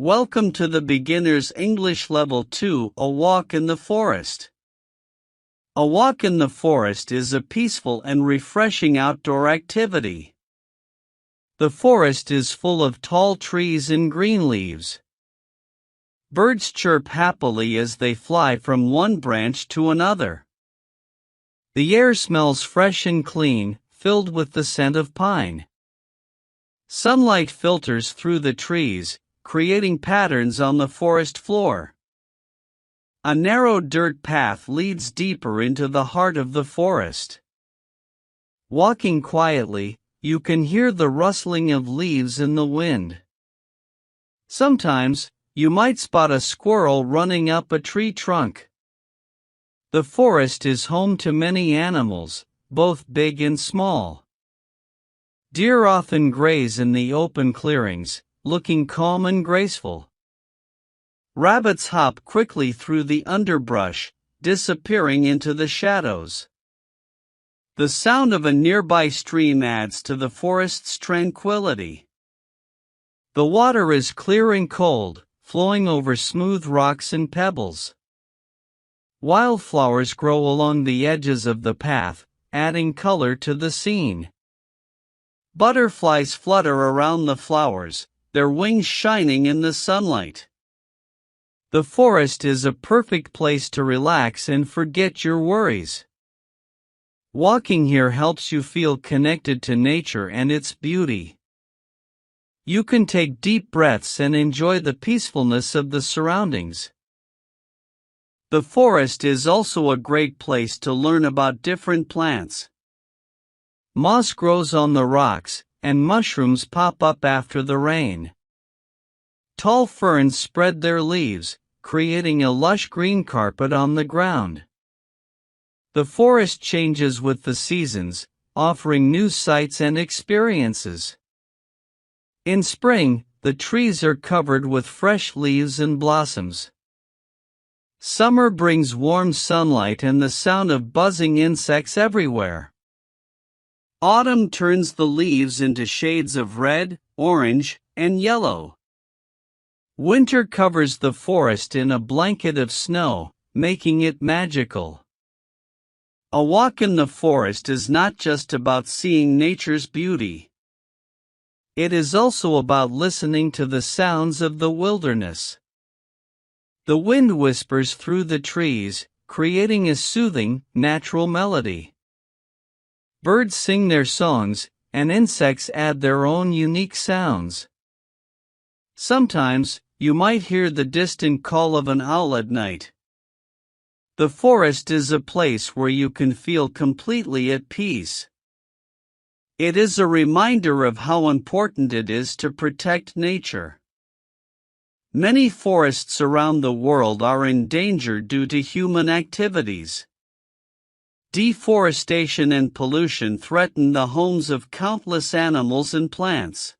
Welcome to the Beginner's English Level 2, A Walk in the Forest. A walk in the forest is a peaceful and refreshing outdoor activity. The forest is full of tall trees and green leaves. Birds chirp happily as they fly from one branch to another. The air smells fresh and clean, filled with the scent of pine. Sunlight filters through the trees, creating patterns on the forest floor. A narrow dirt path leads deeper into the heart of the forest. Walking quietly, you can hear the rustling of leaves in the wind. Sometimes, you might spot a squirrel running up a tree trunk. The forest is home to many animals, both big and small. Deer often graze in the open clearings, looking calm and graceful. Rabbits hop quickly through the underbrush, disappearing into the shadows. The sound of a nearby stream adds to the forest's tranquility. The water is clear and cold, flowing over smooth rocks and pebbles. Wildflowers grow along the edges of the path, adding color to the scene. Butterflies flutter around the flowers, their wings shining in the sunlight. The forest is a perfect place to relax and forget your worries. Walking here helps you feel connected to nature and its beauty. You can take deep breaths and enjoy the peacefulness of the surroundings. The forest is also a great place to learn about different plants. Moss grows on the rocks, and mushrooms pop up after the rain. Tall ferns spread their leaves, creating a lush green carpet on the ground. The forest changes with the seasons, offering new sights and experiences. In spring, the trees are covered with fresh leaves and blossoms. Summer brings warm sunlight and the sound of buzzing insects everywhere. Autumn turns the leaves into shades of red, orange, and yellow. Winter covers the forest in a blanket of snow, making it magical. A walk in the forest is not just about seeing nature's beauty. It is also about listening to the sounds of the wilderness. The wind whispers through the trees, creating a soothing, natural melody. Birds sing their songs, and insects add their own unique sounds. Sometimes, you might hear the distant call of an owl at night. The forest is a place where you can feel completely at peace. It is a reminder of how important it is to protect nature. Many forests around the world are in danger due to human activities. Deforestation and pollution threaten the homes of countless animals and plants.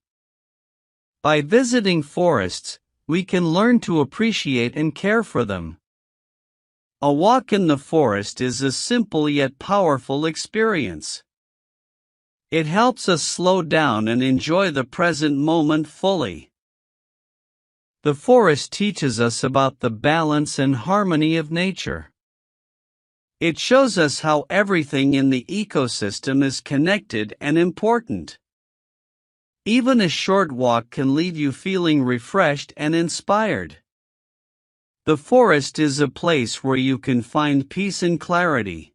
By visiting forests, we can learn to appreciate and care for them. A walk in the forest is a simple yet powerful experience. It helps us slow down and enjoy the present moment fully. The forest teaches us about the balance and harmony of nature. It shows us how everything in the ecosystem is connected and important. Even a short walk can leave you feeling refreshed and inspired. The forest is a place where you can find peace and clarity.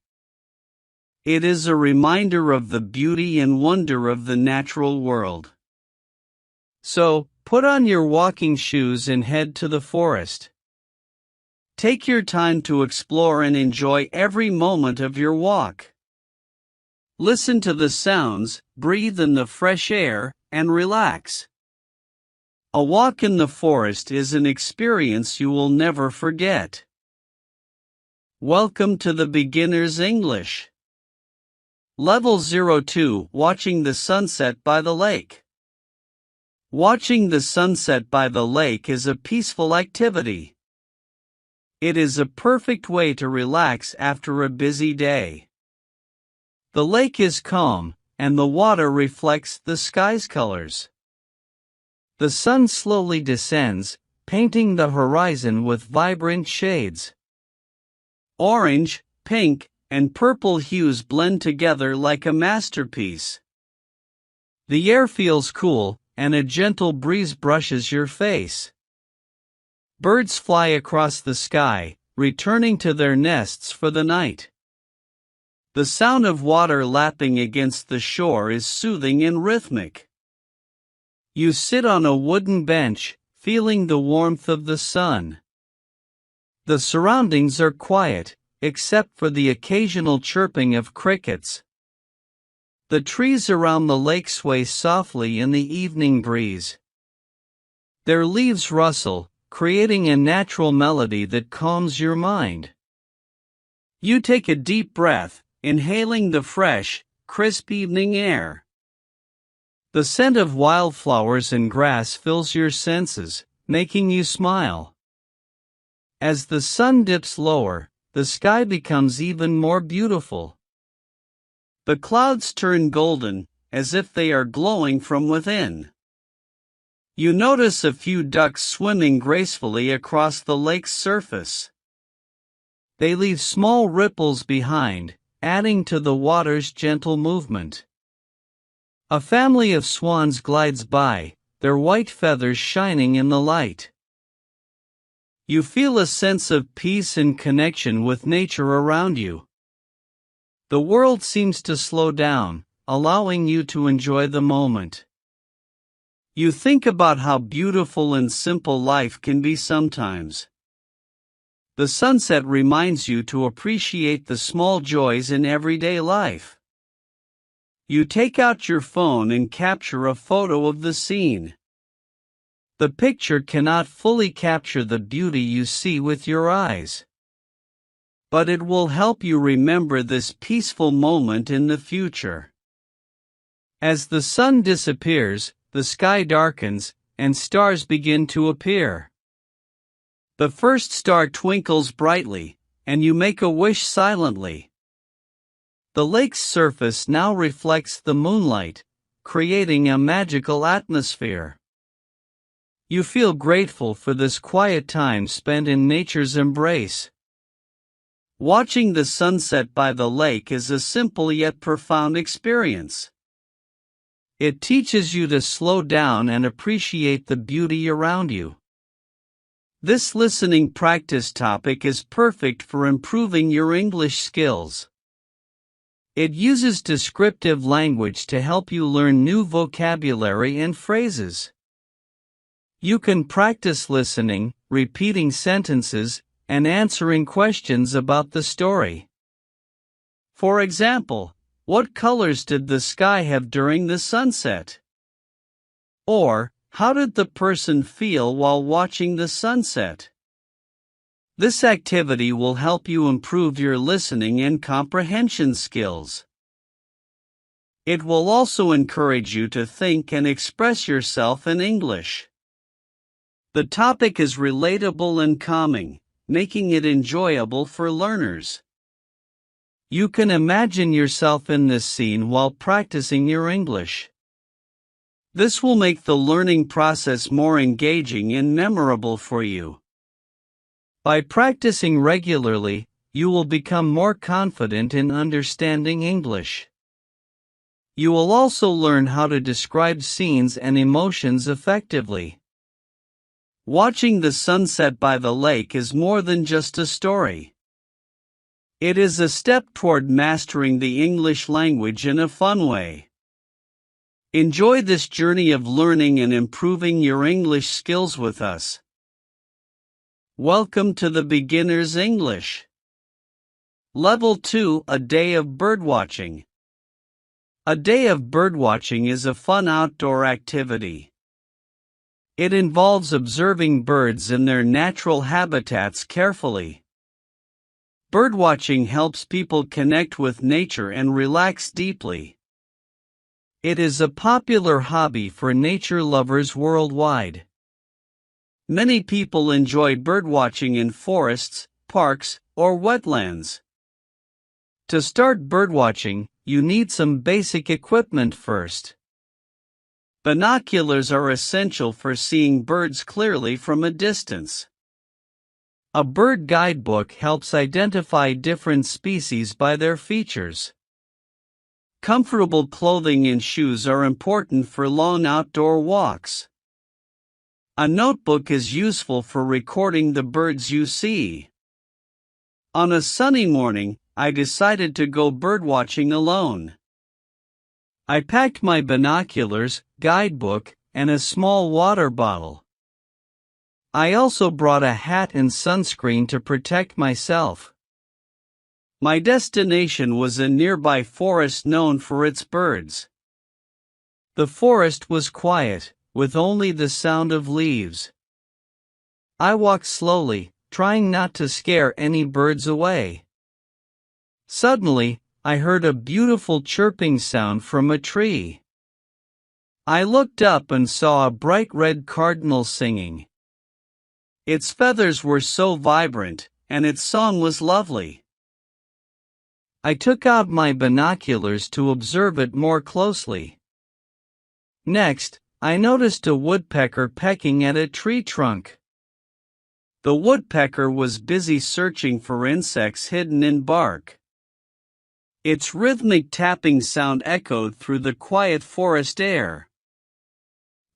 It is a reminder of the beauty and wonder of the natural world. So, put on your walking shoes and head to the forest. Take your time to explore and enjoy every moment of your walk. Listen to the sounds, breathe in the fresh air, and relax. A walk in the forest is an experience you will never forget. Welcome to the Beginner's English. Level 02, Watching the Sunset by the Lake. Watching the sunset by the lake is a peaceful activity. It is a perfect way to relax after a busy day. The lake is calm, and the water reflects the sky's colors. The sun slowly descends, painting the horizon with vibrant shades. Orange, pink, and purple hues blend together like a masterpiece. The air feels cool, and a gentle breeze brushes your face. Birds fly across the sky, returning to their nests for the night. The sound of water lapping against the shore is soothing and rhythmic. You sit on a wooden bench, feeling the warmth of the sun. The surroundings are quiet, except for the occasional chirping of crickets. The trees around the lake sway softly in the evening breeze. Their leaves rustle, creating a natural melody that calms your mind. You take a deep breath, inhaling the fresh, crisp evening air. The scent of wildflowers and grass fills your senses, making you smile. As the sun dips lower, the sky becomes even more beautiful. The clouds turn golden, as if they are glowing from within. You notice a few ducks swimming gracefully across the lake's surface. They leave small ripples behind, adding to the water's gentle movement. A family of swans glides by, their white feathers shining in the light. You feel a sense of peace and connection with nature around you. The world seems to slow down, allowing you to enjoy the moment. You think about how beautiful and simple life can be sometimes. The sunset reminds you to appreciate the small joys in everyday life. You take out your phone and capture a photo of the scene. The picture cannot fully capture the beauty you see with your eyes. But it will help you remember this peaceful moment in the future. As the sun disappears, the sky darkens, and stars begin to appear. The first star twinkles brightly, and you make a wish silently. The lake's surface now reflects the moonlight, creating a magical atmosphere. You feel grateful for this quiet time spent in nature's embrace. Watching the sunset by the lake is a simple yet profound experience. It teaches you to slow down and appreciate the beauty around you. This listening practice topic is perfect for improving your English skills. It uses descriptive language to help you learn new vocabulary and phrases. You can practice listening, repeating sentences, and answering questions about the story. For example, what colors did the sky have during the sunset? Or, how did the person feel while watching the sunset? This activity will help you improve your listening and comprehension skills. It will also encourage you to think and express yourself in English. The topic is relatable and calming, making it enjoyable for learners. You can imagine yourself in this scene while practicing your English. This will make the learning process more engaging and memorable for you. By practicing regularly, you will become more confident in understanding English. You will also learn how to describe scenes and emotions effectively. Watching the sunset by the lake is more than just a story. It is a step toward mastering the English language in a fun way. Enjoy this journey of learning and improving your English skills with us. Welcome to the Beginner's English. Level 2: A Day of Birdwatching. A day of birdwatching is a fun outdoor activity. It involves observing birds in their natural habitats carefully. Birdwatching helps people connect with nature and relax deeply. It is a popular hobby for nature lovers worldwide. Many people enjoy birdwatching in forests, parks, or wetlands. To start birdwatching, you need some basic equipment first. Binoculars are essential for seeing birds clearly from a distance. A bird guidebook helps identify different species by their features. Comfortable clothing and shoes are important for long outdoor walks. A notebook is useful for recording the birds you see. On a sunny morning, I decided to go birdwatching alone. I packed my binoculars, guidebook, and a small water bottle. I also brought a hat and sunscreen to protect myself. My destination was a nearby forest known for its birds. The forest was quiet, with only the sound of leaves. I walked slowly, trying not to scare any birds away. Suddenly, I heard a beautiful chirping sound from a tree. I looked up and saw a bright red cardinal singing. Its feathers were so vibrant, and its song was lovely. I took out my binoculars to observe it more closely. Next, I noticed a woodpecker pecking at a tree trunk. The woodpecker was busy searching for insects hidden in bark. Its rhythmic tapping sound echoed through the quiet forest air.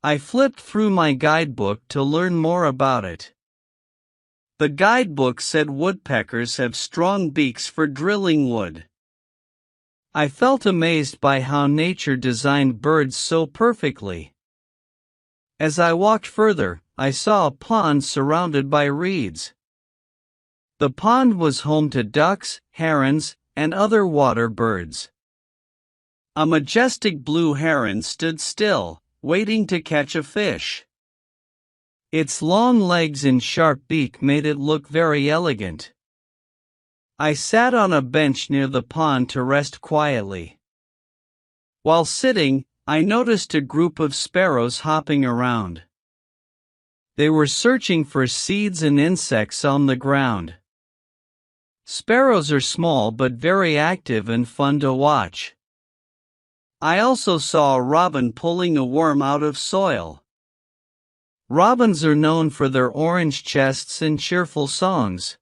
I flipped through my guidebook to learn more about it. The guidebook said woodpeckers have strong beaks for drilling wood. I felt amazed by how nature designed birds so perfectly. As I walked further, I saw a pond surrounded by reeds. The pond was home to ducks, herons, and other water birds. A majestic blue heron stood still, waiting to catch a fish. Its long legs and sharp beak made it look very elegant. I sat on a bench near the pond to rest quietly. While sitting, I noticed a group of sparrows hopping around. They were searching for seeds and insects on the ground. Sparrows are small but very active and fun to watch. I also saw a robin pulling a worm out of soil. Robins are known for their orange chests and cheerful songs.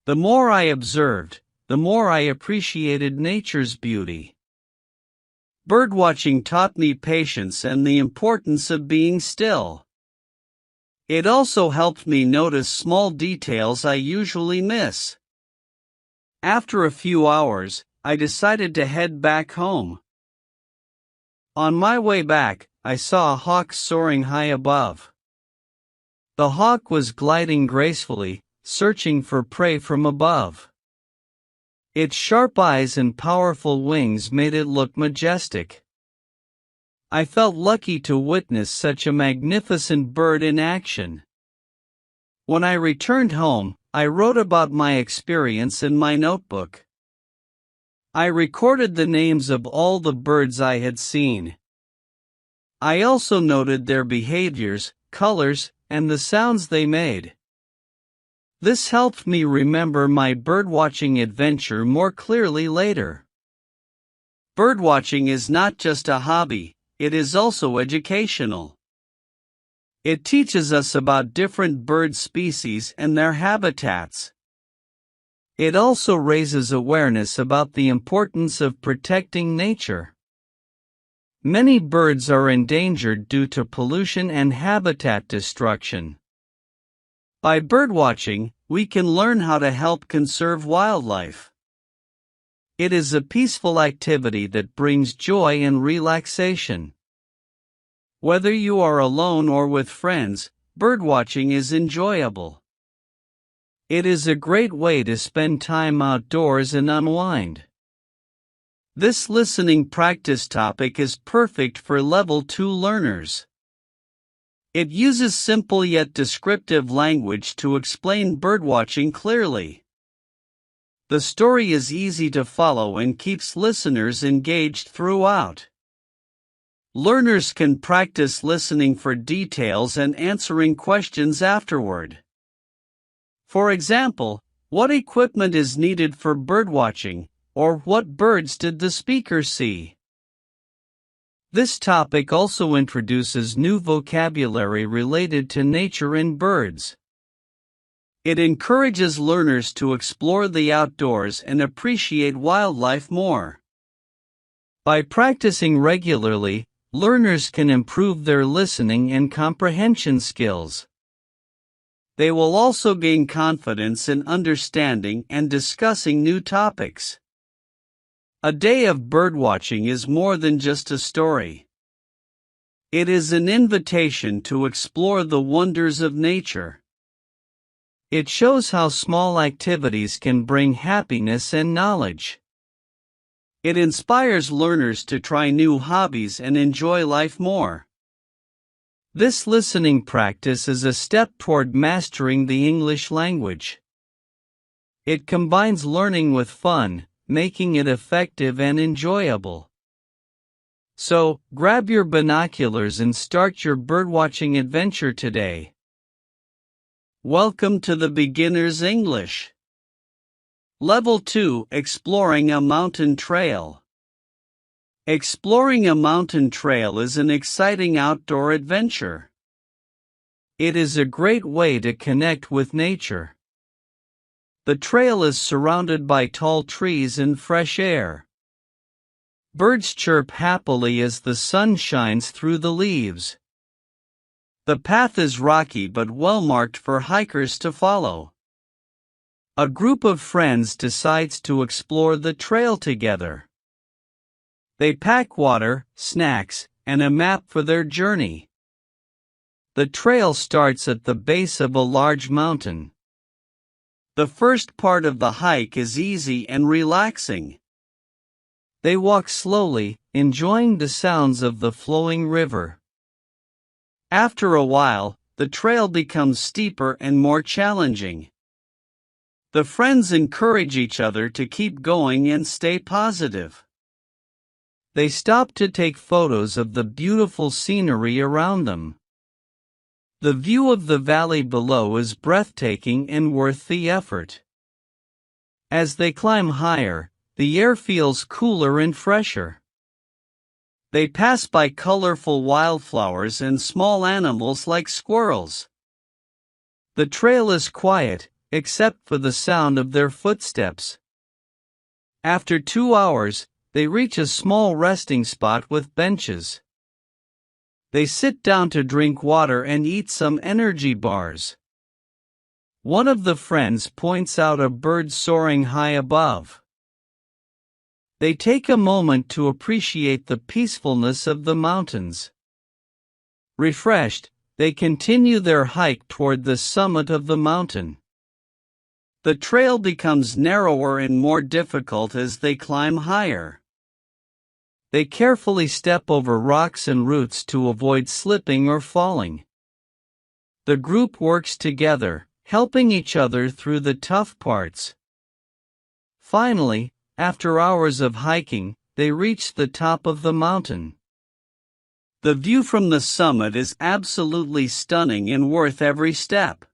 The more I observed, the more I appreciated nature's beauty. Birdwatching taught me patience and the importance of being still. It also helped me notice small details I usually miss. After a few hours, I decided to head back home. On my way back, I saw a hawk soaring high above. The hawk was gliding gracefully, searching for prey from above. Its sharp eyes and powerful wings made it look majestic. I felt lucky to witness such a magnificent bird in action. When I returned home, I wrote about my experience in my notebook. I recorded the names of all the birds I had seen. I also noted their behaviors, colors, and the sounds they made. This helped me remember my birdwatching adventure more clearly later. Birdwatching is not just a hobby, it is also educational. It teaches us about different bird species and their habitats. It also raises awareness about the importance of protecting nature. Many birds are endangered due to pollution and habitat destruction. By birdwatching, we can learn how to help conserve wildlife. It is a peaceful activity that brings joy and relaxation. Whether you are alone or with friends, birdwatching is enjoyable. It is a great way to spend time outdoors and unwind. This listening practice topic is perfect for Level 2 learners. It uses simple yet descriptive language to explain birdwatching clearly. The story is easy to follow and keeps listeners engaged throughout. Learners can practice listening for details and answering questions afterward. For example, what equipment is needed for birdwatching, or what birds did the speaker see? This topic also introduces new vocabulary related to nature and birds. It encourages learners to explore the outdoors and appreciate wildlife more. By practicing regularly, learners can improve their listening and comprehension skills. They will also gain confidence in understanding and discussing new topics. A day of birdwatching is more than just a story. It is an invitation to explore the wonders of nature. It shows how small activities can bring happiness and knowledge. It inspires learners to try new hobbies and enjoy life more. This listening practice is a step toward mastering the English language. It combines learning with fun, making it effective and enjoyable. So, grab your binoculars and start your birdwatching adventure today. Welcome to the Beginner's English. Level 2: Exploring a Mountain Trail. Exploring a mountain trail is an exciting outdoor adventure. It is a great way to connect with nature. The trail is surrounded by tall trees and fresh air. Birds chirp happily as the sun shines through the leaves. The path is rocky but well marked for hikers to follow. A group of friends decides to explore the trail together. They pack water, snacks, and a map for their journey. The trail starts at the base of a large mountain. The first part of the hike is easy and relaxing. They walk slowly, enjoying the sounds of the flowing river. After a while, the trail becomes steeper and more challenging. The friends encourage each other to keep going and stay positive. They stop to take photos of the beautiful scenery around them. The view of the valley below is breathtaking and worth the effort. As they climb higher, the air feels cooler and fresher. They pass by colorful wildflowers and small animals like squirrels. The trail is quiet, except for the sound of their footsteps. After 2 hours, they reach a small resting spot with benches. They sit down to drink water and eat some energy bars. One of the friends points out a bird soaring high above. They take a moment to appreciate the peacefulness of the mountains. Refreshed, they continue their hike toward the summit of the mountain. The trail becomes narrower and more difficult as they climb higher. They carefully step over rocks and roots to avoid slipping or falling. The group works together, helping each other through the tough parts. Finally, after hours of hiking, they reach the top of the mountain. The view from the summit is absolutely stunning and worth every step.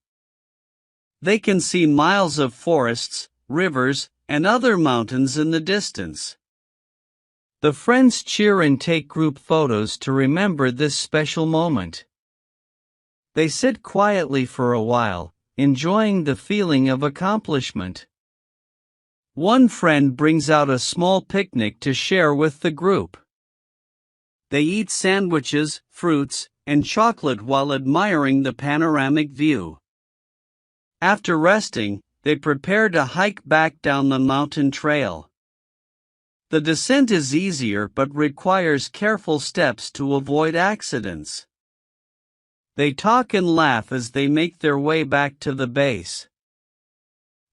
They can see miles of forests, rivers, and other mountains in the distance. The friends cheer and take group photos to remember this special moment. They sit quietly for a while, enjoying the feeling of accomplishment. One friend brings out a small picnic to share with the group. They eat sandwiches, fruits, and chocolate while admiring the panoramic view. After resting, they prepare to hike back down the mountain trail. The descent is easier but requires careful steps to avoid accidents. They talk and laugh as they make their way back to the base.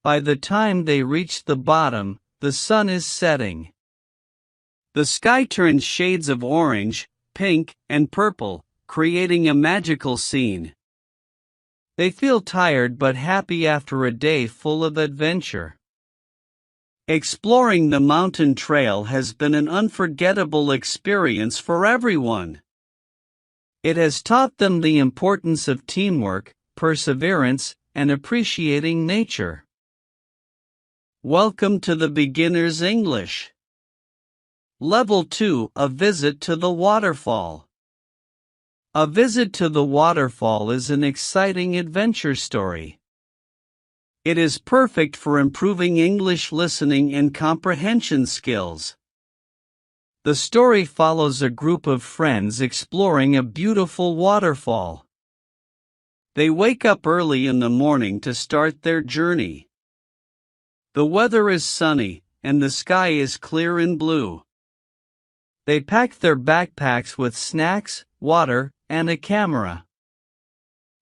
By the time they reach the bottom, the sun is setting. The sky turns shades of orange, pink, and purple, creating a magical scene. They feel tired but happy after a day full of adventure. Exploring the mountain trail has been an unforgettable experience for everyone. It has taught them the importance of teamwork, perseverance, and appreciating nature. Welcome to the Beginner's English. Level 2, a visit to the waterfall. A visit to the waterfall is an exciting adventure story. It is perfect for improving English listening and comprehension skills. The story follows a group of friends exploring a beautiful waterfall. They wake up early in the morning to start their journey. The weather is sunny, and the sky is clear and blue. They pack their backpacks with snacks, water, and a camera.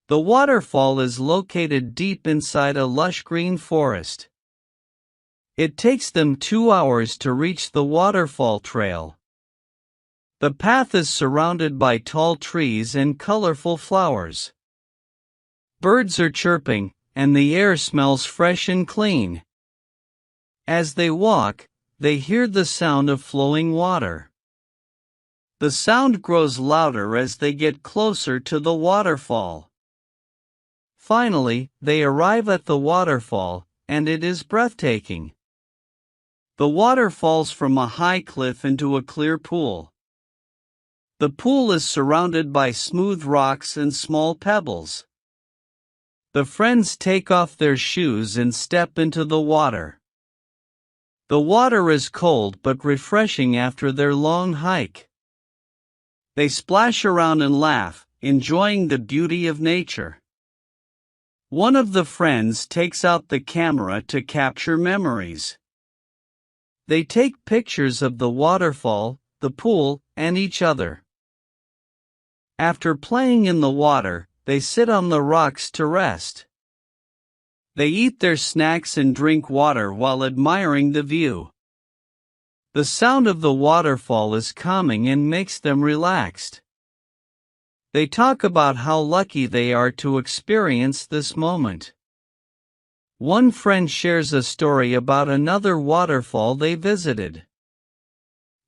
The waterfall is located deep inside a lush green forest. It takes them 2 hours to reach the waterfall trail. The path is surrounded by tall trees and colorful flowers. Birds are chirping, and the air smells fresh and clean. As they walk, they hear the sound of flowing water. The sound grows louder as they get closer to the waterfall. Finally, they arrive at the waterfall, and it is breathtaking. The water falls from a high cliff into a clear pool. The pool is surrounded by smooth rocks and small pebbles. The friends take off their shoes and step into the water. The water is cold but refreshing after their long hike. They splash around and laugh, enjoying the beauty of nature. One of the friends takes out the camera to capture memories. They take pictures of the waterfall, the pool, and each other. After playing in the water, they sit on the rocks to rest. They eat their snacks and drink water while admiring the view. The sound of the waterfall is calming and makes them relaxed. They talk about how lucky they are to experience this moment. One friend shares a story about another waterfall they visited.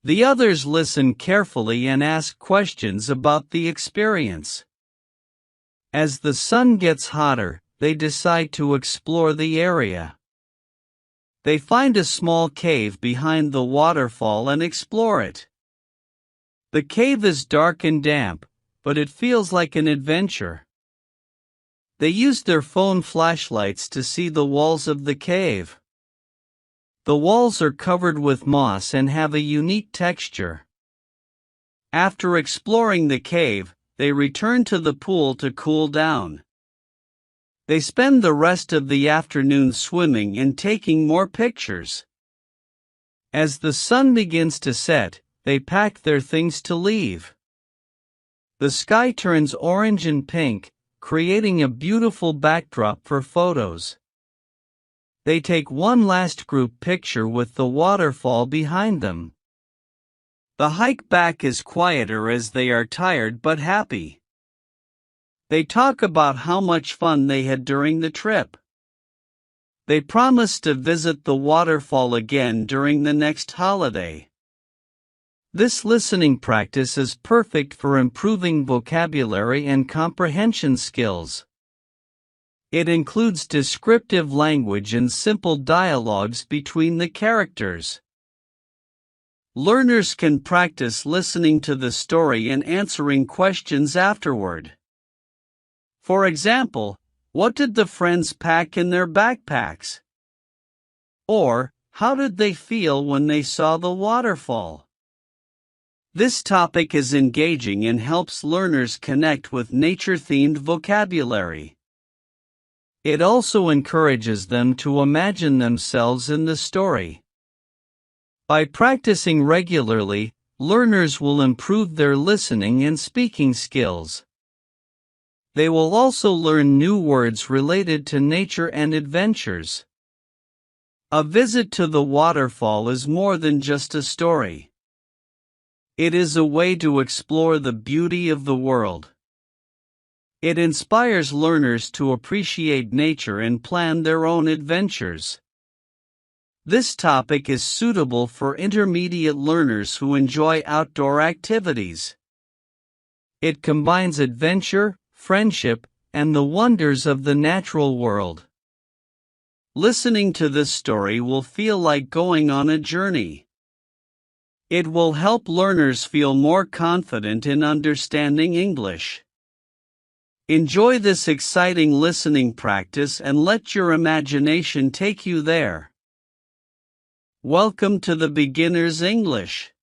The others listen carefully and ask questions about the experience. As the sun gets hotter, they decide to explore the area. They find a small cave behind the waterfall and explore it. The cave is dark and damp, but it feels like an adventure. They use their phone flashlights to see the walls of the cave. The walls are covered with moss and have a unique texture. After exploring the cave, they return to the pool to cool down. They spend the rest of the afternoon swimming and taking more pictures. As the sun begins to set, they pack their things to leave. The sky turns orange and pink, creating a beautiful backdrop for photos. They take one last group picture with the waterfall behind them. The hike back is quieter as they are tired but happy. They talk about how much fun they had during the trip. They promise to visit the waterfall again during the next holiday. This listening practice is perfect for improving vocabulary and comprehension skills. It includes descriptive language and simple dialogues between the characters. Learners can practice listening to the story and answering questions afterward. For example, what did the friends pack in their backpacks? Or, how did they feel when they saw the waterfall? This topic is engaging and helps learners connect with nature-themed vocabulary. It also encourages them to imagine themselves in the story. By practicing regularly, learners will improve their listening and speaking skills. They will also learn new words related to nature and adventures. A visit to the waterfall is more than just a story. It is a way to explore the beauty of the world. It inspires learners to appreciate nature and plan their own adventures. This topic is suitable for intermediate learners who enjoy outdoor activities. It combines adventure, friendship, and the wonders of the natural world. Listening to this story will feel like going on a journey. It will help learners feel more confident in understanding English. Enjoy this exciting listening practice and let your imagination take you there. Welcome to the Beginner's English.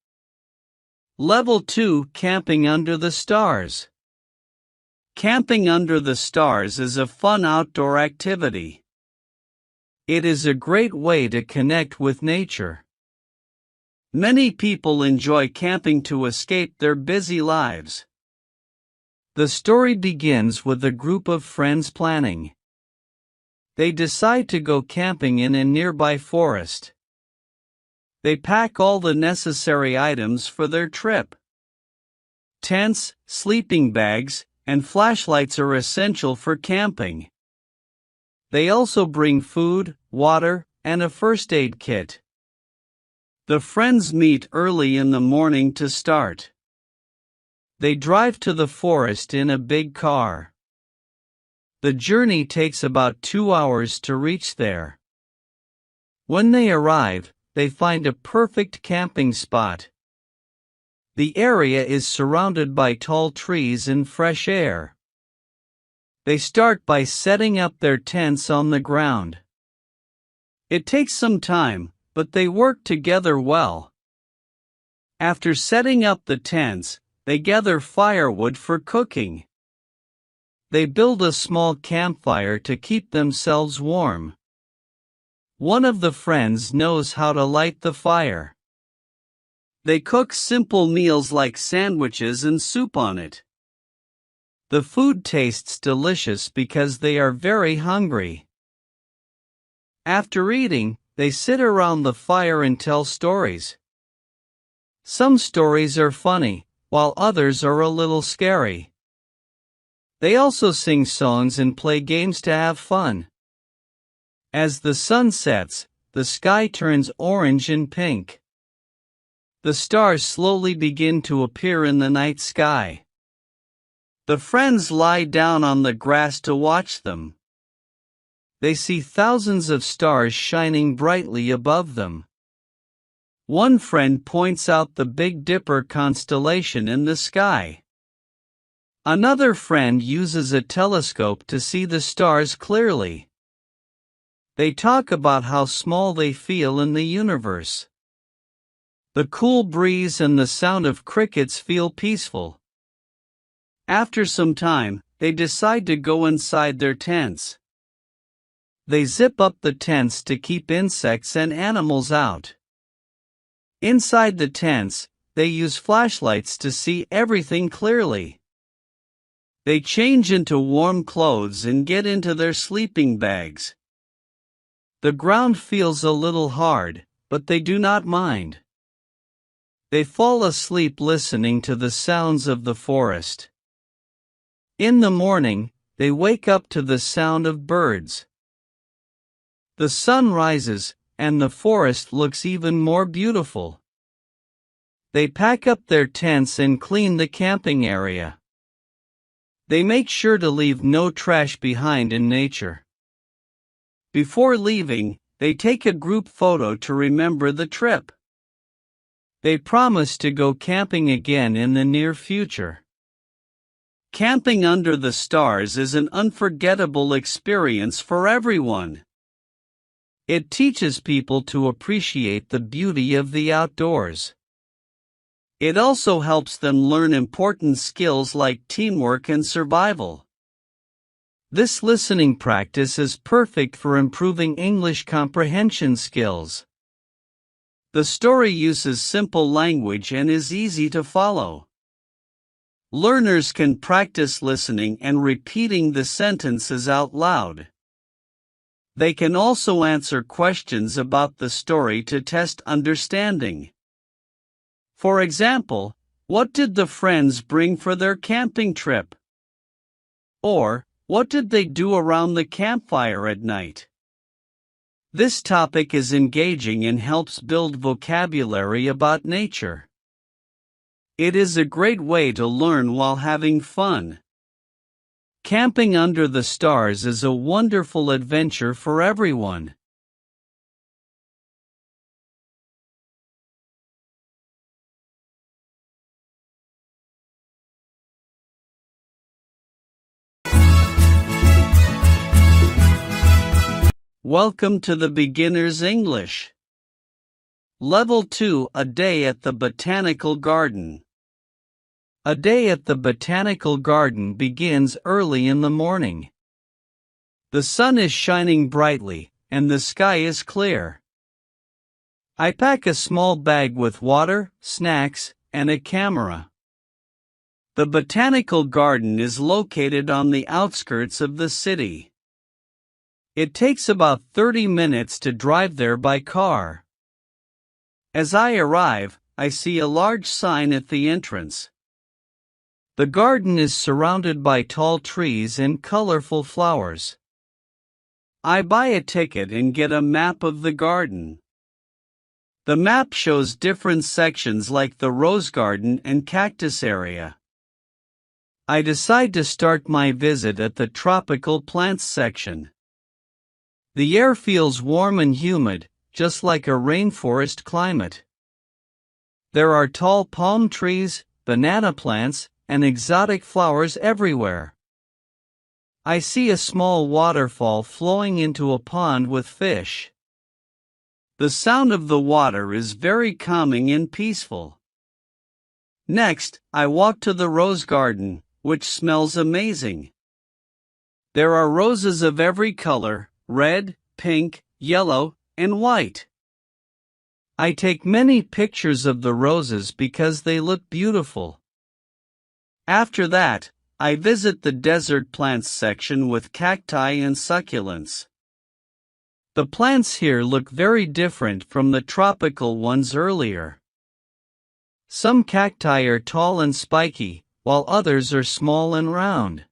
Level 2, Camping Under the Stars. Camping under the stars is a fun outdoor activity. It is a great way to connect with nature. Many people enjoy camping to escape their busy lives. The story begins with a group of friends planning. They decide to go camping in a nearby forest. They pack all the necessary items for their trip. Tents, sleeping bags, and flashlights are essential for camping. They also bring food, water, and a first aid kit. The friends meet early in the morning to start. They drive to the forest in a big car. The journey takes about 2 hours to reach there. When they arrive, they find a perfect camping spot. The area is surrounded by tall trees and fresh air. They start by setting up their tents on the ground. It takes some time, but they work together well. After setting up the tents, they gather firewood for cooking. They build a small campfire to keep themselves warm. One of the friends knows how to light the fire. They cook simple meals like sandwiches and soup on it. The food tastes delicious because they are very hungry. After eating, they sit around the fire and tell stories. Some stories are funny, while others are a little scary. They also sing songs and play games to have fun. As the sun sets, the sky turns orange and pink. The stars slowly begin to appear in the night sky. The friends lie down on the grass to watch them. They see thousands of stars shining brightly above them. One friend points out the Big Dipper constellation in the sky. Another friend uses a telescope to see the stars clearly. They talk about how small they feel in the universe. The cool breeze and the sound of crickets feel peaceful. After some time, they decide to go inside their tents. They zip up the tents to keep insects and animals out. Inside the tents, they use flashlights to see everything clearly. They change into warm clothes and get into their sleeping bags. The ground feels a little hard, but they do not mind. They fall asleep listening to the sounds of the forest. In the morning, they wake up to the sound of birds. The sun rises, and the forest looks even more beautiful. They pack up their tents and clean the camping area. They make sure to leave no trash behind in nature. Before leaving, they take a group photo to remember the trip. They promise to go camping again in the near future. Camping under the stars is an unforgettable experience for everyone. It teaches people to appreciate the beauty of the outdoors. It also helps them learn important skills like teamwork and survival. This listening practice is perfect for improving English comprehension skills. The story uses simple language and is easy to follow. Learners can practice listening and repeating the sentences out loud. They can also answer questions about the story to test understanding. For example, what did the friends bring for their camping trip? Or, what did they do around the campfire at night? This topic is engaging and helps build vocabulary about nature. It is a great way to learn while having fun. Camping under the stars is a wonderful adventure for everyone. Welcome to the Beginner's English. Level 2, A Day at the Botanical Garden. A day at the Botanical Garden begins early in the morning. The sun is shining brightly, and the sky is clear. I pack a small bag with water, snacks, and a camera. The Botanical Garden is located on the outskirts of the city. It takes about 30 minutes to drive there by car. As I arrive, I see a large sign at the entrance. The garden is surrounded by tall trees and colorful flowers. I buy a ticket and get a map of the garden. The map shows different sections like the rose garden and cactus area. I decide to start my visit at the tropical plants section. The air feels warm and humid, just like a rainforest climate. There are tall palm trees, banana plants, and exotic flowers everywhere. I see a small waterfall flowing into a pond with fish. The sound of the water is very calming and peaceful. Next, I walk to the rose garden, which smells amazing. There are roses of every color, red, pink, yellow, and white. I take many pictures of the roses because they look beautiful. After that, I visit the desert plants section with cacti and succulents. The plants here look very different from the tropical ones earlier. Some cacti are tall and spiky, while others are small and round.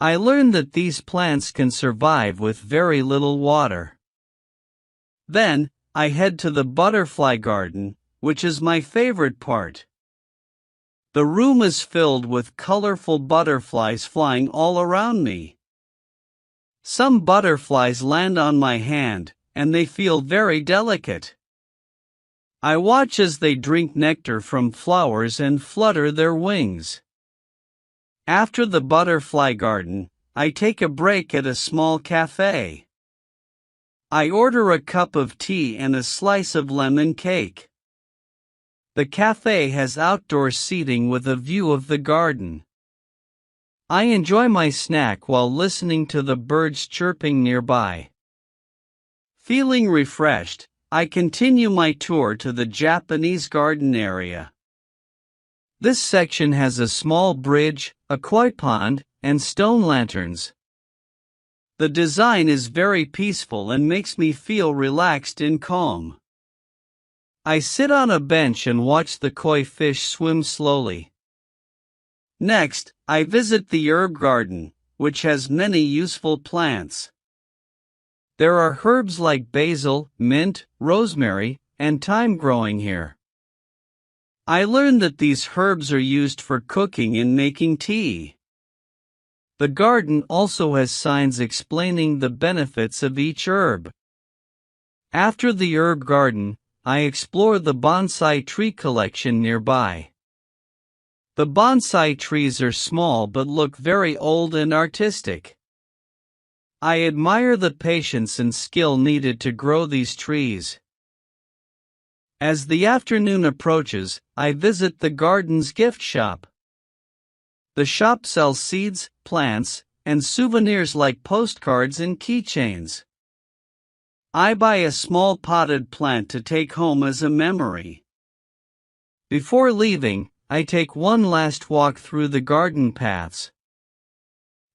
I learned that these plants can survive with very little water. Then, I head to the butterfly garden, which is my favorite part. The room is filled with colorful butterflies flying all around me. Some butterflies land on my hand, and they feel very delicate. I watch as they drink nectar from flowers and flutter their wings. After the butterfly garden, I take a break at a small cafe. I order a cup of tea and a slice of lemon cake. The cafe has outdoor seating with a view of the garden. I enjoy my snack while listening to the birds chirping nearby. Feeling refreshed, I continue my tour to the Japanese garden area. This section has a small bridge, a koi pond, and stone lanterns. The design is very peaceful and makes me feel relaxed and calm. I sit on a bench and watch the koi fish swim slowly. Next, I visit the herb garden, which has many useful plants. There are herbs like basil, mint, rosemary, and thyme growing here. I learned that these herbs are used for cooking and making tea. The garden also has signs explaining the benefits of each herb. After the herb garden, I explore the bonsai tree collection nearby. The bonsai trees are small but look very old and artistic. I admire the patience and skill needed to grow these trees. As the afternoon approaches, I visit the garden's gift shop. The shop sells seeds, plants, and souvenirs like postcards and keychains. I buy a small potted plant to take home as a memory. Before leaving, I take one last walk through the garden paths.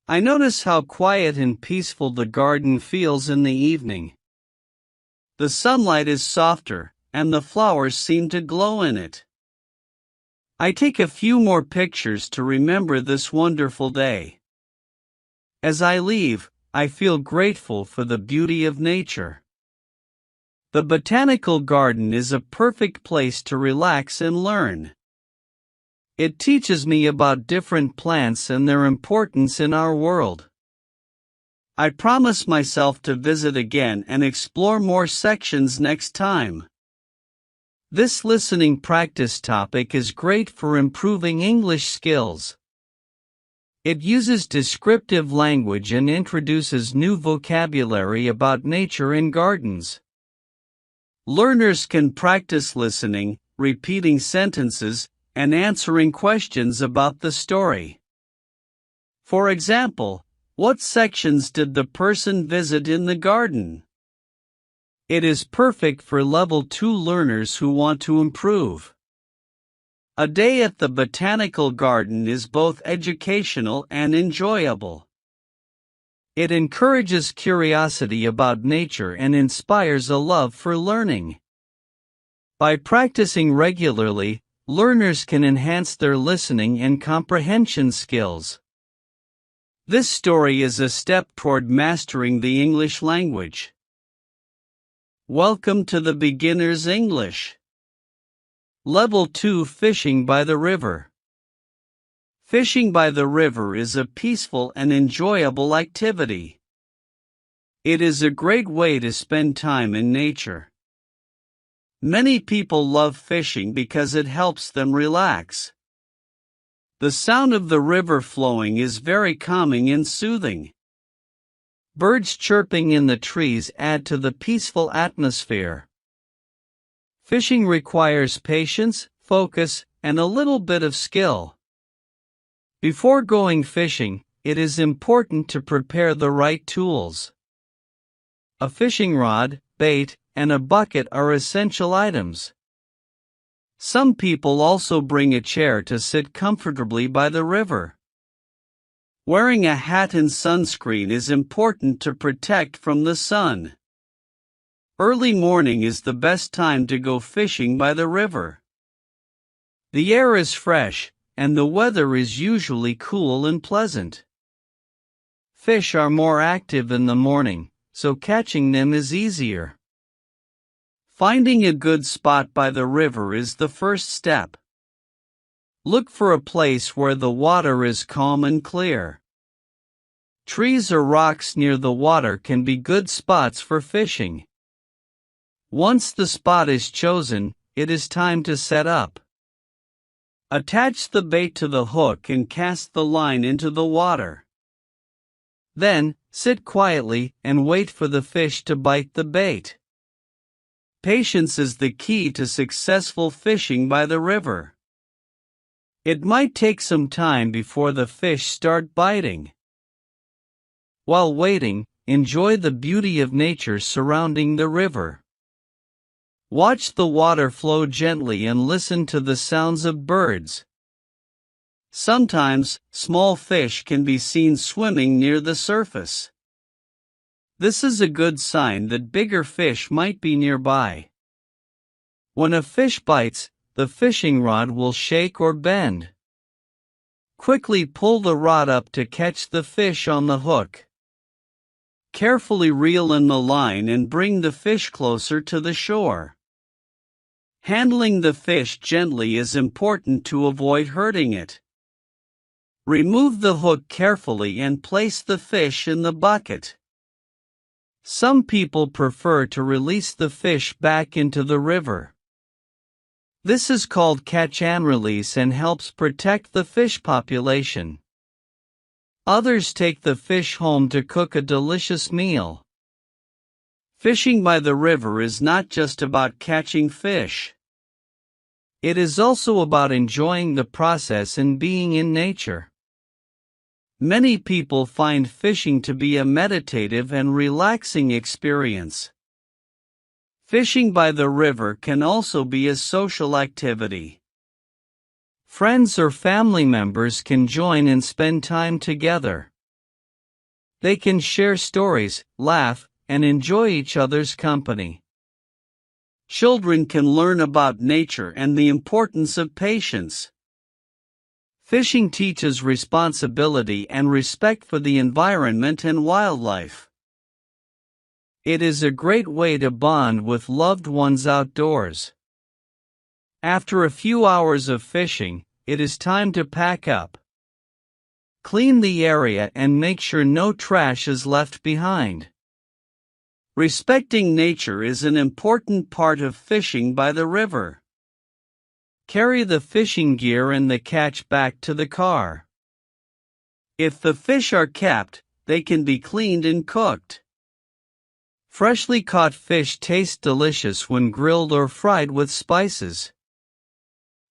I notice how quiet and peaceful the garden feels in the evening. The sunlight is softer, and the flowers seem to glow in it. I take a few more pictures to remember this wonderful day. As I leave, I feel grateful for the beauty of nature. The Botanical Garden is a perfect place to relax and learn. It teaches me about different plants and their importance in our world. I promise myself to visit again and explore more sections next time. This listening practice topic is great for improving English skills. It uses descriptive language and introduces new vocabulary about nature in gardens. Learners can practice listening, repeating sentences, and answering questions about the story. For example, what sections did the person visit in the garden? It is perfect for Level 2 learners who want to improve. A day at the Botanical Garden is both educational and enjoyable. It encourages curiosity about nature and inspires a love for learning. By practicing regularly, learners can enhance their listening and comprehension skills. This story is a step toward mastering the English language. Welcome to the Beginner's English. Level 2 Fishing by the River. Fishing by the river is a peaceful and enjoyable activity. It is a great way to spend time in nature. Many people love fishing because it helps them relax. The sound of the river flowing is very calming and soothing. Birds chirping in the trees add to the peaceful atmosphere. Fishing requires patience, focus, and a little bit of skill. Before going fishing, it is important to prepare the right tools. A fishing rod, bait, and a bucket are essential items. Some people also bring a chair to sit comfortably by the river. Wearing a hat and sunscreen is important to protect from the sun. Early morning is the best time to go fishing by the river. The air is fresh, and the weather is usually cool and pleasant. Fish are more active in the morning, so catching them is easier. Finding a good spot by the river is the first step. Look for a place where the water is calm and clear. Trees or rocks near the water can be good spots for fishing. Once the spot is chosen, it is time to set up. Attach the bait to the hook and cast the line into the water. Then, sit quietly and wait for the fish to bite the bait. Patience is the key to successful fishing by the river. It might take some time before the fish start biting. While waiting, enjoy the beauty of nature surrounding the river. Watch the water flow gently and listen to the sounds of birds. Sometimes, small fish can be seen swimming near the surface. This is a good sign that bigger fish might be nearby. When a fish bites, the fishing rod will shake or bend. Quickly pull the rod up to catch the fish on the hook. Carefully reel in the line and bring the fish closer to the shore. Handling the fish gently is important to avoid hurting it. Remove the hook carefully and place the fish in the bucket. Some people prefer to release the fish back into the river. This is called catch and release and helps protect the fish population. Others take the fish home to cook a delicious meal. Fishing by the river is not just about catching fish. It is also about enjoying the process and being in nature. Many people find fishing to be a meditative and relaxing experience. Fishing by the river can also be a social activity. Friends or family members can join and spend time together. They can share stories, laugh, and enjoy each other's company. Children can learn about nature and the importance of patience. Fishing teaches responsibility and respect for the environment and wildlife. It is a great way to bond with loved ones outdoors. After a few hours of fishing, it is time to pack up. Clean the area and make sure no trash is left behind. Respecting nature is an important part of fishing by the river. Carry the fishing gear and the catch back to the car. If the fish are kept, they can be cleaned and cooked. Freshly caught fish taste delicious when grilled or fried with spices.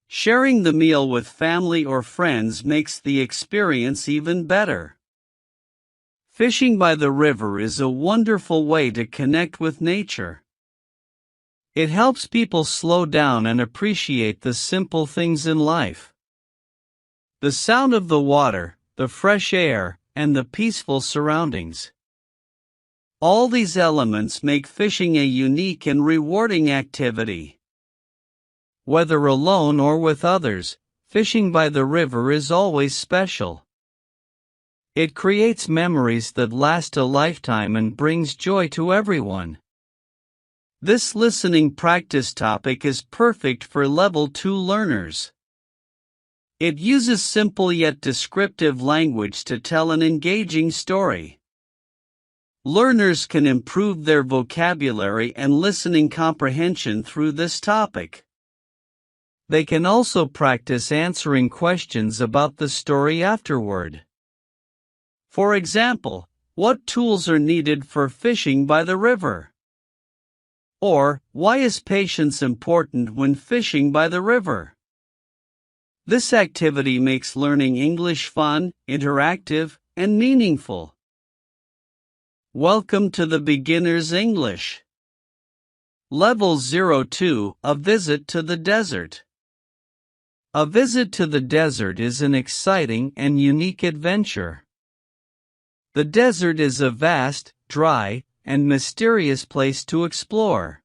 Sharing the meal with family or friends makes the experience even better. Fishing by the river is a wonderful way to connect with nature. It helps people slow down and appreciate the simple things in life. The sound of the water, the fresh air, and the peaceful surroundings. All these elements make fishing a unique and rewarding activity. Whether alone or with others, fishing by the river is always special. It creates memories that last a lifetime and brings joy to everyone. This listening practice topic is perfect for Level 2 learners. It uses simple yet descriptive language to tell an engaging story. Learners can improve their vocabulary and listening comprehension through this topic. They can also practice answering questions about the story afterward. For example, what tools are needed for fishing by the river? Or, why is patience important when fishing by the river? This activity makes learning English fun, interactive, and meaningful. Welcome to the Beginner's English. Level 02, A Visit to the Desert. A visit to the desert is an exciting and unique adventure. The desert is a vast, dry, and mysterious place to explore.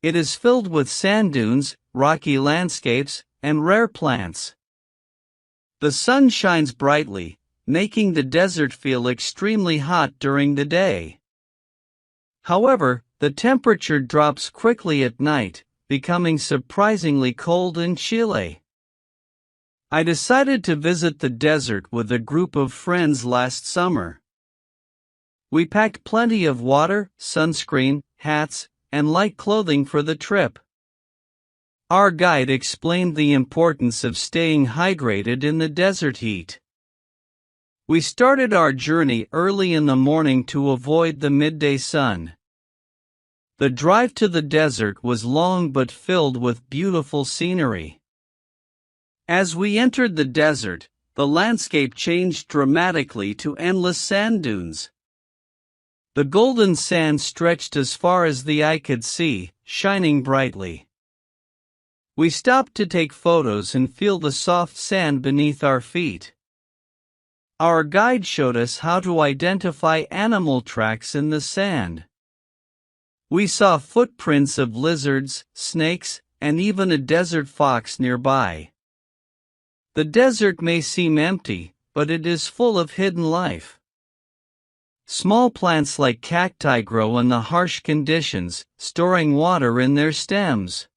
It is filled with sand dunes, rocky landscapes, and rare plants. The sun shines brightly, making the desert feel extremely hot during the day. However, the temperature drops quickly at night, becoming surprisingly cold and chilly. I decided to visit the desert with a group of friends last summer. We packed plenty of water, sunscreen, hats, and light clothing for the trip. Our guide explained the importance of staying hydrated in the desert heat. We started our journey early in the morning to avoid the midday sun. The drive to the desert was long but filled with beautiful scenery. As we entered the desert, the landscape changed dramatically to endless sand dunes. The golden sand stretched as far as the eye could see, shining brightly. We stopped to take photos and feel the soft sand beneath our feet. Our guide showed us how to identify animal tracks in the sand. We saw footprints of lizards, snakes, and even a desert fox nearby. The desert may seem empty, but it is full of hidden life. Small plants like cacti grow in the harsh conditions, storing water in their stems.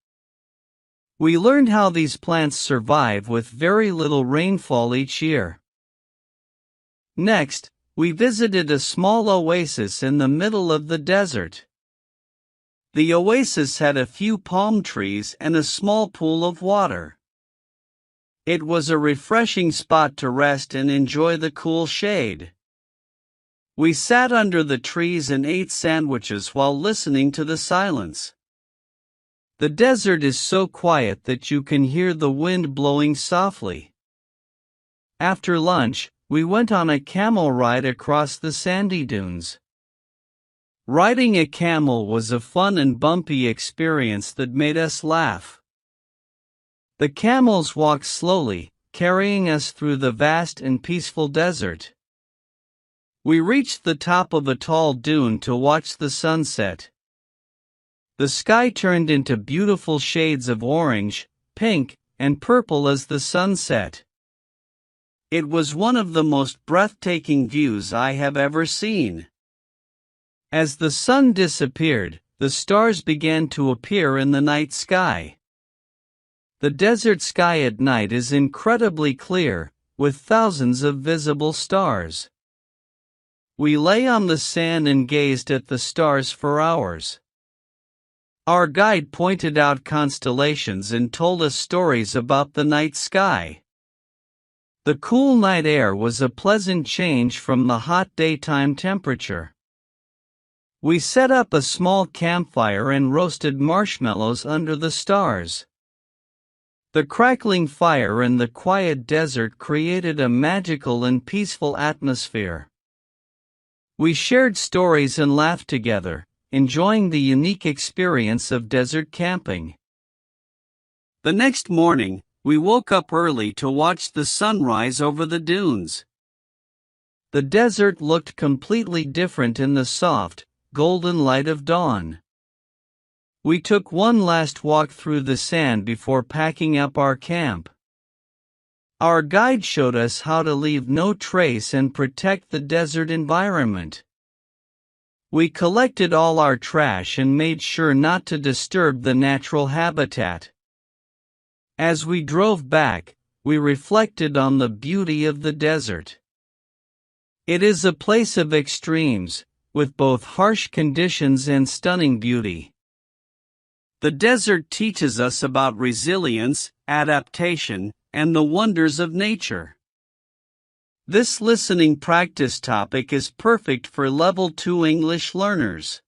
We learned how these plants survive with very little rainfall each year. Next, we visited a small oasis in the middle of the desert. The oasis had a few palm trees and a small pool of water. It was a refreshing spot to rest and enjoy the cool shade. We sat under the trees and ate sandwiches while listening to the silence. The desert is so quiet that you can hear the wind blowing softly. After lunch, we went on a camel ride across the sandy dunes. Riding a camel was a fun and bumpy experience that made us laugh. The camels walked slowly, carrying us through the vast and peaceful desert. We reached the top of a tall dune to watch the sunset. The sky turned into beautiful shades of orange, pink, and purple as the sun set. It was one of the most breathtaking views I have ever seen. As the sun disappeared, the stars began to appear in the night sky. The desert sky at night is incredibly clear, with thousands of visible stars. We lay on the sand and gazed at the stars for hours. Our guide pointed out constellations and told us stories about the night sky. The cool night air was a pleasant change from the hot daytime temperature. We set up a small campfire and roasted marshmallows under the stars. The crackling fire and the quiet desert created a magical and peaceful atmosphere. We shared stories and laughed together, enjoying the unique experience of desert camping. The next morning, we woke up early to watch the sunrise over the dunes. The desert looked completely different in the soft, golden light of dawn. We took one last walk through the sand before packing up our camp. Our guide showed us how to leave no trace and protect the desert environment. We collected all our trash and made sure not to disturb the natural habitat. As we drove back, we reflected on the beauty of the desert. It is a place of extremes, with both harsh conditions and stunning beauty. The desert teaches us about resilience, adaptation, and the wonders of nature. This listening practice topic is perfect for Level 2 English learners.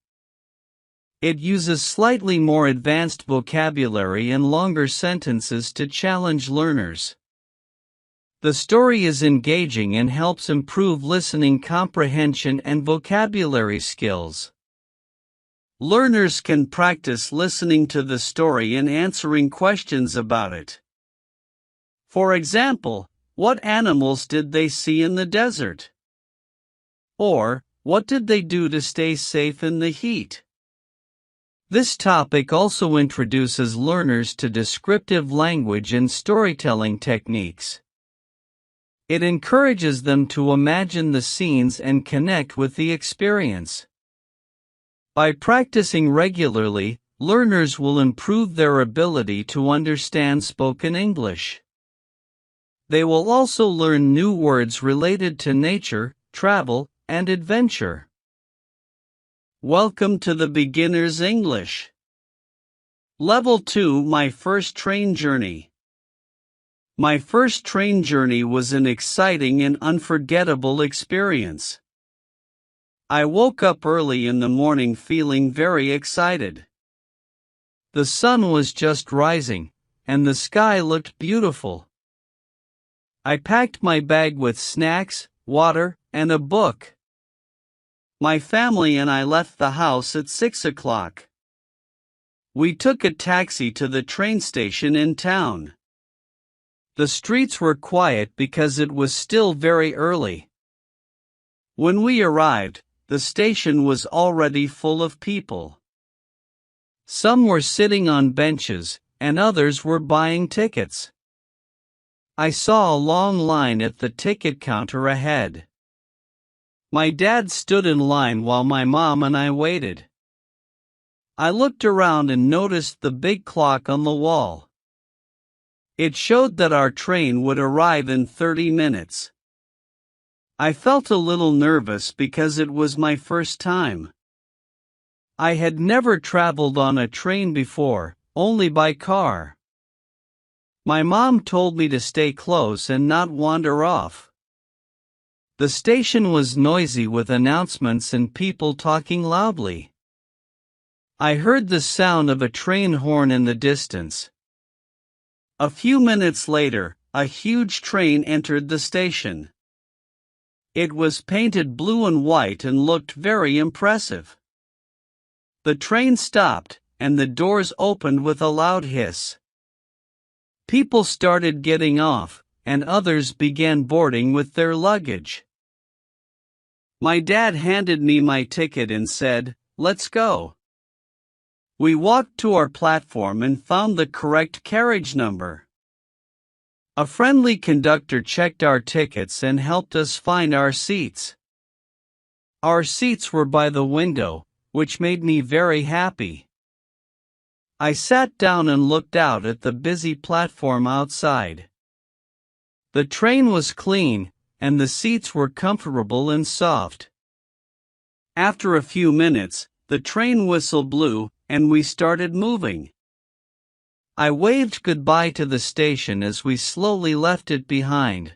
It uses slightly more advanced vocabulary and longer sentences to challenge learners. The story is engaging and helps improve listening comprehension and vocabulary skills. Learners can practice listening to the story and answering questions about it. For example, what animals did they see in the desert? Or, what did they do to stay safe in the heat? This topic also introduces learners to descriptive language and storytelling techniques. It encourages them to imagine the scenes and connect with the experience. By practicing regularly, learners will improve their ability to understand spoken English. They will also learn new words related to nature, travel, and adventure. Welcome to the Beginner's English. Level 2, My First Train Journey. My first train journey was an exciting and unforgettable experience. I woke up early in the morning feeling very excited. The sun was just rising, and the sky looked beautiful. I packed my bag with snacks, water, and a book. My family and I left the house at 6 o'clock. We took a taxi to the train station in town. The streets were quiet because it was still very early. When we arrived, the station was already full of people. Some were sitting on benches, and others were buying tickets. I saw a long line at the ticket counter ahead. My dad stood in line while my mom and I waited. I looked around and noticed the big clock on the wall. It showed that our train would arrive in 30 minutes. I felt a little nervous because it was my first time. I had never traveled on a train before, only by car. My mom told me to stay close and not wander off. The station was noisy with announcements and people talking loudly. I heard the sound of a train horn in the distance. A few minutes later, a huge train entered the station. It was painted blue and white and looked very impressive. The train stopped, and the doors opened with a loud hiss. People started getting off, and others began boarding with their luggage. My dad handed me my ticket and said, "Let's go." We walked to our platform and found the correct carriage number. A friendly conductor checked our tickets and helped us find our seats. Our seats were by the window, which made me very happy. I sat down and looked out at the busy platform outside. The train was clean, and the seats were comfortable and soft. After a few minutes, the train whistle blew, and we started moving. I waved goodbye to the station as we slowly left it behind.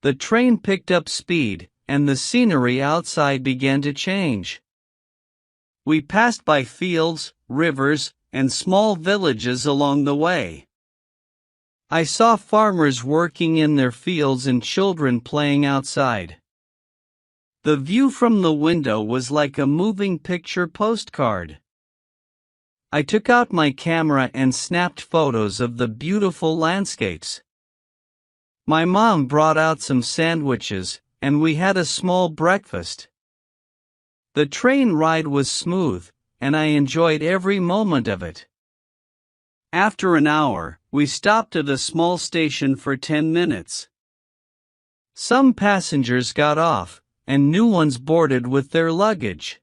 the train picked up speed, and the scenery outside began to change. We passed by fields, rivers, and small villages along the way. I saw farmers working in their fields and children playing outside. The view from the window was like a moving picture postcard. I took out my camera and snapped photos of the beautiful landscapes. My mom brought out some sandwiches, and we had a small breakfast. The train ride was smooth, and I enjoyed every moment of it. After an hour, we stopped at a small station for 10 minutes. Some passengers got off, and new ones boarded with their luggage.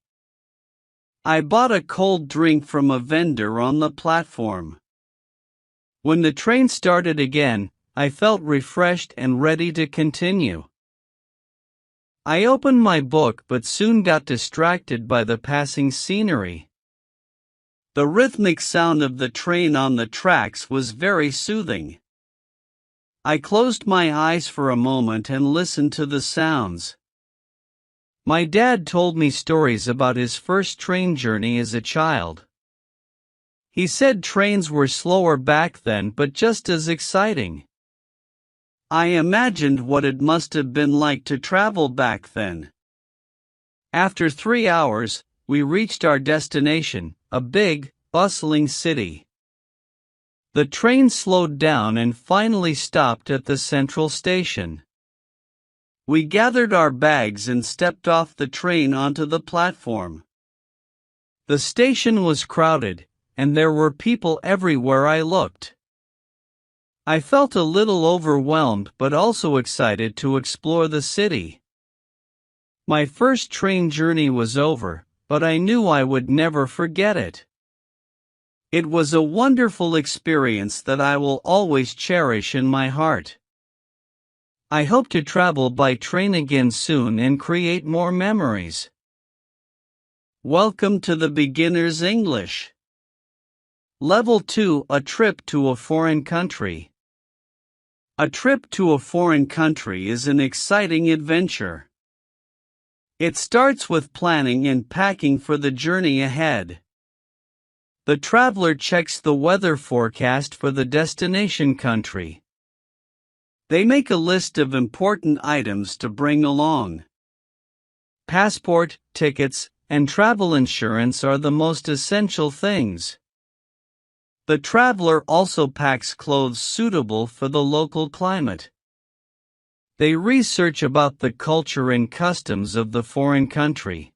I bought a cold drink from a vendor on the platform. When the train started again, I felt refreshed and ready to continue. I opened my book but soon got distracted by the passing scenery. The rhythmic sound of the train on the tracks was very soothing. I closed my eyes for a moment and listened to the sounds. My dad told me stories about his first train journey as a child. He said trains were slower back then but just as exciting. I imagined what it must have been like to travel back then. After 3 hours, we reached our destination, a big, bustling city. The train slowed down and finally stopped at the central station. We gathered our bags and stepped off the train onto the platform. The station was crowded, and there were people everywhere I looked. I felt a little overwhelmed but also excited to explore the city. My first train journey was over, but I knew I would never forget it. It was a wonderful experience that I will always cherish in my heart. I hope to travel by train again soon and create more memories. Welcome to the Beginner's English. Level 2: A trip to a foreign country. A trip to a foreign country is an exciting adventure. It starts with planning and packing for the journey ahead. The traveler checks the weather forecast for the destination country. They make a list of important items to bring along. Passport, tickets, and travel insurance are the most essential things. The traveler also packs clothes suitable for the local climate. They research about the culture and customs of the foreign country.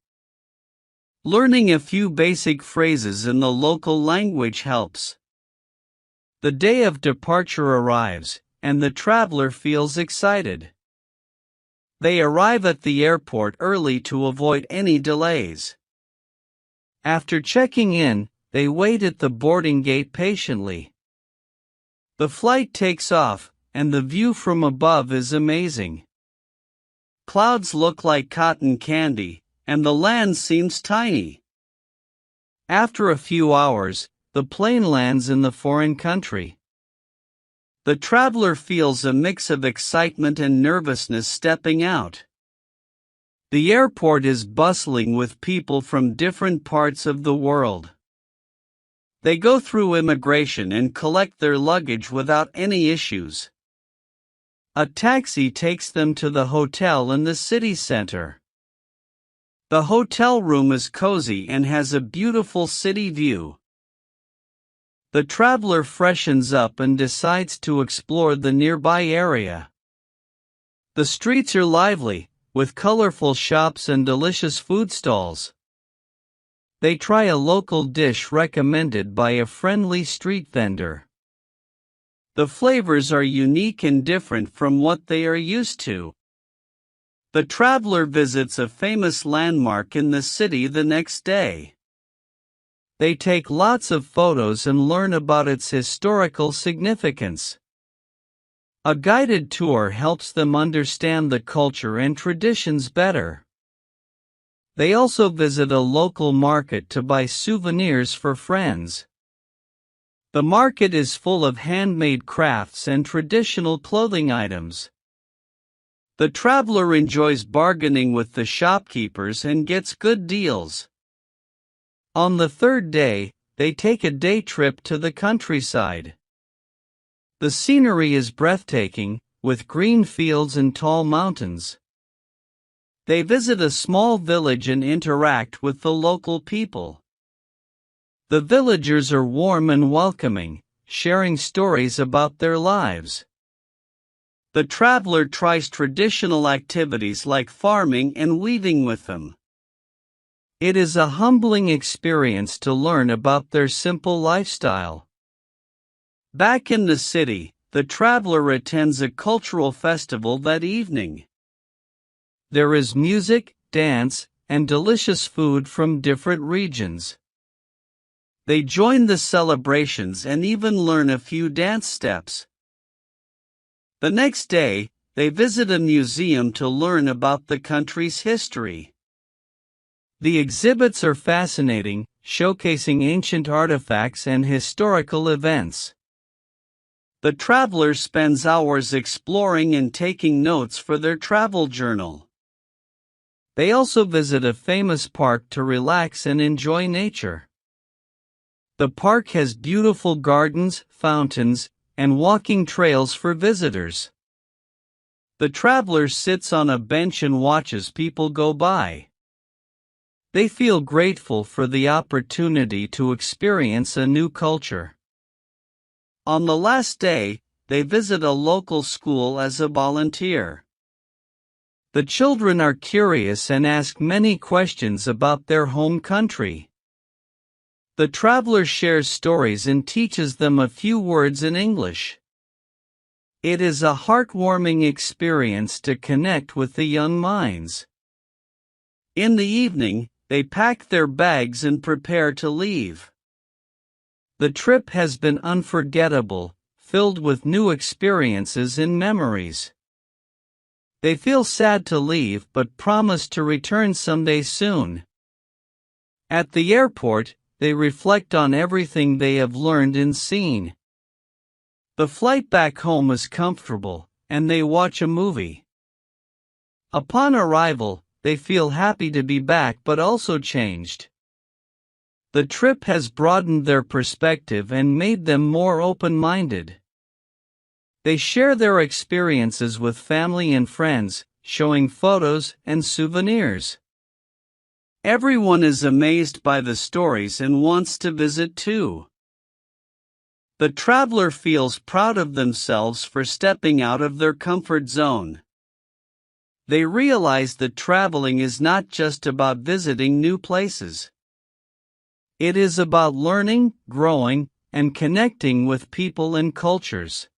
Learning a few basic phrases in the local language helps. The day of departure arrives, and the traveler feels excited. They arrive at the airport early to avoid any delays. After checking in, they wait at the boarding gate patiently. The flight takes off, and the view from above is amazing. Clouds look like cotton candy, and the land seems tiny. After a few hours, the plane lands in the foreign country. The traveler feels a mix of excitement and nervousness stepping out. The airport is bustling with people from different parts of the world. They go through immigration and collect their luggage without any issues. A taxi takes them to the hotel in the city center. The hotel room is cozy and has a beautiful city view. The traveler freshens up and decides to explore the nearby area. The streets are lively, with colorful shops and delicious food stalls. They try a local dish recommended by a friendly street vendor. The flavors are unique and different from what they are used to. The traveler visits a famous landmark in the city the next day. They take lots of photos and learn about its historical significance. A guided tour helps them understand the culture and traditions better. They also visit a local market to buy souvenirs for friends. The market is full of handmade crafts and traditional clothing items. The traveler enjoys bargaining with the shopkeepers and gets good deals. On the third day, they take a day trip to the countryside. The scenery is breathtaking, with green fields and tall mountains. They visit a small village and interact with the local people. The villagers are warm and welcoming, sharing stories about their lives. The traveler tries traditional activities like farming and weaving with them. It is a humbling experience to learn about their simple lifestyle. Back in the city, the traveler attends a cultural festival that evening. There is music, dance, and delicious food from different regions. They join the celebrations and even learn a few dance steps. The next day, they visit a museum to learn about the country's history. The exhibits are fascinating, showcasing ancient artifacts and historical events. The traveler spends hours exploring and taking notes for their travel journal. They also visit a famous park to relax and enjoy nature. The park has beautiful gardens, fountains, and walking trails for visitors. The traveler sits on a bench and watches people go by. They feel grateful for the opportunity to experience a new culture. On the last day, they visit a local school as a volunteer. The children are curious and ask many questions about their home country. The traveler shares stories and teaches them a few words in English. It is a heartwarming experience to connect with the young minds. In the evening, they pack their bags and prepare to leave. The trip has been unforgettable, filled with new experiences and memories. They feel sad to leave but promise to return someday soon. At the airport, they reflect on everything they have learned and seen. The flight back home is comfortable, and they watch a movie. Upon arrival, they feel happy to be back but also changed. The trip has broadened their perspective and made them more open-minded. They share their experiences with family and friends, showing photos and souvenirs. Everyone is amazed by the stories and wants to visit too. The traveler feels proud of themselves for stepping out of their comfort zone. They realize that traveling is not just about visiting new places. It is about learning, growing, and connecting with people and cultures.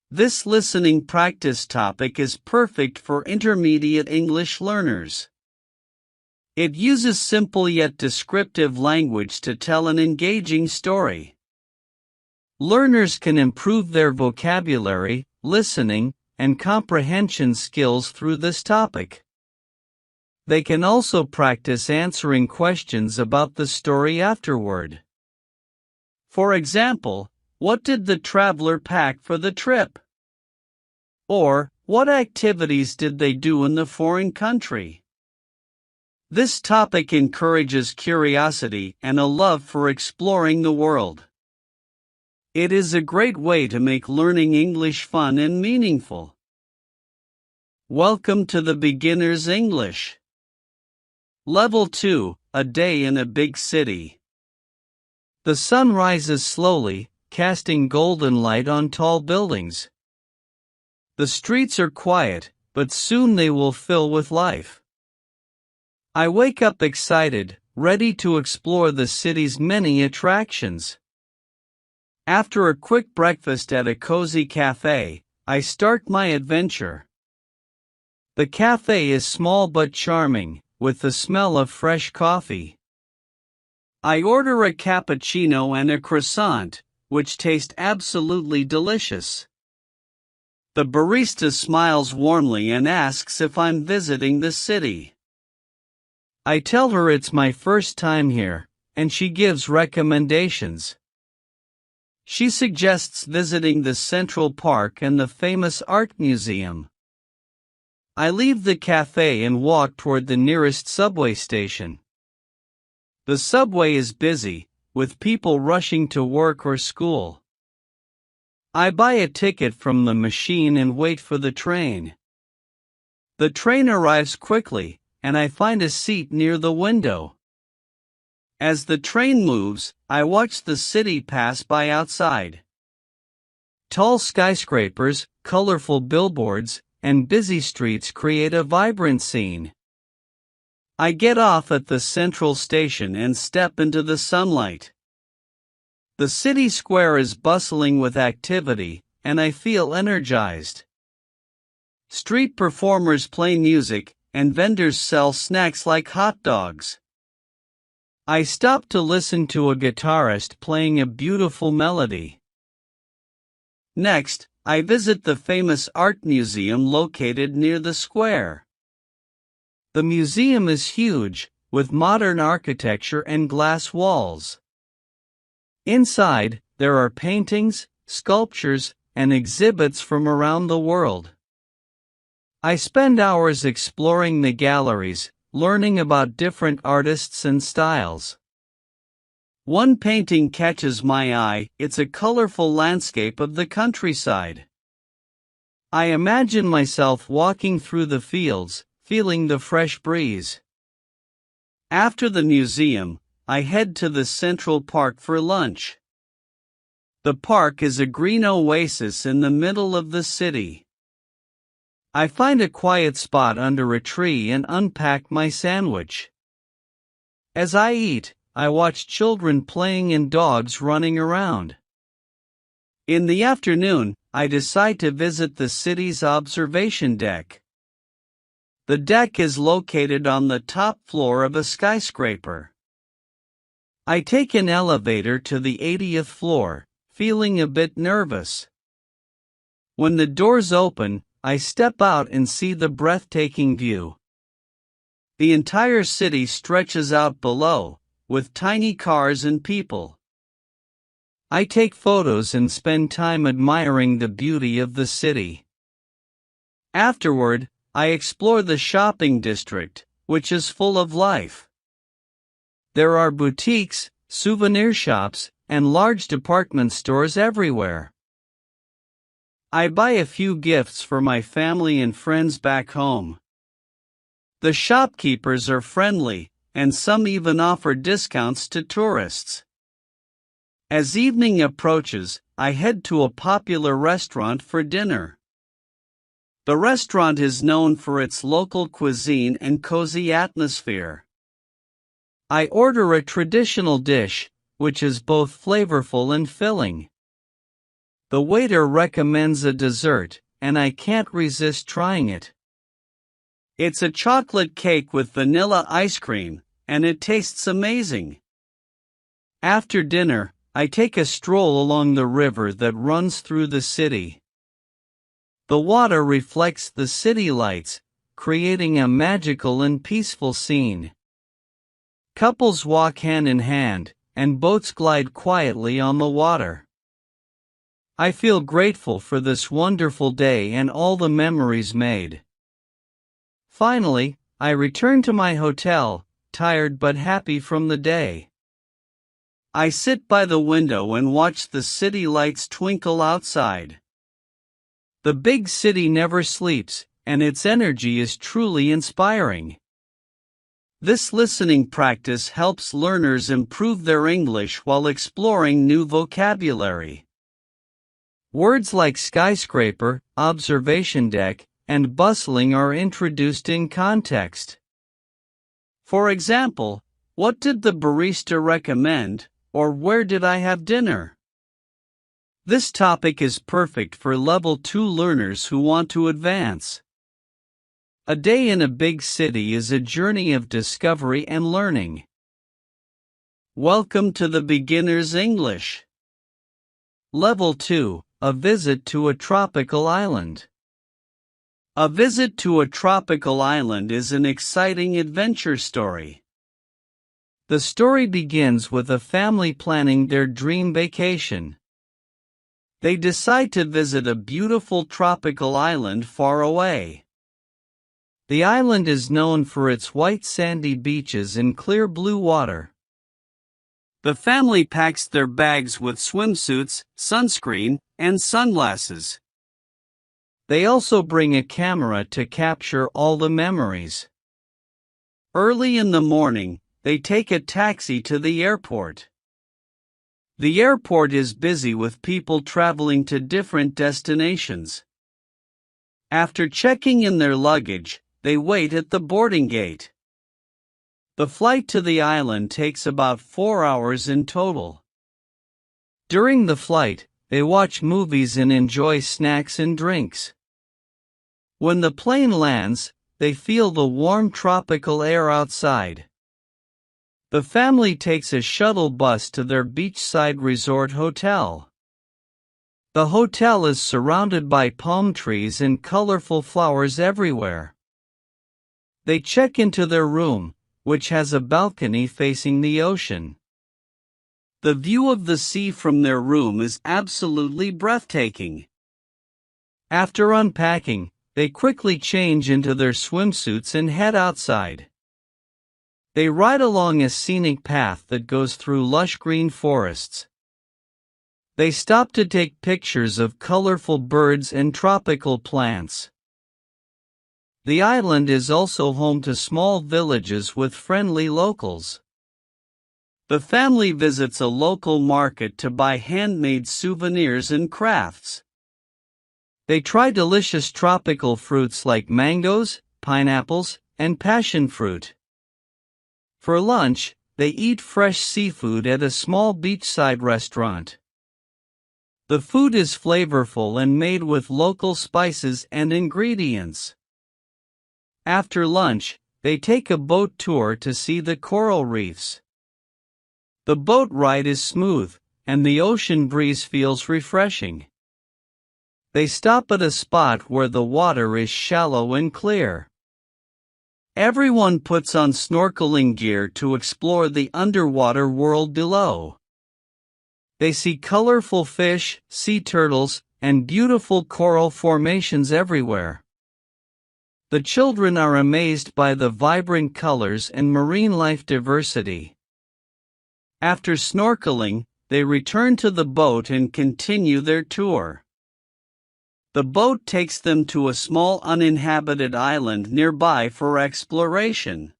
This listening practice topic is perfect for intermediate English learners. It uses simple yet descriptive language to tell an engaging story. Learners can improve their vocabulary, listening, and comprehension skills through this topic. They can also practice answering questions about the story afterward. For example, what did the traveler pack for the trip? Or, what activities did they do in the foreign country? This topic encourages curiosity and a love for exploring the world. It is a great way to make learning English fun and meaningful. Welcome to the Beginner's English. Level 2, A Day in a Big City. The sun rises slowly, casting golden light on tall buildings. The streets are quiet, but soon they will fill with life. I wake up excited, ready to explore the city's many attractions. After a quick breakfast at a cozy cafe, I start my adventure. The cafe is small but charming, with the smell of fresh coffee. I order a cappuccino and a croissant, which taste absolutely delicious. The barista smiles warmly and asks if I'm visiting the city. I tell her it's my first time here, and she gives recommendations. She suggests visiting the Central Park and the famous art museum. I leave the cafe and walk toward the nearest subway station. The subway is busy, with people rushing to work or school. I buy a ticket from the machine and wait for the train. The train arrives quickly, and I find a seat near the window. As the train moves, I watch the city pass by outside. Tall skyscrapers, colorful billboards, and busy streets create a vibrant scene. I get off at the central station and step into the sunlight. The city square is bustling with activity, and I feel energized. Street performers play music, and vendors sell snacks like hot dogs. I stop to listen to a guitarist playing a beautiful melody. Next, I visit the famous art museum located near the square. The museum is huge, with modern architecture and glass walls. Inside, there are paintings, sculptures, and exhibits from around the world. I spend hours exploring the galleries, learning about different artists and styles. One painting catches my eye. It's a colorful landscape of the countryside. I imagine myself walking through the fields, feeling the fresh breeze. After the museum, I head to the Central Park for lunch. The park is a green oasis in the middle of the city. I find a quiet spot under a tree and unpack my sandwich. As I eat, I watch children playing and dogs running around. In the afternoon, I decide to visit the city's observation deck. The deck is located on the top floor of a skyscraper. I take an elevator to the 80th floor, feeling a bit nervous. When the doors open, I step out and see the breathtaking view. The entire city stretches out below, with tiny cars and people. I take photos and spend time admiring the beauty of the city. Afterward, I explore the shopping district, which is full of life. There are boutiques, souvenir shops, and large department stores everywhere. I buy a few gifts for my family and friends back home. The shopkeepers are friendly, and some even offer discounts to tourists. As evening approaches, I head to a popular restaurant for dinner. The restaurant is known for its local cuisine and cozy atmosphere. I order a traditional dish, which is both flavorful and filling. The waiter recommends a dessert, and I can't resist trying it. It's a chocolate cake with vanilla ice cream, and it tastes amazing. After dinner, I take a stroll along the river that runs through the city. The water reflects the city lights, creating a magical and peaceful scene. Couples walk hand in hand, and boats glide quietly on the water. I feel grateful for this wonderful day and all the memories made. Finally, I return to my hotel, tired but happy from the day. I sit by the window and watch the city lights twinkle outside. The big city never sleeps, and its energy is truly inspiring. This listening practice helps learners improve their English while exploring new vocabulary. Words like skyscraper, observation deck, and bustling are introduced in context. For example, what did the barista recommend, or where did I have dinner? This topic is perfect for Level 2 learners who want to advance. A day in a big city is a journey of discovery and learning. Welcome to the Beginner's English. Level 2. A visit to a tropical island. A visit to a tropical island is an exciting adventure story. The story begins with a family planning their dream vacation. They decide to visit a beautiful tropical island far away. The island is known for its white sandy beaches and clear blue water. The family packs their bags with swimsuits, sunscreen, and sunglasses. They also bring a camera to capture all the memories. Early in the morning, they take a taxi to the airport. The airport is busy with people traveling to different destinations. After checking in their luggage, they wait at the boarding gate. The flight to the island takes about 4 hours in total. During the flight, they watch movies and enjoy snacks and drinks. When the plane lands, they feel the warm tropical air outside. The family takes a shuttle bus to their beachside resort hotel. The hotel is surrounded by palm trees and colorful flowers everywhere. They check into their room, which has a balcony facing the ocean. The view of the sea from their room is absolutely breathtaking. After unpacking, they quickly change into their swimsuits and head outside. They ride along a scenic path that goes through lush green forests. They stop to take pictures of colorful birds and tropical plants. The island is also home to small villages with friendly locals. The family visits a local market to buy handmade souvenirs and crafts. They try delicious tropical fruits like mangoes, pineapples, and passion fruit. For lunch, they eat fresh seafood at a small beachside restaurant. The food is flavorful and made with local spices and ingredients. After lunch, they take a boat tour to see the coral reefs. The boat ride is smooth, and the ocean breeze feels refreshing. They stop at a spot where the water is shallow and clear. Everyone puts on snorkeling gear to explore the underwater world below. They see colorful fish, sea turtles, and beautiful coral formations everywhere. The children are amazed by the vibrant colors and marine life diversity. After snorkeling, they return to the boat and continue their tour. The boat takes them to a small uninhabited island nearby for exploration.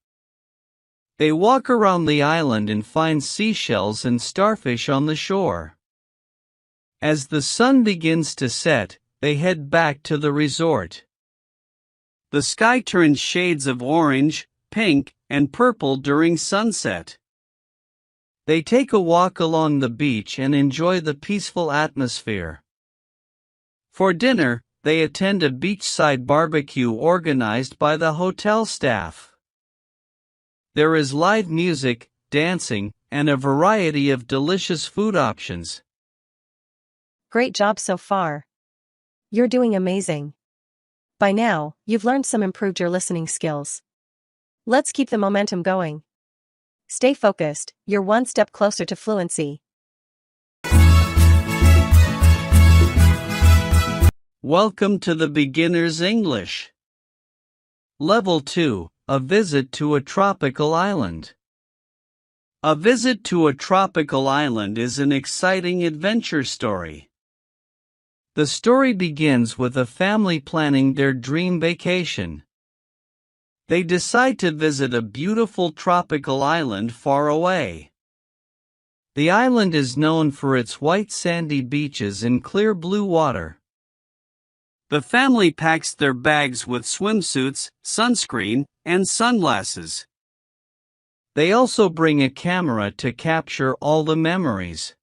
They walk around the island and find seashells and starfish on the shore. As the sun begins to set, they head back to the resort. The sky turns shades of orange, pink, and purple during sunset. They take a walk along the beach and enjoy the peaceful atmosphere. For dinner, they attend a beachside barbecue organized by the hotel staff. There is live music, dancing, and a variety of delicious food options. Great job so far. You're doing amazing. By now, you've learned some improved your listening skills. Let's keep the momentum going. Stay focused, you're one step closer to fluency. Welcome to the Beginner's English. Level 2, a visit to a tropical island. A visit to a tropical island is an exciting adventure story. The story begins with a family planning their dream vacation. They decide to visit a beautiful tropical island far away. The island is known for its white sandy beaches and clear blue water. The family packs their bags with swimsuits, sunscreen, and sunglasses. They also bring a camera to capture all the memories.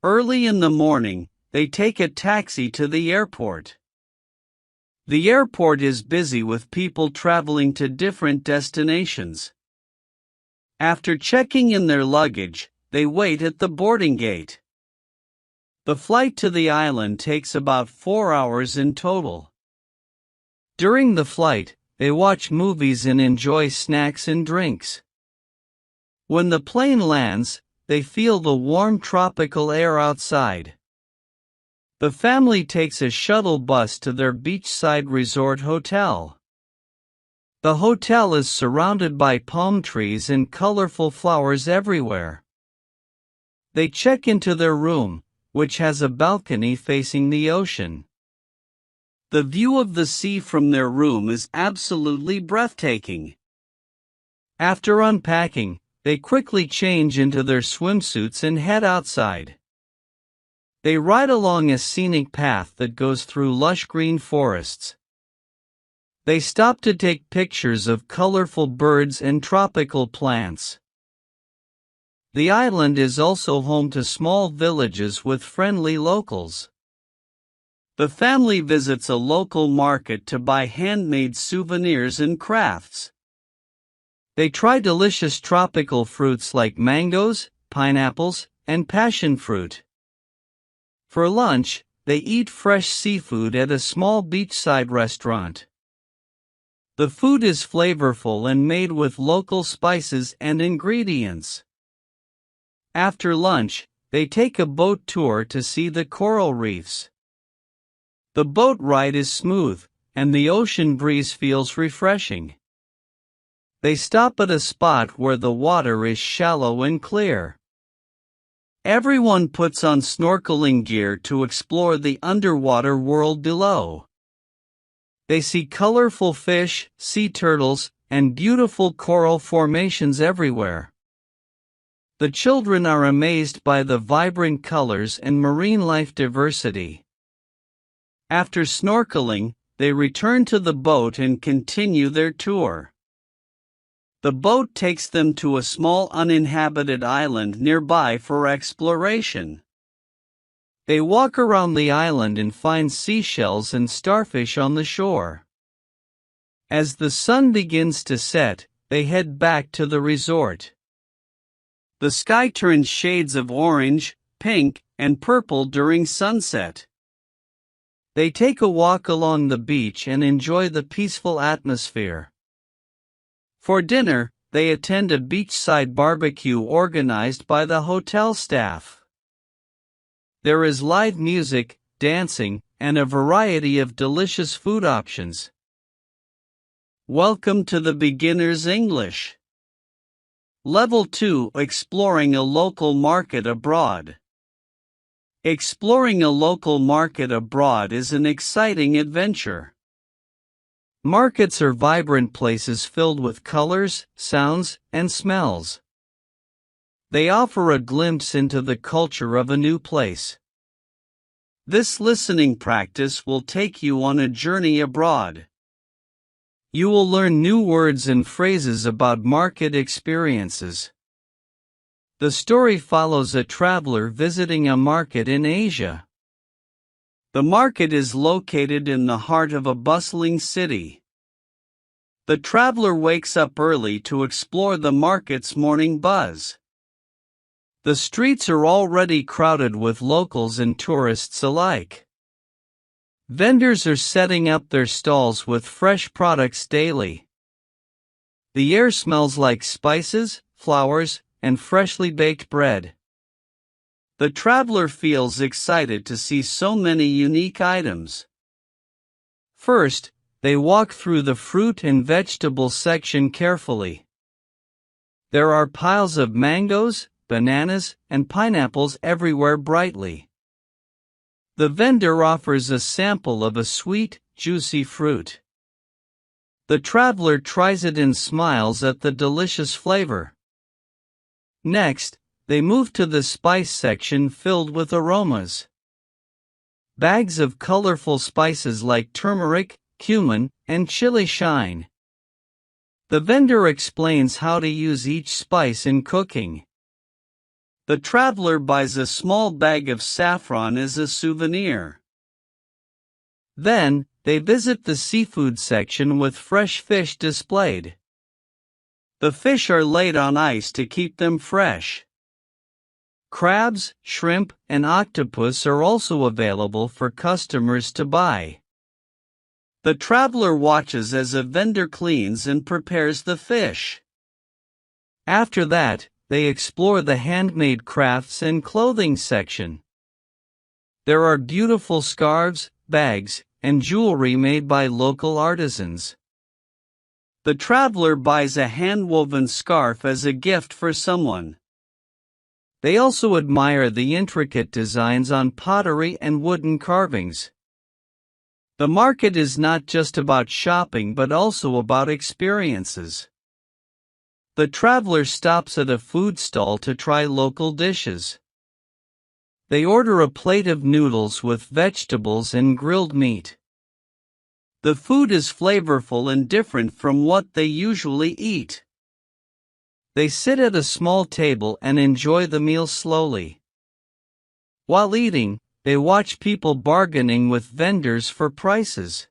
Early in the morning, they take a taxi to the airport. The airport is busy with people traveling to different destinations. After checking in their luggage, they wait at the boarding gate. The flight to the island takes about 4 hours in total. During the flight, they watch movies and enjoy snacks and drinks. When the plane lands, they feel the warm tropical air outside. The family takes a shuttle bus to their beachside resort hotel. The hotel is surrounded by palm trees and colorful flowers everywhere. They check into their room, which has a balcony facing the ocean. The view of the sea from their room is absolutely breathtaking. After unpacking, they quickly change into their swimsuits and head outside. They ride along a scenic path that goes through lush green forests. They stop to take pictures of colorful birds and tropical plants. The island is also home to small villages with friendly locals. The family visits a local market to buy handmade souvenirs and crafts. They try delicious tropical fruits like mangoes, pineapples, and passion fruit. For lunch, they eat fresh seafood at a small beachside restaurant. The food is flavorful and made with local spices and ingredients. After lunch, they take a boat tour to see the coral reefs. The boat ride is smooth, and the ocean breeze feels refreshing. They stop at a spot where the water is shallow and clear. Everyone puts on snorkeling gear to explore the underwater world below. They see colorful fish, sea turtles, and beautiful coral formations everywhere. The children are amazed by the vibrant colors and marine life diversity. After snorkeling, they return to the boat and continue their tour. The boat takes them to a small uninhabited island nearby for exploration. They walk around the island and find seashells and starfish on the shore. As the sun begins to set, they head back to the resort. The sky turns shades of orange, pink, and purple during sunset. They take a walk along the beach and enjoy the peaceful atmosphere. For dinner, they attend a beachside barbecue organized by the hotel staff. There is live music, dancing, and a variety of delicious food options. Welcome to the Beginner's English. Level 2: Exploring a local market abroad. Exploring a local market abroad is an exciting adventure. Markets are vibrant places filled with colors, sounds, and smells. They offer a glimpse into the culture of a new place. This listening practice will take you on a journey abroad. You will learn new words and phrases about market experiences. The story follows a traveler visiting a market in Asia. The market is located in the heart of a bustling city. The traveler wakes up early to explore the market's morning buzz. The streets are already crowded with locals and tourists alike. Vendors are setting up their stalls with fresh products daily. The air smells like spices, flowers, and freshly baked bread. The traveler feels excited to see so many unique items. First, they walk through the fruit and vegetable section carefully. There are piles of mangoes, bananas, and pineapples everywhere brightly. The vendor offers a sample of a sweet, juicy fruit. The traveler tries it and smiles at the delicious flavor. Next, they move to the spice section filled with aromas. Bags of colorful spices like turmeric, cumin, and chili shine. The vendor explains how to use each spice in cooking. The traveler buys a small bag of saffron as a souvenir. Then, they visit the seafood section with fresh fish displayed. The fish are laid on ice to keep them fresh. Crabs, shrimp, and octopus are also available for customers to buy. The traveler watches as a vendor cleans and prepares the fish. After that, they explore the handmade crafts and clothing section. There are beautiful scarves, bags, and jewelry made by local artisans. The traveler buys a hand-woven scarf as a gift for someone. They also admire the intricate designs on pottery and wooden carvings. The market is not just about shopping but also about experiences. The traveler stops at a food stall to try local dishes. They order a plate of noodles with vegetables and grilled meat. The food is flavorful and different from what they usually eat. They sit at a small table and enjoy the meal slowly. While eating, they watch people bargaining with vendors for prices.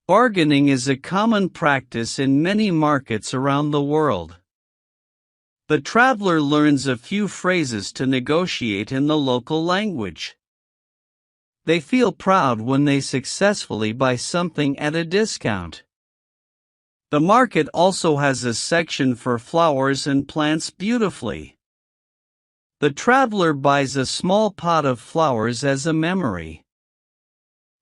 Bargaining is a common practice in many markets around the world. The traveler learns a few phrases to negotiate in the local language. They feel proud when they successfully buy something at a discount. The market also has a section for flowers and plants beautifully. The traveler buys a small pot of flowers as a memory.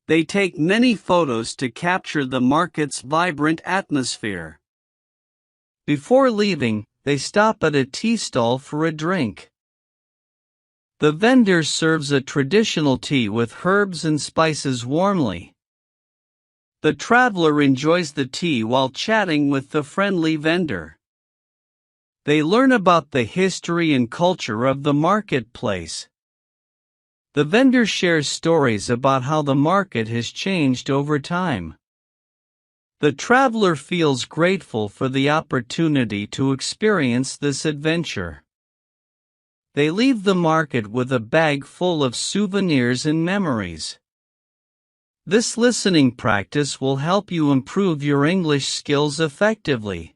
They take many photos to capture the market's vibrant atmosphere. Before leaving, they stop at a tea stall for a drink. The vendor serves a traditional tea with herbs and spices warmly. The traveler enjoys the tea while chatting with the friendly vendor. They learn about the history and culture of the marketplace. The vendor shares stories about how the market has changed over time. The traveler feels grateful for the opportunity to experience this adventure. They leave the market with a bag full of souvenirs and memories. This listening practice will help you improve your English skills effectively.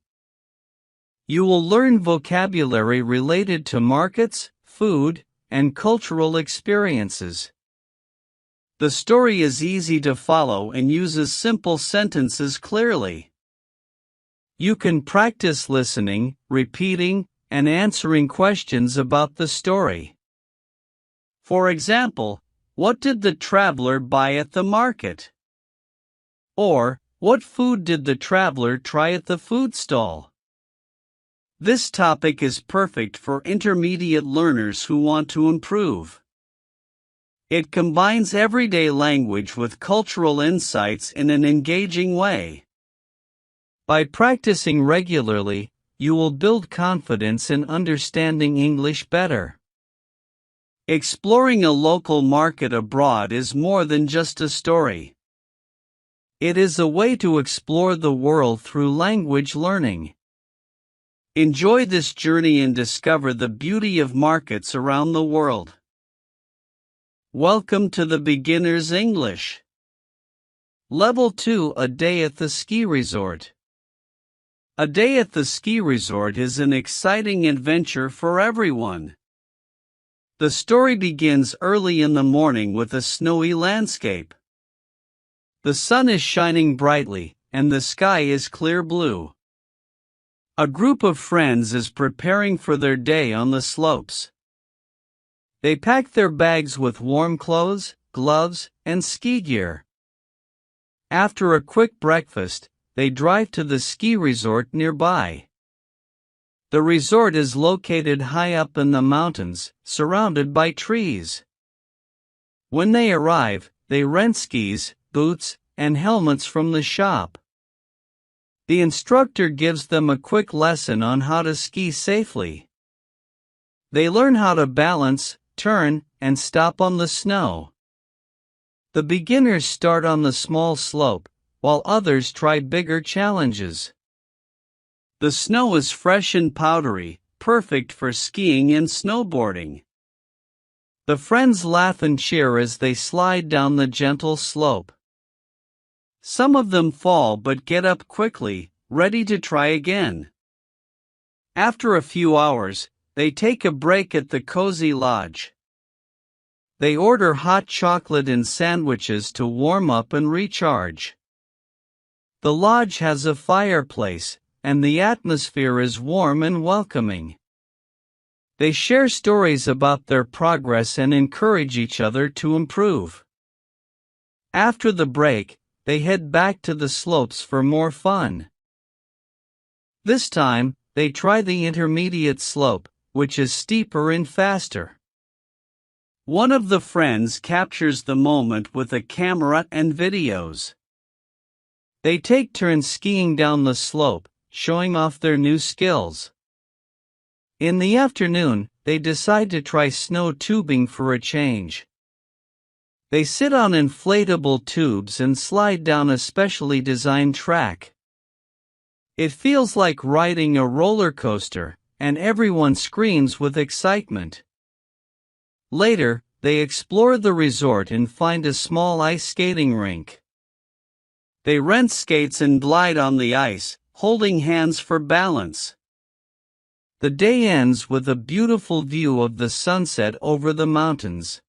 You will learn vocabulary related to markets, food, and cultural experiences. The story is easy to follow and uses simple sentences clearly. You can practice listening, repeating, and answering questions about the story. For example, what did the traveler buy at the market? Or, what food did the traveler try at the food stall? This topic is perfect for intermediate learners who want to improve. It combines everyday language with cultural insights in an engaging way. By practicing regularly, you will build confidence in understanding English better. Exploring a local market abroad is more than just a story. It is a way to explore the world through language learning. Enjoy this journey and discover the beauty of markets around the world. Welcome to the Beginner's English. Level 2: A Day at the Ski Resort. A day at the ski resort is an exciting adventure for everyone. The story begins early in the morning with a snowy landscape. The sun is shining brightly, and the sky is clear blue. A group of friends is preparing for their day on the slopes. They pack their bags with warm clothes, gloves, and ski gear. After a quick breakfast, they drive to the ski resort nearby. The resort is located high up in the mountains, surrounded by trees. When they arrive, they rent skis, boots, and helmets from the shop. The instructor gives them a quick lesson on how to ski safely. They learn how to balance, turn, and stop on the snow. The beginners start on the small slope, while others try bigger challenges. The snow is fresh and powdery, perfect for skiing and snowboarding. The friends laugh and cheer as they slide down the gentle slope. Some of them fall but get up quickly, ready to try again. After a few hours, they take a break at the cozy lodge. They order hot chocolate and sandwiches to warm up and recharge. The lodge has a fireplace, and the atmosphere is warm and welcoming. They share stories about their progress and encourage each other to improve. After the break, they head back to the slopes for more fun. This time, they try the intermediate slope, which is steeper and faster. One of the friends captures the moment with a camera and videos. They take turns skiing down the slope, showing off their new skills. In the afternoon, they decide to try snow tubing for a change. They sit on inflatable tubes and slide down a specially designed track. It feels like riding a roller coaster, and everyone screams with excitement. Later, they explore the resort and find a small ice skating rink. They rent skates and glide on the ice, holding hands for balance. The day ends with a beautiful view of the sunset over the mountains.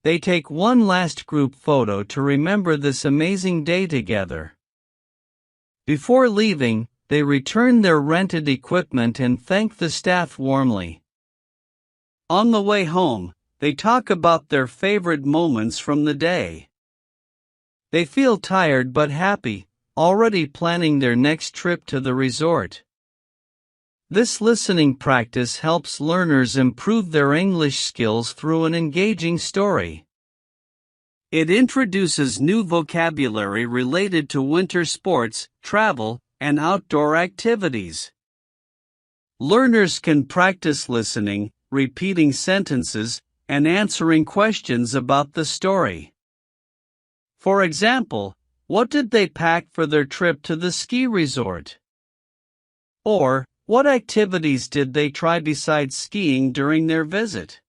They take one last group photo to remember this amazing day together. Before leaving, they return their rented equipment and thank the staff warmly. On the way home, they talk about their favorite moments from the day. They feel tired but happy, already planning their next trip to the resort. This listening practice helps learners improve their English skills through an engaging story. It introduces new vocabulary related to winter sports, travel, and outdoor activities. Learners can practice listening, repeating sentences, and answering questions about the story. For example, what did they pack for their trip to the ski resort? Or, what activities did they try besides skiing during their visit?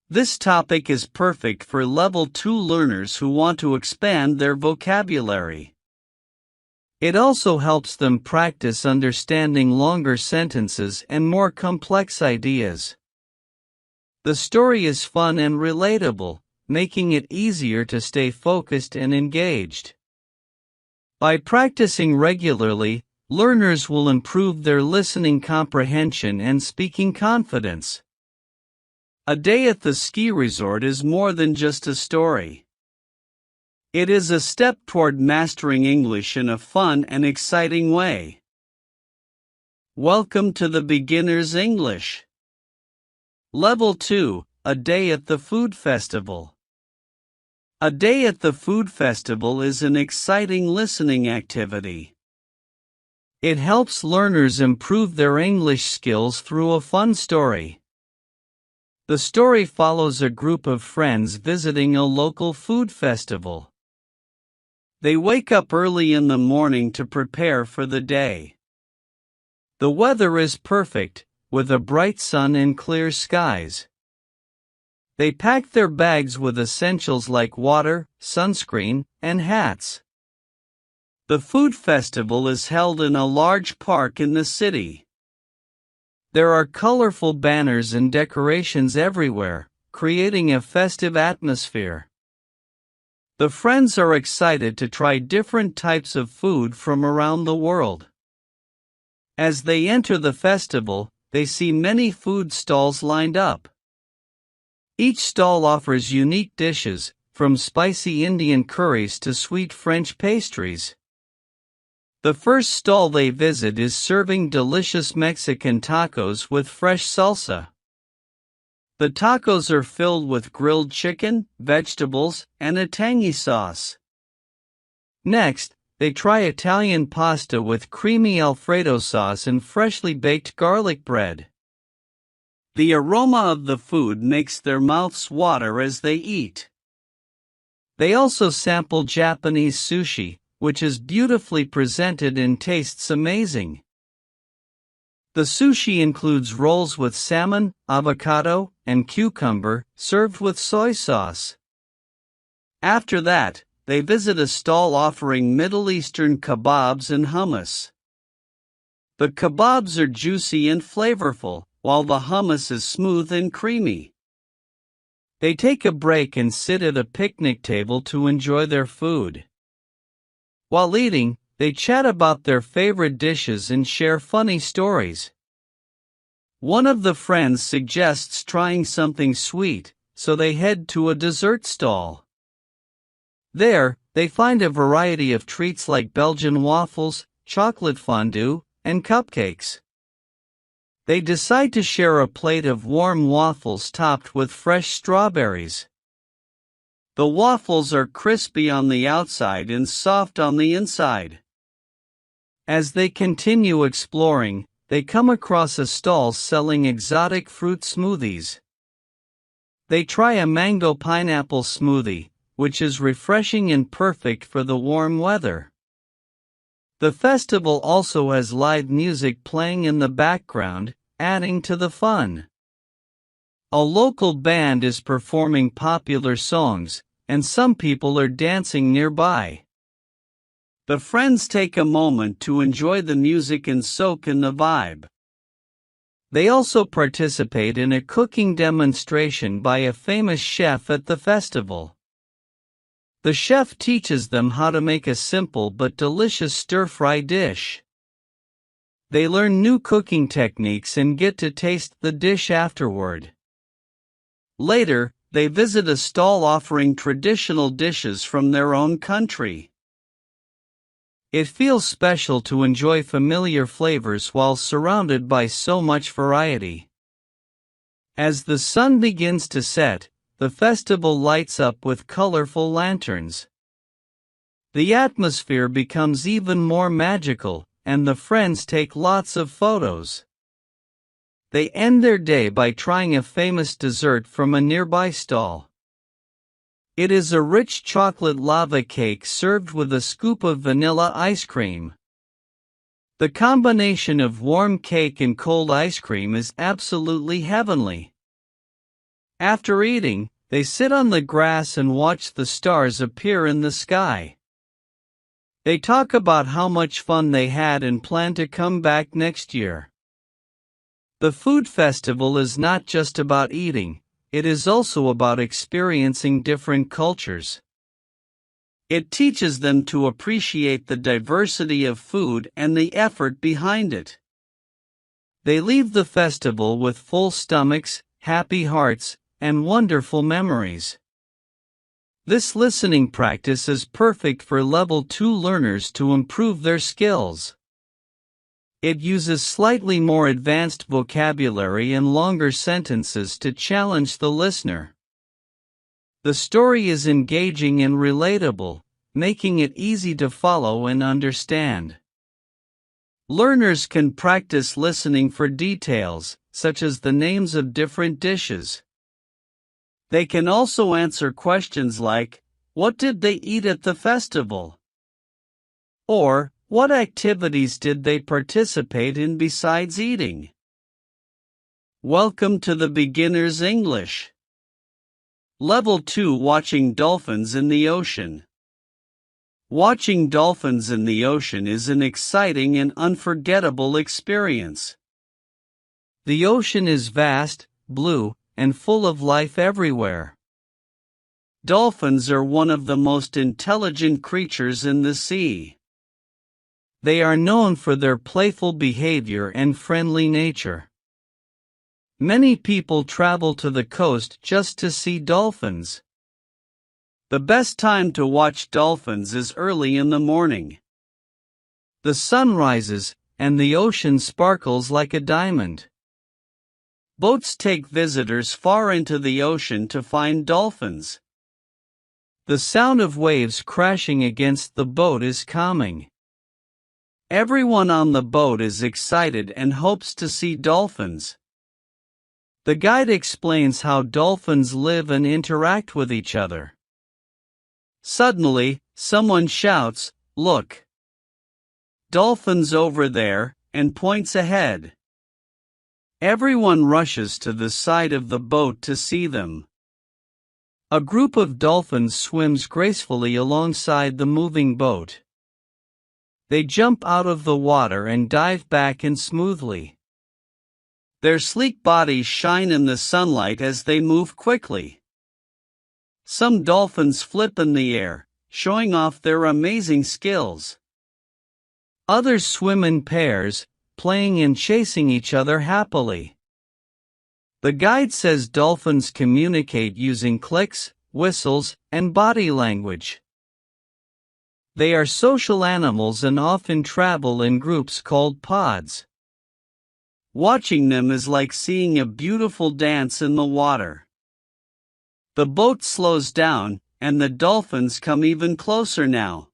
This topic is perfect for Level 2 learners who want to expand their vocabulary. It also helps them practice understanding longer sentences and more complex ideas. The story is fun and relatable, making it easier to stay focused and engaged. By practicing regularly, learners will improve their listening comprehension and speaking confidence. A day at the ski resort is more than just a story. It is a step toward mastering English in a fun and exciting way. Welcome to the Beginner's English. Level 2, a day at the food festival. A day at the food festival is an exciting listening activity. It helps learners improve their English skills through a fun story. The story follows a group of friends visiting a local food festival. They wake up early in the morning to prepare for the day. The weather is perfect, with a bright sun and clear skies. They pack their bags with essentials like water, sunscreen, and hats. The food festival is held in a large park in the city. There are colorful banners and decorations everywhere, creating a festive atmosphere. The friends are excited to try different types of food from around the world. As they enter the festival, they see many food stalls lined up. Each stall offers unique dishes, from spicy Indian curries to sweet French pastries. The first stall they visit is serving delicious Mexican tacos with fresh salsa. The tacos are filled with grilled chicken, vegetables, and a tangy sauce. Next, they try Italian pasta with creamy Alfredo sauce and freshly baked garlic bread. The aroma of the food makes their mouths water as they eat. They also sample Japanese sushi, which is beautifully presented and tastes amazing. The sushi includes rolls with salmon, avocado, and cucumber, served with soy sauce. After that, they visit a stall offering Middle Eastern kebabs and hummus. The kebabs are juicy and flavorful, while the hummus is smooth and creamy. They take a break and sit at a picnic table to enjoy their food. While eating, they chat about their favorite dishes and share funny stories. One of the friends suggests trying something sweet, so they head to a dessert stall. There, they find a variety of treats like Belgian waffles, chocolate fondue, and cupcakes. They decide to share a plate of warm waffles topped with fresh strawberries. The waffles are crispy on the outside and soft on the inside. As they continue exploring, they come across a stall selling exotic fruit smoothies. They try a mango pineapple smoothie, which is refreshing and perfect for the warm weather. The festival also has live music playing in the background, adding to the fun. A local band is performing popular songs, and some people are dancing nearby. The friends take a moment to enjoy the music and soak in the vibe. They also participate in a cooking demonstration by a famous chef at the festival. The chef teaches them how to make a simple but delicious stir-fry dish. They learn new cooking techniques and get to taste the dish afterward. Later, they visit a stall offering traditional dishes from their own country. It feels special to enjoy familiar flavors while surrounded by so much variety. As the sun begins to set, the festival lights up with colorful lanterns. The atmosphere becomes even more magical, and the friends take lots of photos. They end their day by trying a famous dessert from a nearby stall. It is a rich chocolate lava cake served with a scoop of vanilla ice cream. The combination of warm cake and cold ice cream is absolutely heavenly. After eating, they sit on the grass and watch the stars appear in the sky. They talk about how much fun they had and plan to come back next year. The food festival is not just about eating, it is also about experiencing different cultures. It teaches them to appreciate the diversity of food and the effort behind it. They leave the festival with full stomachs, happy hearts, and wonderful memories. This listening practice is perfect for Level 2 learners to improve their skills. It uses slightly more advanced vocabulary and longer sentences to challenge the listener. The story is engaging and relatable, making it easy to follow and understand. Learners can practice listening for details, such as the names of different dishes. They can also answer questions like, "What did they eat at the festival?" Or, "What activities did they participate in besides eating?" Welcome to the Beginner's English. Level 2, Watching Dolphins in the Ocean. Watching dolphins in the ocean is an exciting and unforgettable experience. The ocean is vast, blue, and full of life everywhere. Dolphins are one of the most intelligent creatures in the sea. They are known for their playful behavior and friendly nature. Many people travel to the coast just to see dolphins. The best time to watch dolphins is early in the morning. The sun rises, and the ocean sparkles like a diamond. Boats take visitors far into the ocean to find dolphins. The sound of waves crashing against the boat is calming. Everyone on the boat is excited and hopes to see dolphins. The guide explains how dolphins live and interact with each other. Suddenly, someone shouts, "Look! Dolphins over there," and points ahead. Everyone rushes to the side of the boat to see them. A group of dolphins swims gracefully alongside the moving boat. They jump out of the water and dive back in smoothly. Their sleek bodies shine in the sunlight as they move quickly. Some dolphins flip in the air, showing off their amazing skills. Others swim in pairs, playing and chasing each other happily. The guide says dolphins communicate using clicks, whistles, and body language. They are social animals and often travel in groups called pods. Watching them is like seeing a beautiful dance in the water. The boat slows down, and the dolphins come even closer now.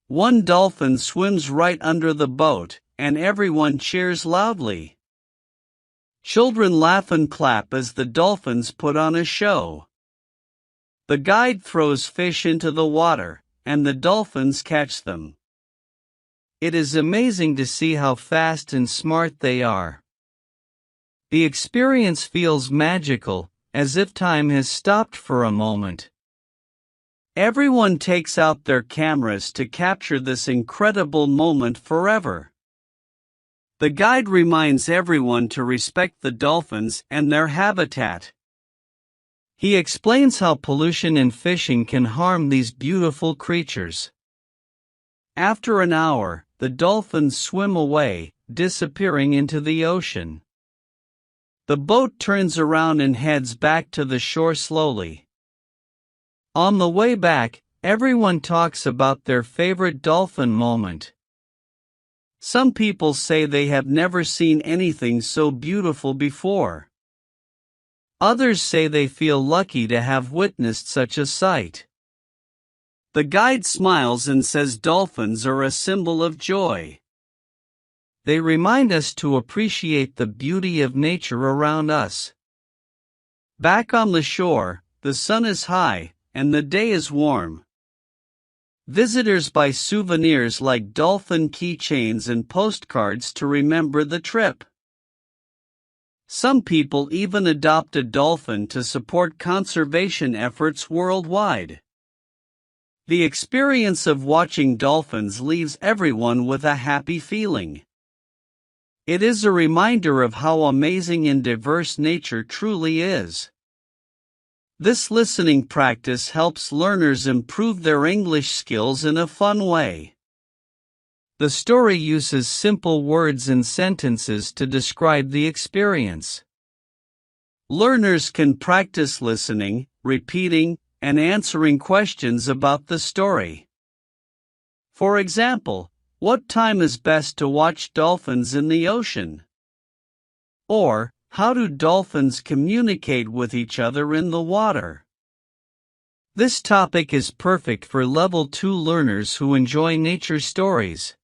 One dolphin swims right under the boat, and everyone cheers loudly. Children laugh and clap as the dolphins put on a show. The guide throws fish into the water, and the dolphins catch them. It is amazing to see how fast and smart they are. The experience feels magical, as if time has stopped for a moment. Everyone takes out their cameras to capture this incredible moment forever. The guide reminds everyone to respect the dolphins and their habitat. He explains how pollution and fishing can harm these beautiful creatures. After an hour, the dolphins swim away, disappearing into the ocean. The boat turns around and heads back to the shore slowly. On the way back, everyone talks about their favorite dolphin moment. Some people say they have never seen anything so beautiful before. Others say they feel lucky to have witnessed such a sight. The guide smiles and says dolphins are a symbol of joy. They remind us to appreciate the beauty of nature around us. Back on the shore, the sun is high, and the day is warm. Visitors buy souvenirs like dolphin keychains and postcards to remember the trip. Some people even adopt a dolphin to support conservation efforts worldwide. The experience of watching dolphins leaves everyone with a happy feeling. It is a reminder of how amazing and diverse nature truly is. This listening practice helps learners improve their English skills in a fun way. The story uses simple words and sentences to describe the experience. Learners can practice listening, repeating, and answering questions about the story. For example, what time is best to watch dolphins in the ocean? Or, how do dolphins communicate with each other in the water? This topic is perfect for Level 2 learners who enjoy nature stories.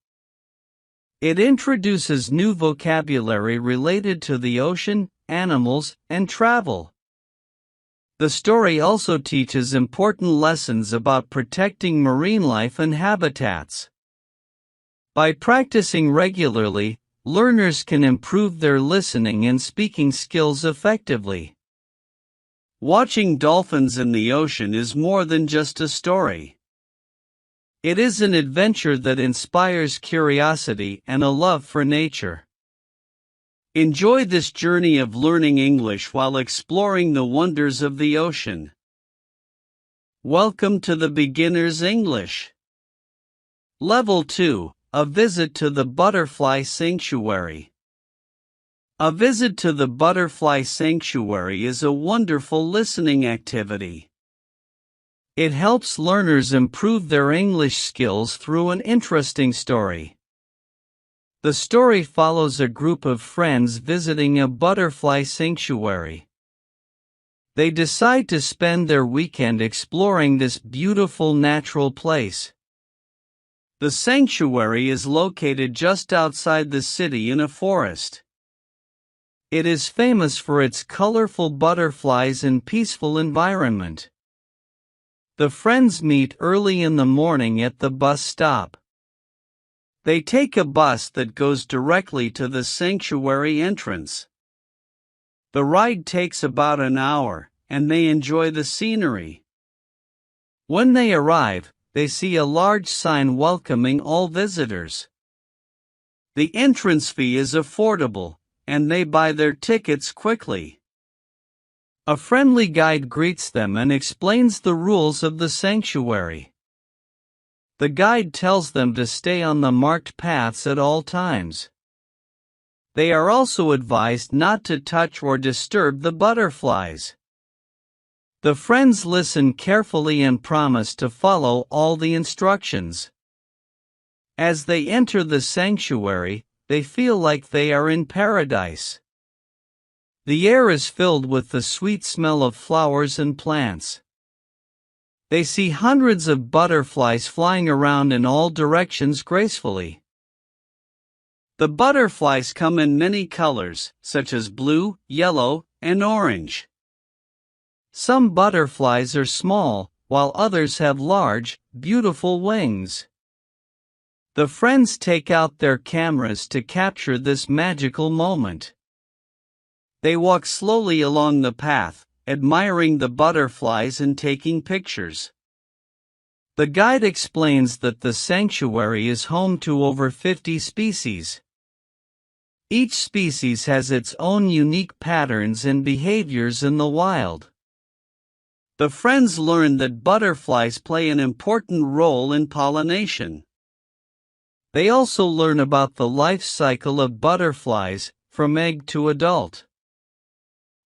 It introduces new vocabulary related to the ocean, animals, and travel. The story also teaches important lessons about protecting marine life and habitats. By practicing regularly, learners can improve their listening and speaking skills effectively. Watching dolphins in the ocean is more than just a story. It is an adventure that inspires curiosity and a love for nature. Enjoy this journey of learning English while exploring the wonders of the ocean. Welcome to the Beginner's English. Level 2, a visit to the butterfly sanctuary. A visit to the butterfly sanctuary is a wonderful listening activity. It helps learners improve their English skills through an interesting story. The story follows a group of friends visiting a butterfly sanctuary. They decide to spend their weekend exploring this beautiful natural place. The sanctuary is located just outside the city in a forest. It is famous for its colorful butterflies and peaceful environment. The friends meet early in the morning at the bus stop. They take a bus that goes directly to the sanctuary entrance. The ride takes about an hour, and they enjoy the scenery. When they arrive, they see a large sign welcoming all visitors. The entrance fee is affordable, and they buy their tickets quickly. A friendly guide greets them and explains the rules of the sanctuary. The guide tells them to stay on the marked paths at all times. They are also advised not to touch or disturb the butterflies. The friends listen carefully and promise to follow all the instructions. As they enter the sanctuary, they feel like they are in paradise. The air is filled with the sweet smell of flowers and plants. They see hundreds of butterflies flying around in all directions gracefully. The butterflies come in many colors, such as blue, yellow, and orange. Some butterflies are small, while others have large, beautiful wings. The friends take out their cameras to capture this magical moment. They walk slowly along the path, admiring the butterflies and taking pictures. The guide explains that the sanctuary is home to over 50 species. Each species has its own unique patterns and behaviors in the wild. The friends learn that butterflies play an important role in pollination. They also learn about the life cycle of butterflies, from egg to adult.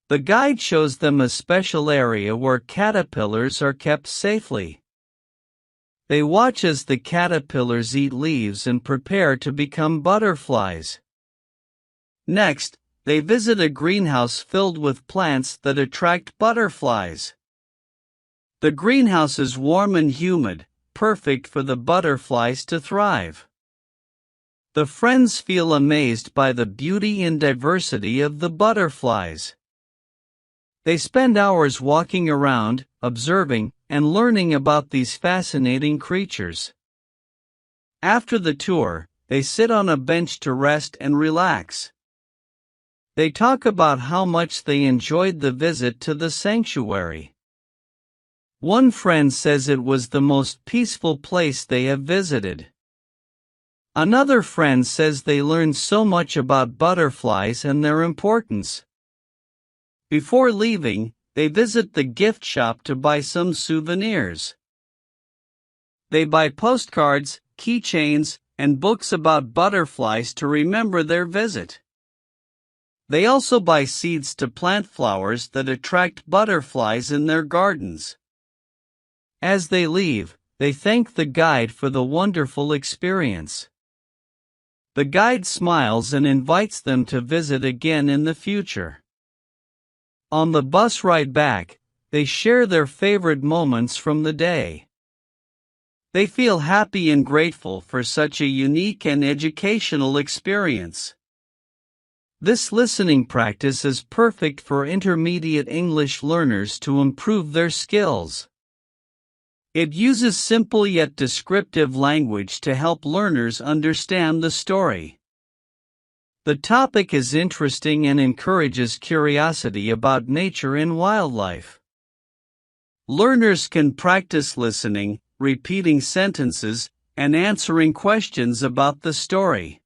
The guide shows them a special area where caterpillars are kept safely. They watch as the caterpillars eat leaves and prepare to become butterflies. Next, they visit a greenhouse filled with plants that attract butterflies. The greenhouse is warm and humid, perfect for the butterflies to thrive. The friends feel amazed by the beauty and diversity of the butterflies. They spend hours walking around, observing, and learning about these fascinating creatures. After the tour, they sit on a bench to rest and relax. They talk about how much they enjoyed the visit to the sanctuary. One friend says it was the most peaceful place they have visited. Another friend says they learned so much about butterflies and their importance. Before leaving, they visit the gift shop to buy some souvenirs. They buy postcards, keychains, and books about butterflies to remember their visit. They also buy seeds to plant flowers that attract butterflies in their gardens. As they leave, they thank the guide for the wonderful experience. The guide smiles and invites them to visit again in the future. On the bus ride back, they share their favorite moments from the day. They feel happy and grateful for such a unique and educational experience. This listening practice is perfect for intermediate English learners to improve their skills. It uses simple yet descriptive language to help learners understand the story. The topic is interesting and encourages curiosity about nature and wildlife. Learners can practice listening, repeating sentences, and answering questions about the story.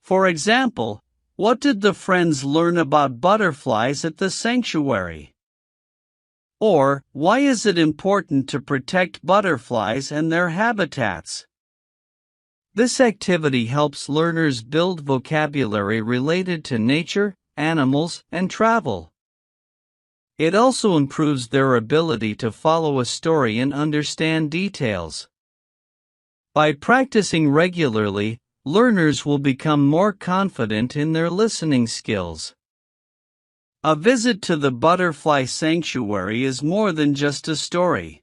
For example, what did the friends learn about butterflies at the sanctuary? Or, why is it important to protect butterflies and their habitats? This activity helps learners build vocabulary related to nature, animals, and travel. It also improves their ability to follow a story and understand details. By practicing regularly, learners will become more confident in their listening skills. A visit to the butterfly sanctuary is more than just a story.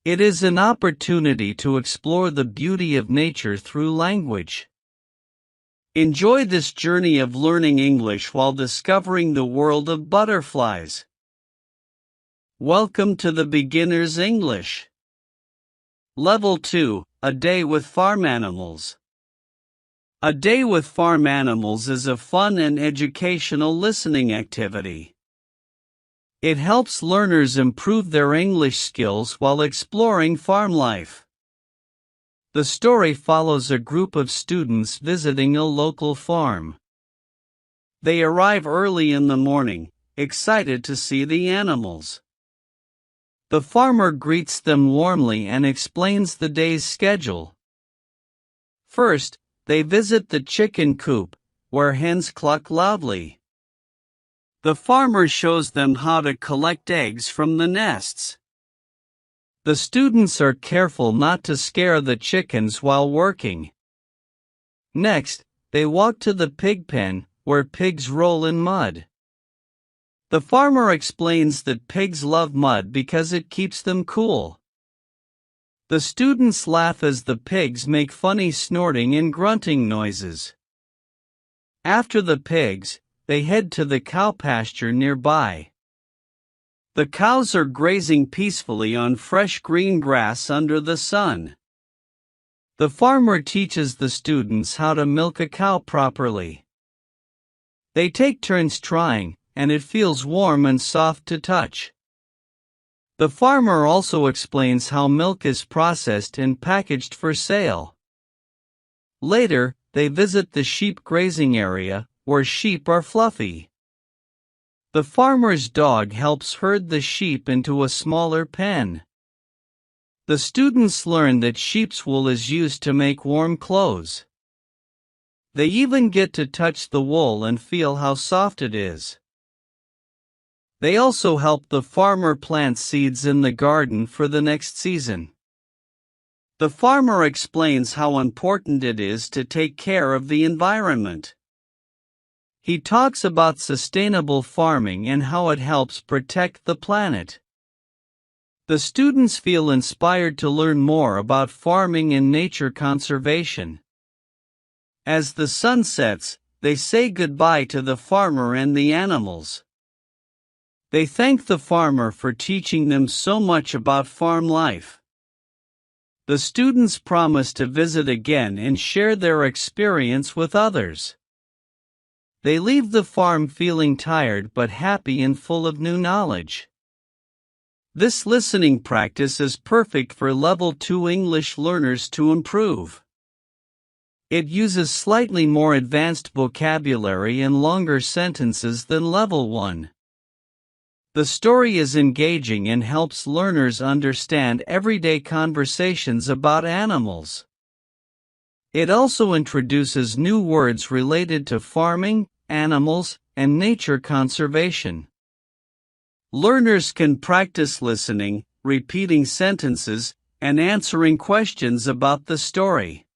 It is an opportunity to explore the beauty of nature through language. Enjoy this journey of learning English while discovering the world of butterflies. Welcome to the Beginner's English. Level 2, A Day with Farm Animals. A Day with Farm Animals is a fun and educational listening activity. It helps learners improve their English skills while exploring farm life. The story follows a group of students visiting a local farm. They arrive early in the morning, excited to see the animals. The farmer greets them warmly and explains the day's schedule. First, they visit the chicken coop, where hens cluck loudly. The farmer shows them how to collect eggs from the nests. The students are careful not to scare the chickens while working. Next, they walk to the pig pen, where pigs roll in mud. The farmer explains that pigs love mud because it keeps them cool. The students laugh as the pigs make funny snorting and grunting noises. After the pigs, they head to the cow pasture nearby. The cows are grazing peacefully on fresh green grass under the sun. The farmer teaches the students how to milk a cow properly. They take turns trying, and it feels warm and soft to touch. The farmer also explains how milk is processed and packaged for sale. Later, they visit the sheep grazing area, where sheep are fluffy. The farmer's dog helps herd the sheep into a smaller pen. The students learn that sheep's wool is used to make warm clothes. They even get to touch the wool and feel how soft it is. They also help the farmer plant seeds in the garden for the next season. The farmer explains how important it is to take care of the environment. He talks about sustainable farming and how it helps protect the planet. The students feel inspired to learn more about farming and nature conservation. As the sun sets, they say goodbye to the farmer and the animals. They thank the farmer for teaching them so much about farm life. The students promise to visit again and share their experience with others. They leave the farm feeling tired but happy and full of new knowledge. This listening practice is perfect for Level 2 English learners to improve. It uses slightly more advanced vocabulary and longer sentences than Level 1. The story is engaging and helps learners understand everyday conversations about animals. It also introduces new words related to farming, animals, and nature conservation. Learners can practice listening, repeating sentences, and answering questions about the story.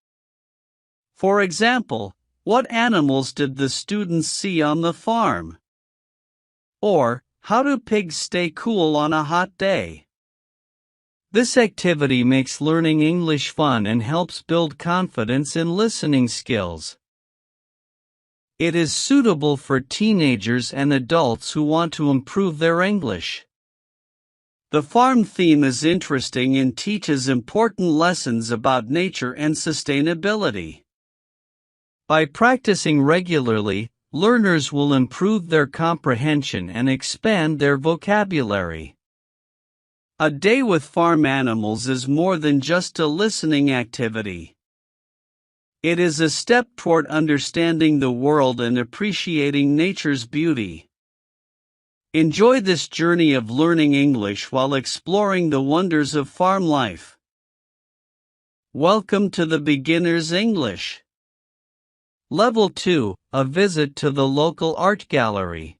For example, what animals did the students see on the farm? Or, how do pigs stay cool on a hot day? This activity makes learning English fun and helps build confidence in listening skills. It is suitable for teenagers and adults who want to improve their English. The farm theme is interesting and teaches important lessons about nature and sustainability. By practicing regularly, learners will improve their comprehension and expand their vocabulary. A day with farm animals is more than just a listening activity. It is a step toward understanding the world and appreciating nature's beauty. Enjoy this journey of learning English while exploring the wonders of farm life. Welcome to the Beginner's English. Level 2, a visit to the local art gallery.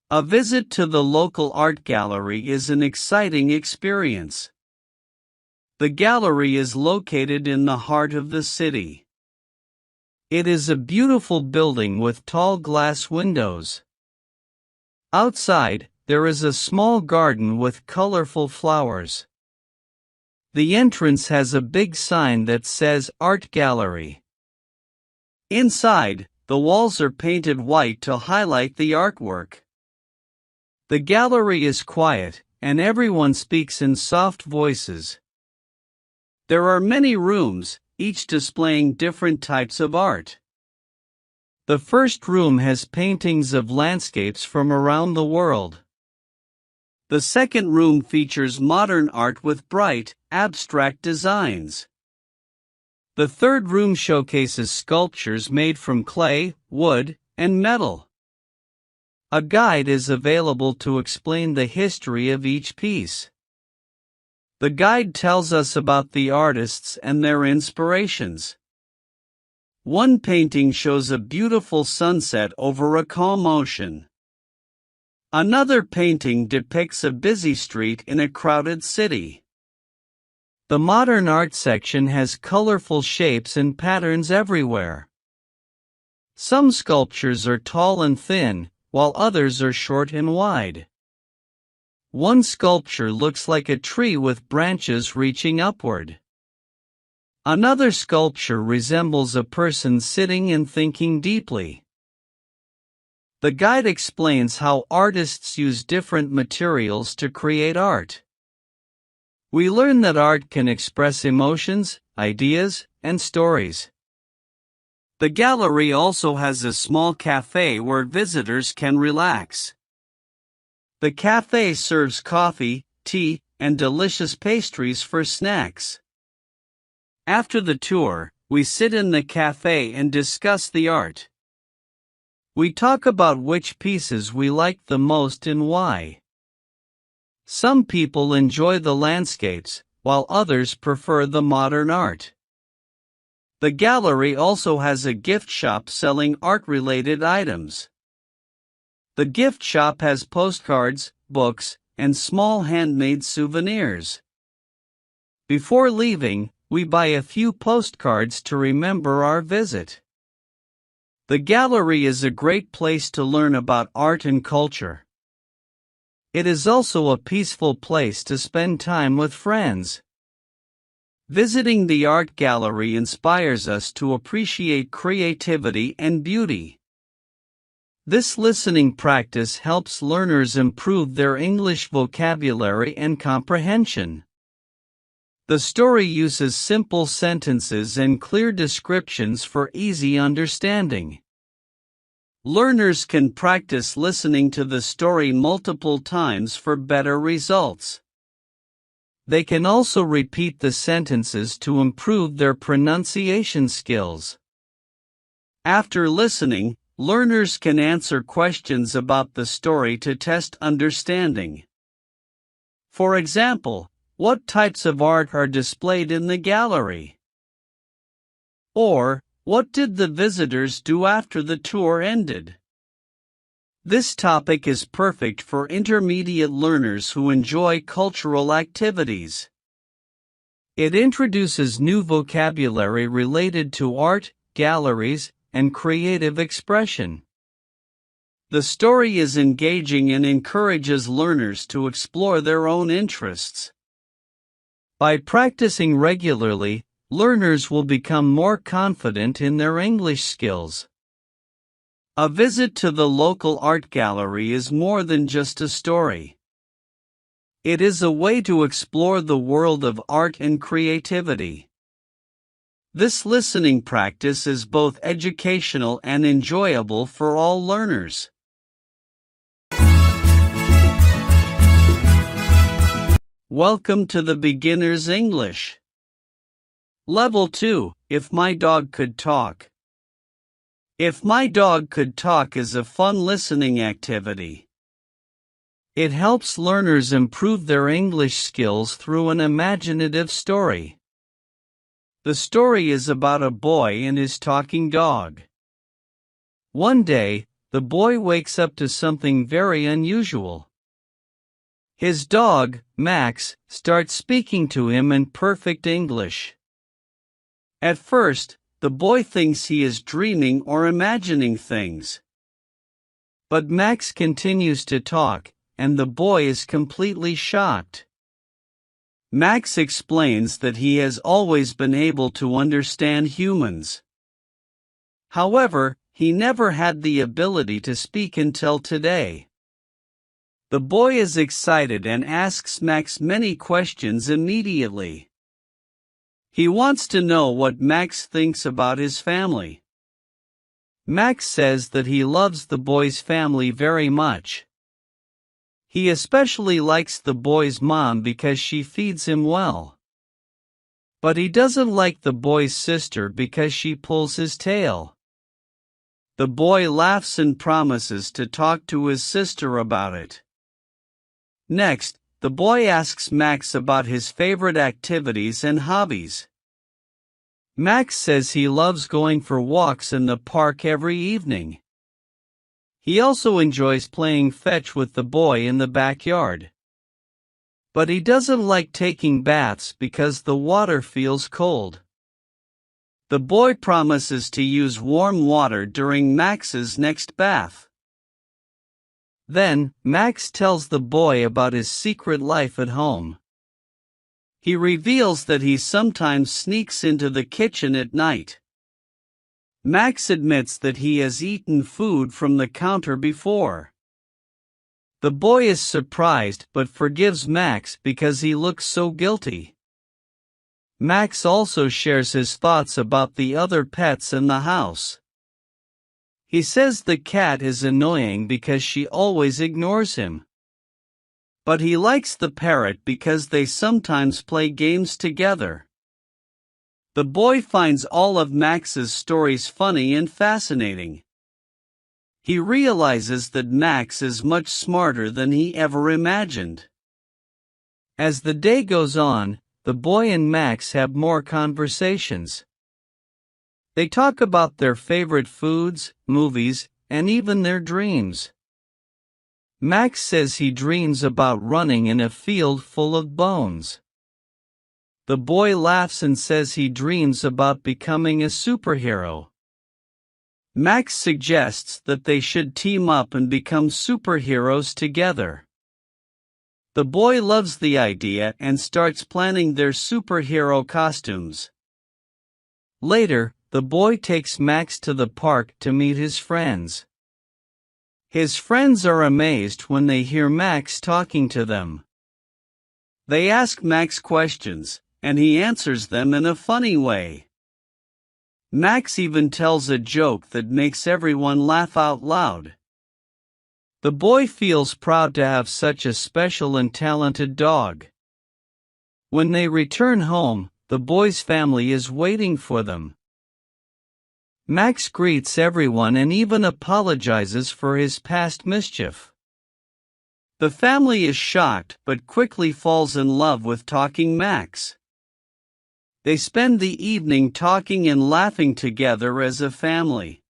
A visit to the local art gallery is an exciting experience. The gallery is located in the heart of the city. It is a beautiful building with tall glass windows. Outside, there is a small garden with colorful flowers. The entrance has a big sign that says Art Gallery. Inside, the walls are painted white to highlight the artwork. The gallery is quiet, and everyone speaks in soft voices. There are many rooms, each displaying different types of art. The first room has paintings of landscapes from around the world. The second room features modern art with bright, abstract designs. The third room showcases sculptures made from clay, wood, and metal. A guide is available to explain the history of each piece. The guide tells us about the artists and their inspirations. One painting shows a beautiful sunset over a calm ocean. Another painting depicts a busy street in a crowded city. The modern art section has colorful shapes and patterns everywhere. Some sculptures are tall and thin, while others are short and wide. One sculpture looks like a tree with branches reaching upward. Another sculpture resembles a person sitting and thinking deeply. The guide explains how artists use different materials to create art. We learn that art can express emotions, ideas, and stories. The gallery also has a small cafe where visitors can relax. The cafe serves coffee, tea, and delicious pastries for snacks. After the tour, we sit in the cafe and discuss the art. We talk about which pieces we liked the most and why. Some people enjoy the landscapes, while others prefer the modern art. The gallery also has a gift shop selling art-related items. The gift shop has postcards, books, and small handmade souvenirs. Before leaving, we buy a few postcards to remember our visit. The gallery is a great place to learn about art and culture. It is also a peaceful place to spend time with friends. Visiting the art gallery inspires us to appreciate creativity and beauty. This listening practice helps learners improve their English vocabulary and comprehension. The story uses simple sentences and clear descriptions for easy understanding. Learners can practice listening to the story multiple times for better results. They can also repeat the sentences to improve their pronunciation skills. After listening, learners can answer questions about the story to test understanding. For example, what types of art are displayed in the gallery? Or, what did the visitors do after the tour ended? This topic is perfect for intermediate learners who enjoy cultural activities. It introduces new vocabulary related to art, galleries, and creative expression. The story is engaging and encourages learners to explore their own interests. By practicing regularly, learners will become more confident in their English skills. A visit to the local art gallery is more than just a story. It is a way to explore the world of art and creativity. This listening practice is both educational and enjoyable for all learners. Welcome to the Beginner's English. Level 2, If My Dog Could Talk. If My Dog Could Talk is a fun listening activity. It helps learners improve their English skills through an imaginative story. The story is about a boy and his talking dog. One day, the boy wakes up to something very unusual. His dog, Max, starts speaking to him in perfect English. At first, the boy thinks he is dreaming or imagining things. But Max continues to talk, and the boy is completely shocked. Max explains that he has always been able to understand humans. However, he never had the ability to speak until today. The boy is excited and asks Max many questions immediately. He wants to know what Max thinks about his family. Max says that he loves the boy's family very much. He especially likes the boy's mom because she feeds him well. But he doesn't like the boy's sister because she pulls his tail. The boy laughs and promises to talk to his sister about it. Next, the boy asks Max about his favorite activities and hobbies. Max says he loves going for walks in the park every evening. He also enjoys playing fetch with the boy in the backyard. But he doesn't like taking baths because the water feels cold. The boy promises to use warm water during Max's next bath. Then, Max tells the boy about his secret life at home. He reveals that he sometimes sneaks into the kitchen at night. Max admits that he has eaten food from the counter before. The boy is surprised but forgives Max because he looks so guilty. Max also shares his thoughts about the other pets in the house. He says the cat is annoying because she always ignores him. But he likes the parrot because they sometimes play games together. The boy finds all of Max's stories funny and fascinating. He realizes that Max is much smarter than he ever imagined. As the day goes on, the boy and Max have more conversations. They talk about their favorite foods, movies, and even their dreams. Max says he dreams about running in a field full of bones. The boy laughs and says he dreams about becoming a superhero. Max suggests that they should team up and become superheroes together. The boy loves the idea and starts planning their superhero costumes. Later, the boy takes Max to the park to meet his friends. His friends are amazed when they hear Max talking to them. They ask Max questions, and he answers them in a funny way. Max even tells a joke that makes everyone laugh out loud. The boy feels proud to have such a special and talented dog. When they return home, the boy's family is waiting for them. Max greets everyone and even apologizes for his past mischief. The family is shocked but quickly falls in love with talking Max. They spend the evening talking and laughing together as a family.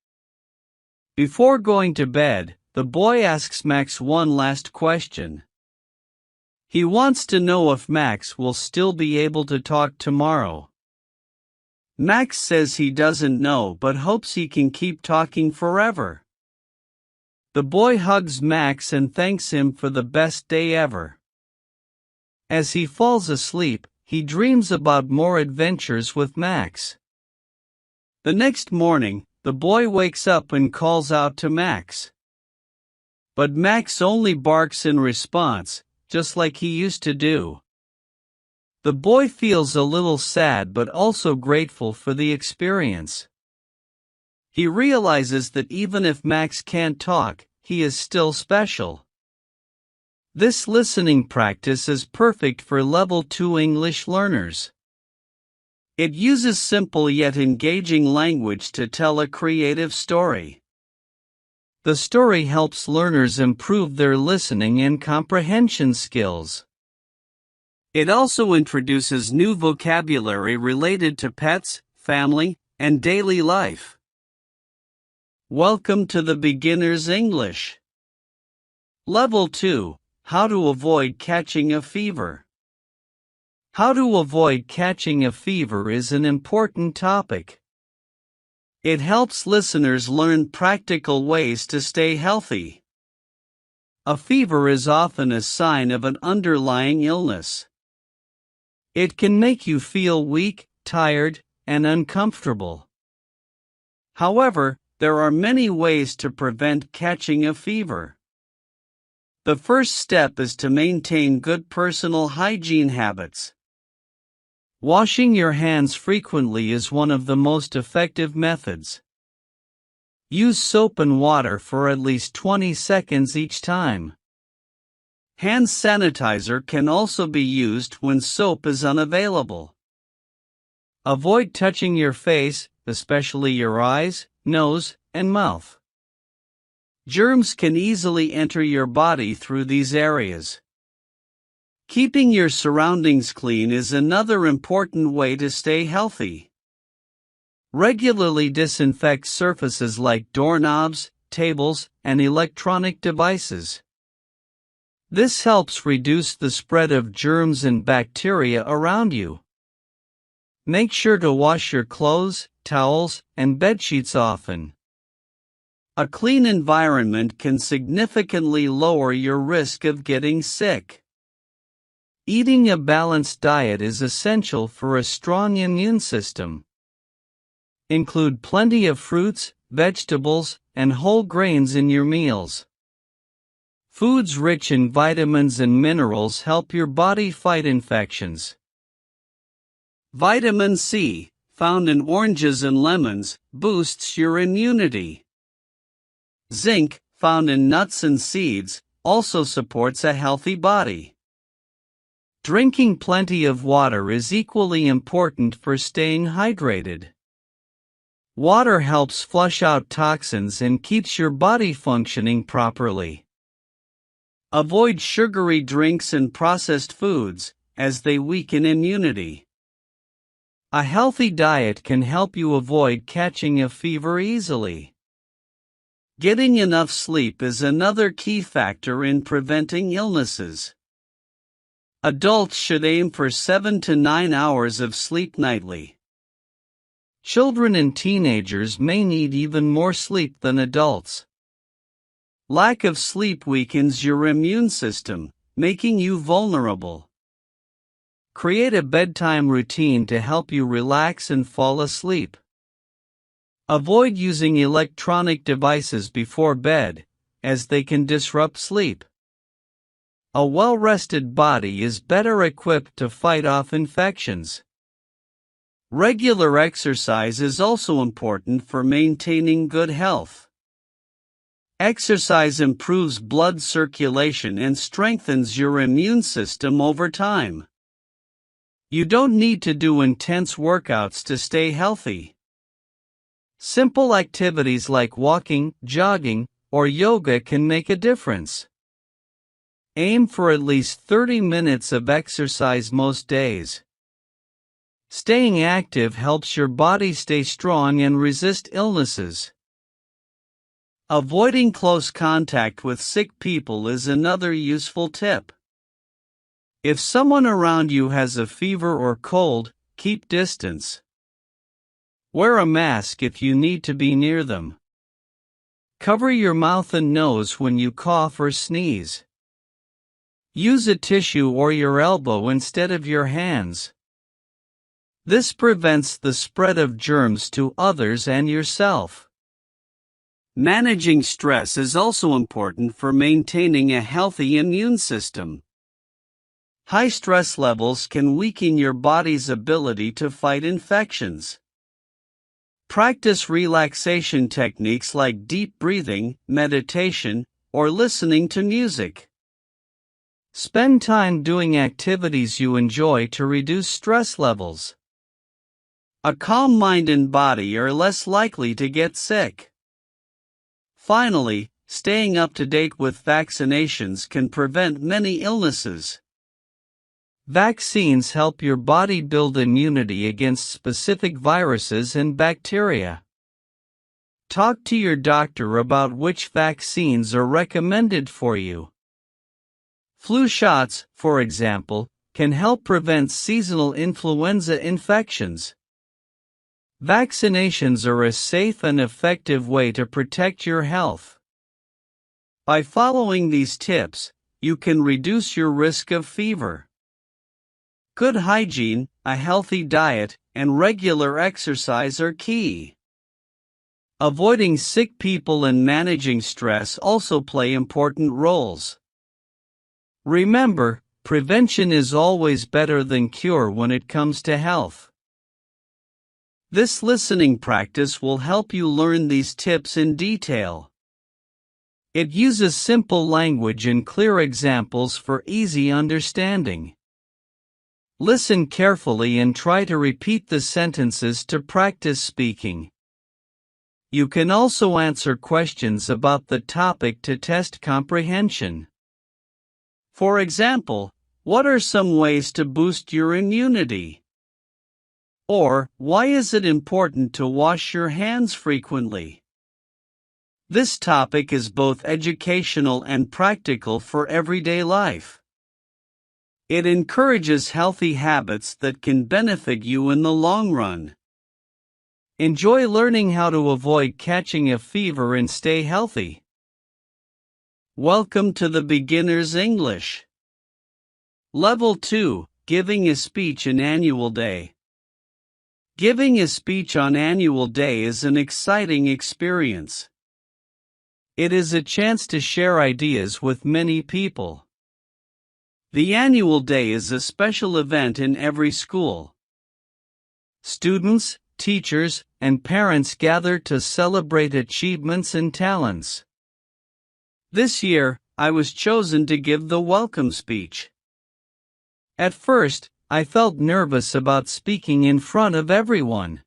Before going to bed, the boy asks Max one last question. He wants to know if Max will still be able to talk tomorrow. Max says he doesn't know but hopes he can keep talking forever. The boy hugs Max and thanks him for the best day ever. As he falls asleep, he dreams about more adventures with Max. The next morning, the boy wakes up and calls out to Max. But Max only barks in response, just like he used to do. The boy feels a little sad but also grateful for the experience. He realizes that even if Max can't talk, he is still special. This listening practice is perfect for Level 2 English learners. It uses simple yet engaging language to tell a creative story. The story helps learners improve their listening and comprehension skills. It also introduces new vocabulary related to pets, family, and daily life. Welcome to the Beginner's English. Level 2, How to Avoid Catching a Fever. How to avoid catching a fever is an important topic. It helps listeners learn practical ways to stay healthy. A fever is often a sign of an underlying illness. It can make you feel weak, tired, and uncomfortable. However, there are many ways to prevent catching a fever. The first step is to maintain good personal hygiene habits. Washing your hands frequently is one of the most effective methods. Use soap and water for at least 20 seconds each time. Hand sanitizer can also be used when soap is unavailable. Avoid touching your face, especially your eyes, nose, and mouth. Germs can easily enter your body through these areas. Keeping your surroundings clean is another important way to stay healthy. Regularly disinfect surfaces like doorknobs, tables, and electronic devices. This helps reduce the spread of germs and bacteria around you. Make sure to wash your clothes, towels, and bedsheets often. A clean environment can significantly lower your risk of getting sick. Eating a balanced diet is essential for a strong immune system. Include plenty of fruits, vegetables, and whole grains in your meals. Foods rich in vitamins and minerals help your body fight infections. Vitamin C, found in oranges and lemons, boosts your immunity. Zinc, found in nuts and seeds, also supports a healthy body. Drinking plenty of water is equally important for staying hydrated. Water helps flush out toxins and keeps your body functioning properly. Avoid sugary drinks and processed foods, as they weaken immunity. A healthy diet can help you avoid catching a fever easily. Getting enough sleep is another key factor in preventing illnesses. Adults should aim for 7 to 9 hours of sleep nightly. Children and teenagers may need even more sleep than adults. Lack of sleep weakens your immune system, making you vulnerable. Create a bedtime routine to help you relax and fall asleep. Avoid using electronic devices before bed, as they can disrupt sleep. A well-rested body is better equipped to fight off infections. Regular exercise is also important for maintaining good health. Exercise improves blood circulation and strengthens your immune system over time. You don't need to do intense workouts to stay healthy. Simple activities like walking, jogging, or yoga can make a difference. Aim for at least 30 minutes of exercise most days. Staying active helps your body stay strong and resist illnesses. Avoiding close contact with sick people is another useful tip. If someone around you has a fever or cold, keep distance. Wear a mask if you need to be near them. Cover your mouth and nose when you cough or sneeze. Use a tissue or your elbow instead of your hands. This prevents the spread of germs to others and yourself. Managing stress is also important for maintaining a healthy immune system. High stress levels can weaken your body's ability to fight infections. Practice relaxation techniques like deep breathing, meditation, or listening to music. Spend time doing activities you enjoy to reduce stress levels. A calm mind and body are less likely to get sick. Finally, staying up to date with vaccinations can prevent many illnesses. Vaccines help your body build immunity against specific viruses and bacteria. Talk to your doctor about which vaccines are recommended for you. Flu shots, for example, can help prevent seasonal influenza infections. Vaccinations are a safe and effective way to protect your health. By following these tips, you can reduce your risk of fever. Good hygiene, a healthy diet, and regular exercise are key. Avoiding sick people and managing stress also play important roles. Remember, prevention is always better than cure when it comes to health. This listening practice will help you learn these tips in detail. It uses simple language and clear examples for easy understanding. Listen carefully and try to repeat the sentences to practice speaking. You can also answer questions about the topic to test comprehension. For example, what are some ways to boost your immunity? Or, why is it important to wash your hands frequently? This topic is both educational and practical for everyday life. It encourages healthy habits that can benefit you in the long run. Enjoy learning how to avoid catching a fever and stay healthy. Welcome to the Beginner's English. Level 2, Giving a Speech on Annual Day. Giving a speech on Annual Day is an exciting experience. It is a chance to share ideas with many people. The Annual Day is a special event in every school. Students, teachers, and parents gather to celebrate achievements and talents. This year, I was chosen to give the welcome speech. At first, I felt nervous about speaking in front of everyone.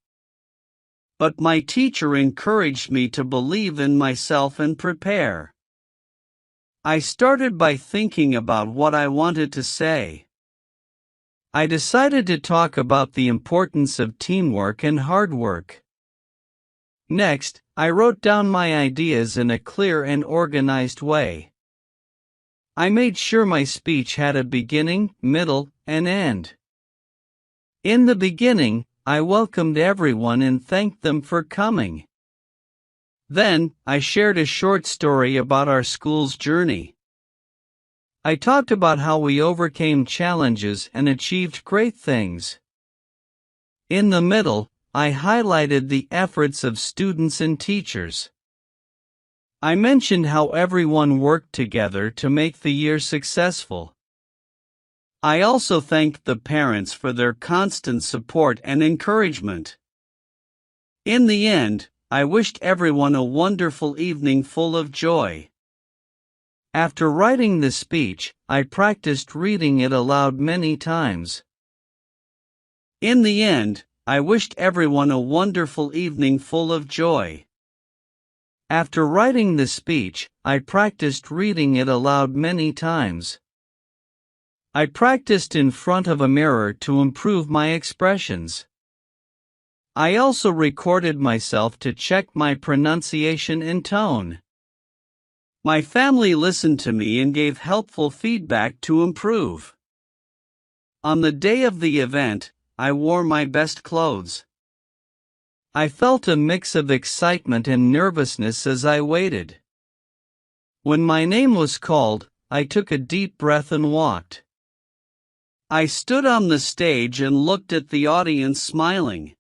But my teacher encouraged me to believe in myself and prepare. I started by thinking about what I wanted to say. I decided to talk about the importance of teamwork and hard work. Next, I wrote down my ideas in a clear and organized way. I made sure my speech had a beginning, middle, and end. In the beginning, I welcomed everyone and thanked them for coming. Then, I shared a short story about our school's journey. I talked about how we overcame challenges and achieved great things. In the middle, I highlighted the efforts of students and teachers. I mentioned how everyone worked together to make the year successful. I also thanked the parents for their constant support and encouragement. In the end, I wished everyone a wonderful evening full of joy. After writing the speech, I practiced reading it aloud many times. In the end, I wished everyone a wonderful evening full of joy. After writing the speech, I practiced reading it aloud many times. I practiced in front of a mirror to improve my expressions. I also recorded myself to check my pronunciation and tone. My family listened to me and gave helpful feedback to improve. On the day of the event, I wore my best clothes. I felt a mix of excitement and nervousness as I waited. When my name was called, I took a deep breath and walked. I stood on the stage and looked at the audience smiling.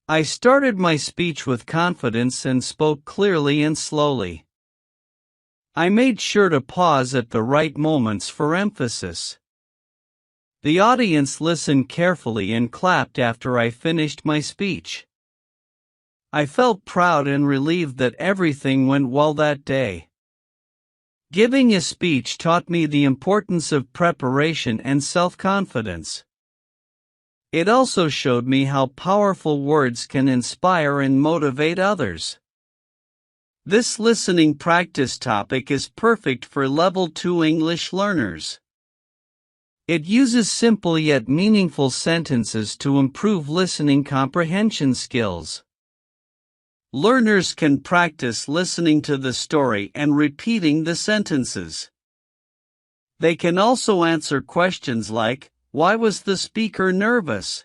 I started my speech with confidence and spoke clearly and slowly. I made sure to pause at the right moments for emphasis. The audience listened carefully and clapped after I finished my speech. I felt proud and relieved that everything went well that day. Giving a speech taught me the importance of preparation and self-confidence. It also showed me how powerful words can inspire and motivate others. This listening practice topic is perfect for Level 2 English learners. It uses simple yet meaningful sentences to improve listening comprehension skills. Learners can practice listening to the story and repeating the sentences. They can also answer questions like, "Why was the speaker nervous?"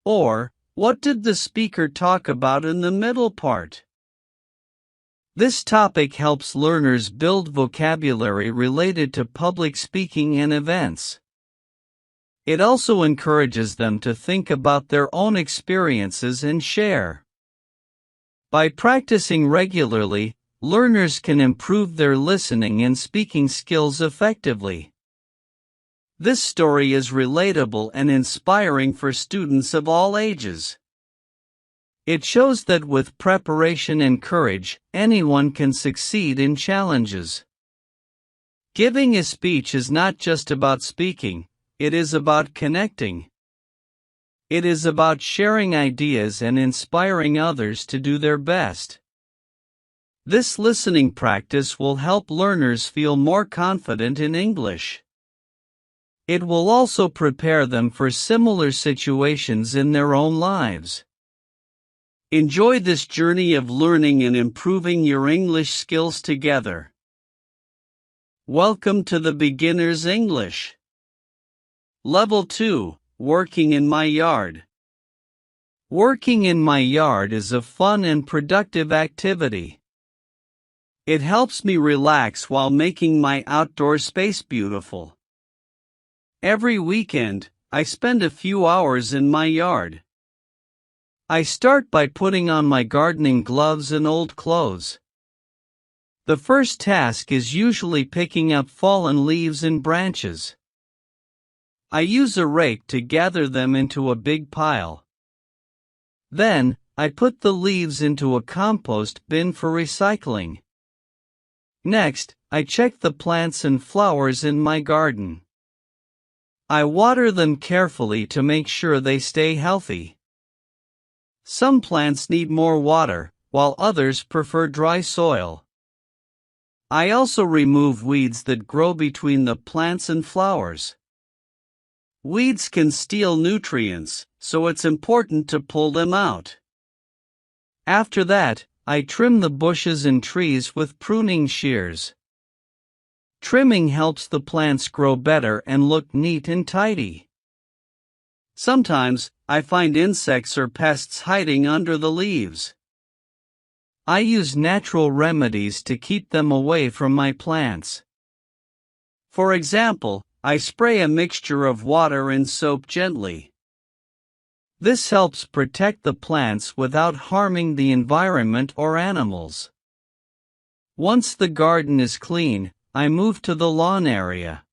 Or, "What did the speaker talk about in the middle part?" This topic helps learners build vocabulary related to public speaking and events. It also encourages them to think about their own experiences and share. By practicing regularly, learners can improve their listening and speaking skills effectively. This story is relatable and inspiring for students of all ages. It shows that with preparation and courage, anyone can succeed in challenges. Giving a speech is not just about speaking, it is about connecting. It is about sharing ideas and inspiring others to do their best. This listening practice will help learners feel more confident in English. It will also prepare them for similar situations in their own lives. Enjoy this journey of learning and improving your English skills together. Welcome to the Beginner's English. Level 2, Working in My Yard. Working in my yard is a fun and productive activity. It helps me relax while making my outdoor space beautiful. Every weekend, I spend a few hours in my yard. I start by putting on my gardening gloves and old clothes. The first task is usually picking up fallen leaves and branches. I use a rake to gather them into a big pile. Then, I put the leaves into a compost bin for recycling. Next, I check the plants and flowers in my garden. I water them carefully to make sure they stay healthy. Some plants need more water, while others prefer dry soil. I also remove weeds that grow between the plants and flowers. Weeds can steal nutrients, so it's important to pull them out. After that, I trim the bushes and trees with pruning shears. Trimming helps the plants grow better and look neat and tidy. Sometimes, I find insects or pests hiding under the leaves. I use natural remedies to keep them away from my plants. For example, I spray a mixture of water and soap gently. This helps protect the plants without harming the environment or animals. Once the garden is clean, I move to the lawn area.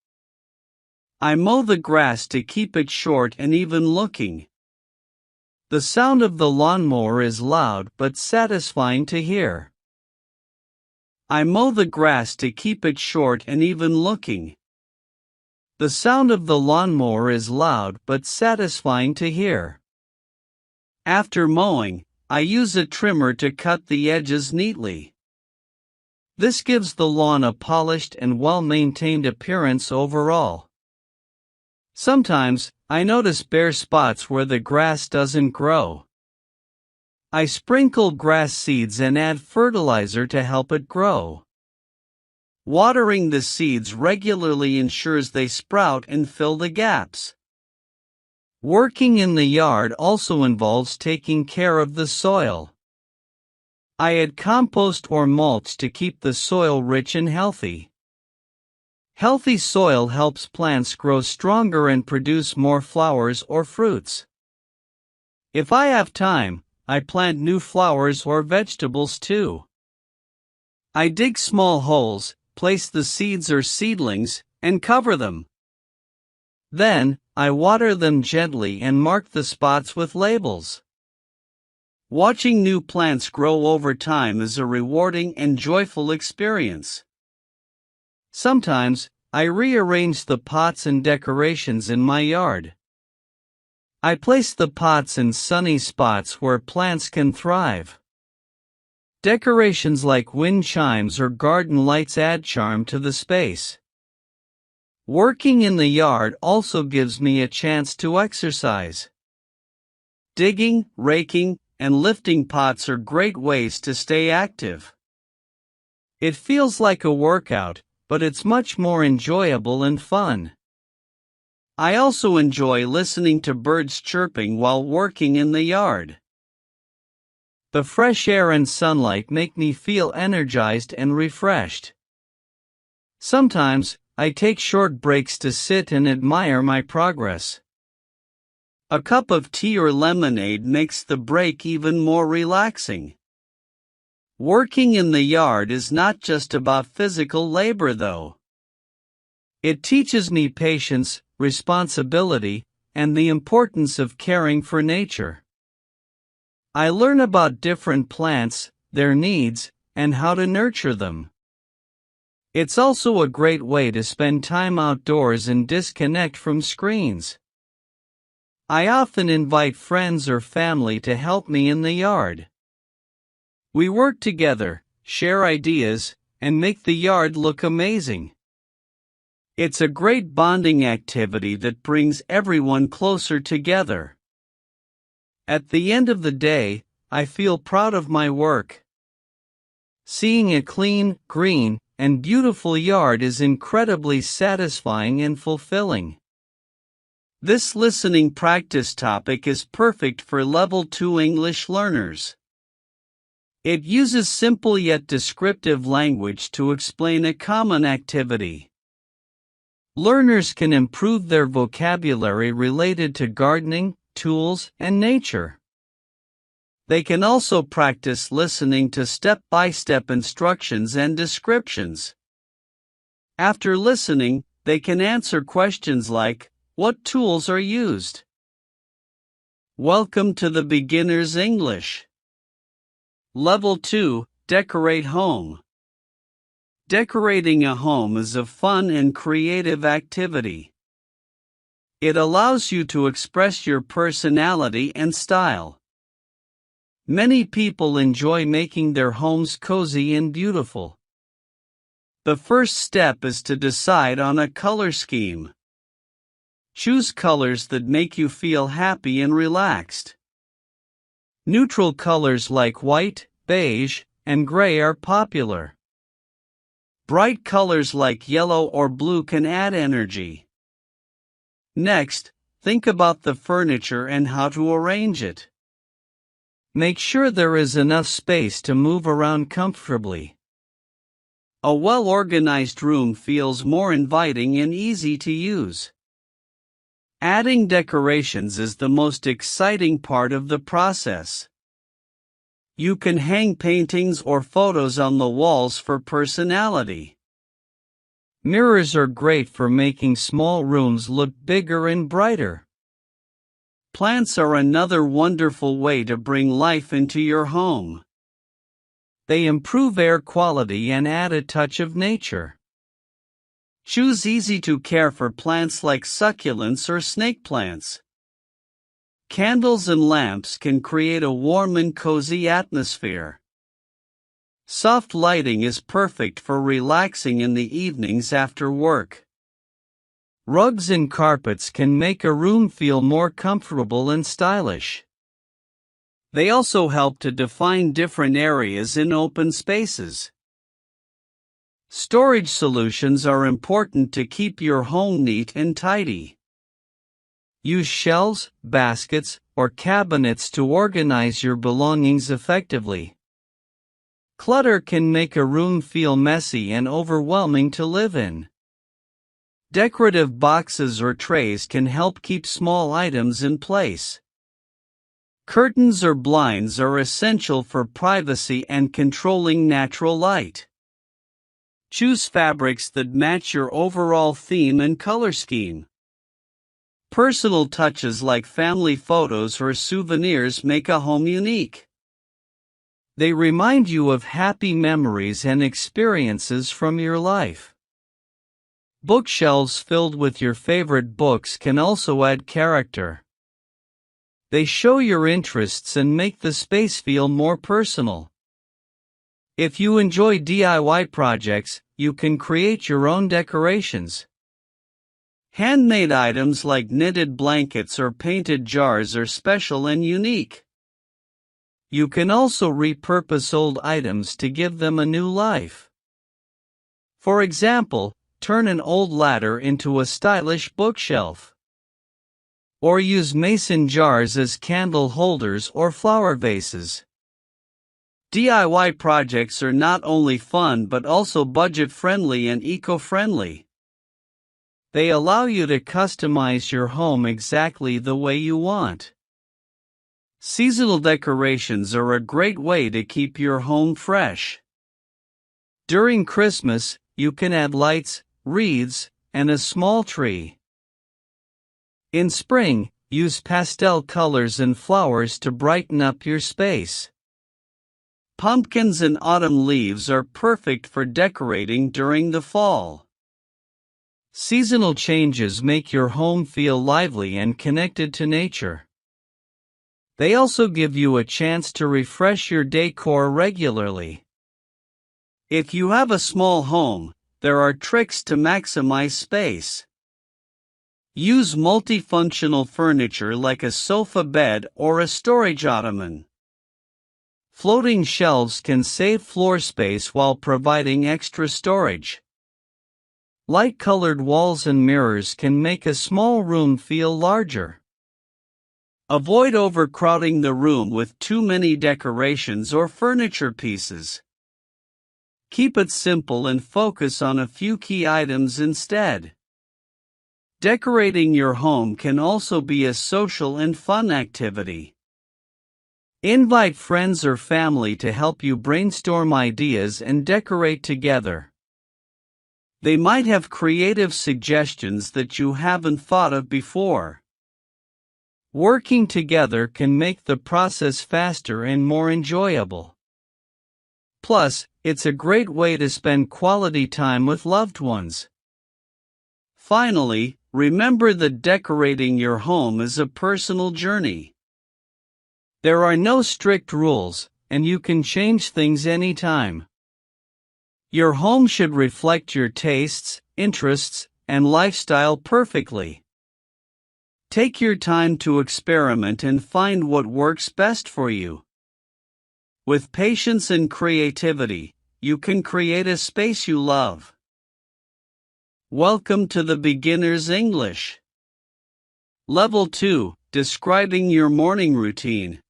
I mow the grass to keep it short and even looking. The sound of the lawnmower is loud but satisfying to hear. I mow the grass to keep it short and even looking. The sound of the lawnmower is loud but satisfying to hear. After mowing, I use a trimmer to cut the edges neatly. This gives the lawn a polished and well-maintained appearance overall. Sometimes, I notice bare spots where the grass doesn't grow. I sprinkle grass seeds and add fertilizer to help it grow. Watering the seeds regularly ensures they sprout and fill the gaps. Working in the yard also involves taking care of the soil. I add compost or mulch to keep the soil rich and healthy. Healthy soil helps plants grow stronger and produce more flowers or fruits. If I have time, I plant new flowers or vegetables too. I dig small holes, place the seeds or seedlings, and cover them. Then, I water them gently and mark the spots with labels. Watching new plants grow over time is a rewarding and joyful experience. Sometimes, I rearrange the pots and decorations in my yard. I place the pots in sunny spots where plants can thrive. Decorations like wind chimes or garden lights add charm to the space. Working in the yard also gives me a chance to exercise. Digging, raking, and lifting pots are great ways to stay active. It feels like a workout, but it's much more enjoyable and fun. I also enjoy listening to birds chirping while working in the yard. The fresh air and sunlight make me feel energized and refreshed. Sometimes, I take short breaks to sit and admire my progress. A cup of tea or lemonade makes the break even more relaxing. Working in the yard is not just about physical labor though. It teaches me patience, responsibility, and the importance of caring for nature. I learn about different plants, their needs, and how to nurture them. It's also a great way to spend time outdoors and disconnect from screens. I often invite friends or family to help me in the yard. We work together, share ideas, and make the yard look amazing. It's a great bonding activity that brings everyone closer together. At the end of the day, I feel proud of my work. Seeing a clean, green, and beautiful yard is incredibly satisfying and fulfilling. This listening practice topic is perfect for Level 2 English learners. It uses simple yet descriptive language to explain a common activity. Learners can improve their vocabulary related to gardening, tools, and nature. They can also practice listening to step-by-step instructions and descriptions. After listening, they can answer questions like, what tools are used? Welcome to the Beginner's English. Level 2, Decorate Home. Decorating a home is a fun and creative activity. It allows you to express your personality and style. Many people enjoy making their homes cozy and beautiful. The first step is to decide on a color scheme. Choose colors that make you feel happy and relaxed. Neutral colors like white, beige, and gray are popular. Bright colors like yellow or blue can add energy. Next, think about the furniture and how to arrange it. Make sure there is enough space to move around comfortably. A well-organized room feels more inviting and easy to use. Adding decorations is the most exciting part of the process. You can hang paintings or photos on the walls for personality. Mirrors are great for making small rooms look bigger and brighter. Plants are another wonderful way to bring life into your home. They improve air quality and add a touch of nature. Choose easy-to-care for plants like succulents or snake plants. Candles and lamps can create a warm and cozy atmosphere. Soft lighting is perfect for relaxing in the evenings after work. Rugs and carpets can make a room feel more comfortable and stylish. They also help to define different areas in open spaces. Storage solutions are important to keep your home neat and tidy. Use shelves, baskets, or cabinets to organize your belongings effectively. Clutter can make a room feel messy and overwhelming to live in. Decorative boxes or trays can help keep small items in place. Curtains or blinds are essential for privacy and controlling natural light. Choose fabrics that match your overall theme and color scheme. Personal touches like family photos or souvenirs make a home unique. They remind you of happy memories and experiences from your life. Bookshelves filled with your favorite books can also add character. They show your interests and make the space feel more personal. If you enjoy DIY projects, you can create your own decorations. Handmade items like knitted blankets or painted jars are special and unique. You can also repurpose old items to give them a new life. For example, turn an old ladder into a stylish bookshelf. Or use mason jars as candle holders or flower vases. DIY projects are not only fun but also budget-friendly and eco-friendly. They allow you to customize your home exactly the way you want. Seasonal decorations are a great way to keep your home fresh. During Christmas, you can add lights, wreaths, and a small tree. In spring, use pastel colors and flowers to brighten up your space. Pumpkins and autumn leaves are perfect for decorating during the fall. Seasonal changes make your home feel lively and connected to nature. They also give you a chance to refresh your decor regularly. If you have a small home, there are tricks to maximize space. Use multifunctional furniture like a sofa bed or a storage ottoman. Floating shelves can save floor space while providing extra storage. Light-colored walls and mirrors can make a small room feel larger. Avoid overcrowding the room with too many decorations or furniture pieces. Keep it simple and focus on a few key items instead. Decorating your home can also be a social and fun activity. Invite friends or family to help you brainstorm ideas and decorate together. They might have creative suggestions that you haven't thought of before. Working together can make the process faster and more enjoyable. Plus, it's a great way to spend quality time with loved ones. Finally, remember that decorating your home is a personal journey. There are no strict rules, and you can change things anytime. Your home should reflect your tastes, interests, and lifestyle perfectly. Take your time to experiment and find what works best for you. With patience and creativity, you can create a space you love. Welcome to the Beginner's English. Level 2, Describing your morning routine.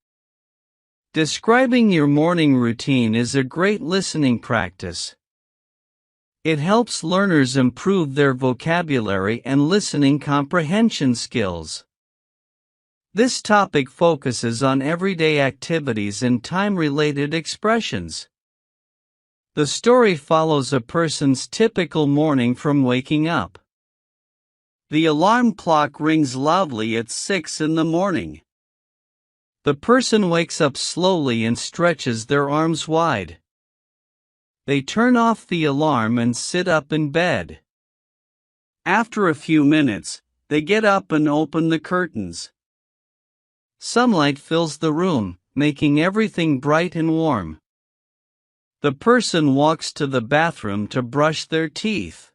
Describing your morning routine is a great listening practice. It helps learners improve their vocabulary and listening comprehension skills. This topic focuses on everyday activities and time-related expressions. The story follows a person's typical morning from waking up. The alarm clock rings loudly at 6 in the morning. The person wakes up slowly and stretches their arms wide. They turn off the alarm and sit up in bed. After a few minutes, they get up and open the curtains. Sunlight fills the room, making everything bright and warm. The person walks to the bathroom to brush their teeth.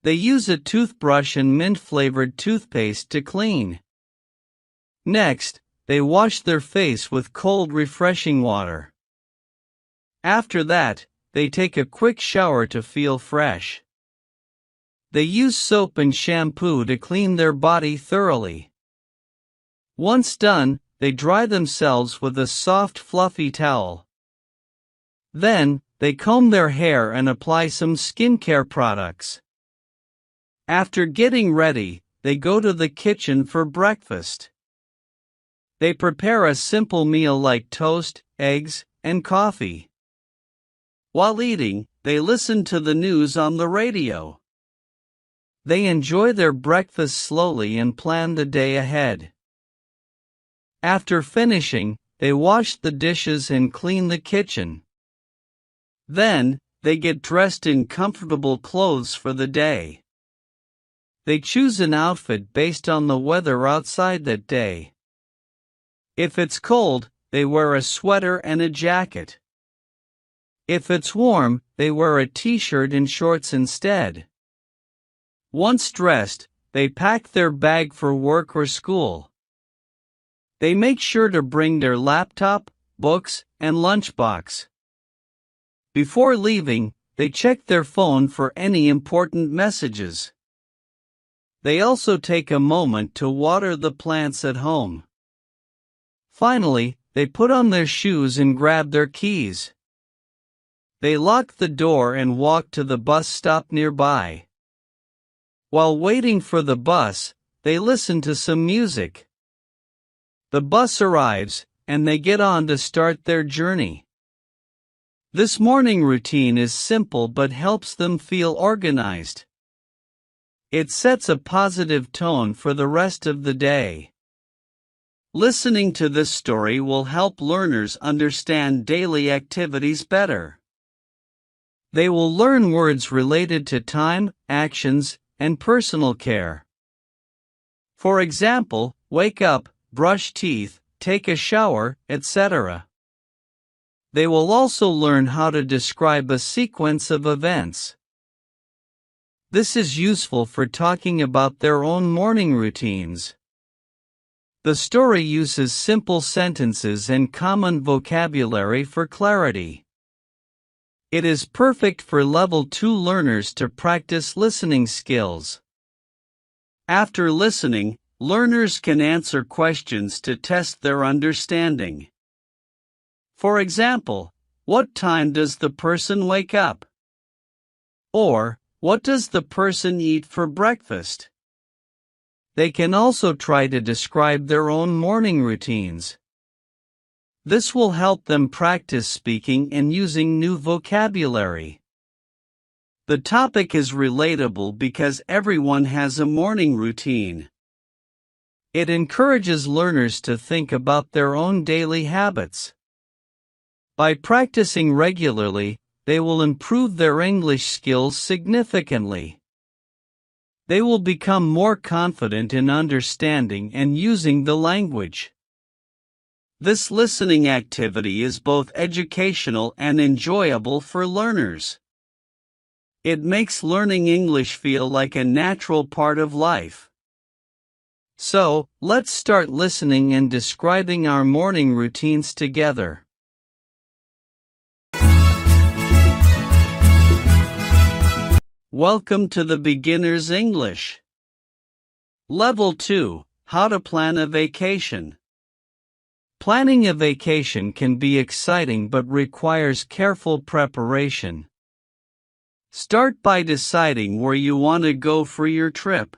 They use a toothbrush and mint-flavored toothpaste to clean. Next, they wash their face with cold, refreshing water. After that, they take a quick shower to feel fresh. They use soap and shampoo to clean their body thoroughly. Once done, they dry themselves with a soft, fluffy towel. Then, they comb their hair and apply some skincare products. After getting ready, they go to the kitchen for breakfast. They prepare a simple meal like toast, eggs, and coffee. While eating, they listen to the news on the radio. They enjoy their breakfast slowly and plan the day ahead. After finishing, they wash the dishes and clean the kitchen. Then, they get dressed in comfortable clothes for the day. They choose an outfit based on the weather outside that day. If it's cold, they wear a sweater and a jacket. If it's warm, they wear a t-shirt and shorts instead. Once dressed, they pack their bag for work or school. They make sure to bring their laptop, books, and lunchbox. Before leaving, they check their phone for any important messages. They also take a moment to water the plants at home. Finally, they put on their shoes and grab their keys. They lock the door and walk to the bus stop nearby. While waiting for the bus, they listen to some music. The bus arrives, and they get on to start their journey. This morning routine is simple but helps them feel organized. It sets a positive tone for the rest of the day. Listening to this story will help learners understand daily activities better. They will learn words related to time, actions, and personal care. For example, wake up, brush teeth, take a shower, etc. They will also learn how to describe a sequence of events. This is useful for talking about their own morning routines. The story uses simple sentences and common vocabulary for clarity. It is perfect for Level 2 learners to practice listening skills. After listening, learners can answer questions to test their understanding. For example, what time does the person wake up? Or, what does the person eat for breakfast? They can also try to describe their own morning routines. This will help them practice speaking and using new vocabulary. The topic is relatable because everyone has a morning routine. It encourages learners to think about their own daily habits. By practicing regularly, they will improve their English skills significantly. They will become more confident in understanding and using the language. This listening activity is both educational and enjoyable for learners. It makes learning English feel like a natural part of life. So, let's start listening and describing our morning routines together. Welcome to the Beginner's English. Level 2, How to Plan a Vacation. Planning a vacation can be exciting but requires careful preparation. Start by deciding where you want to go for your trip.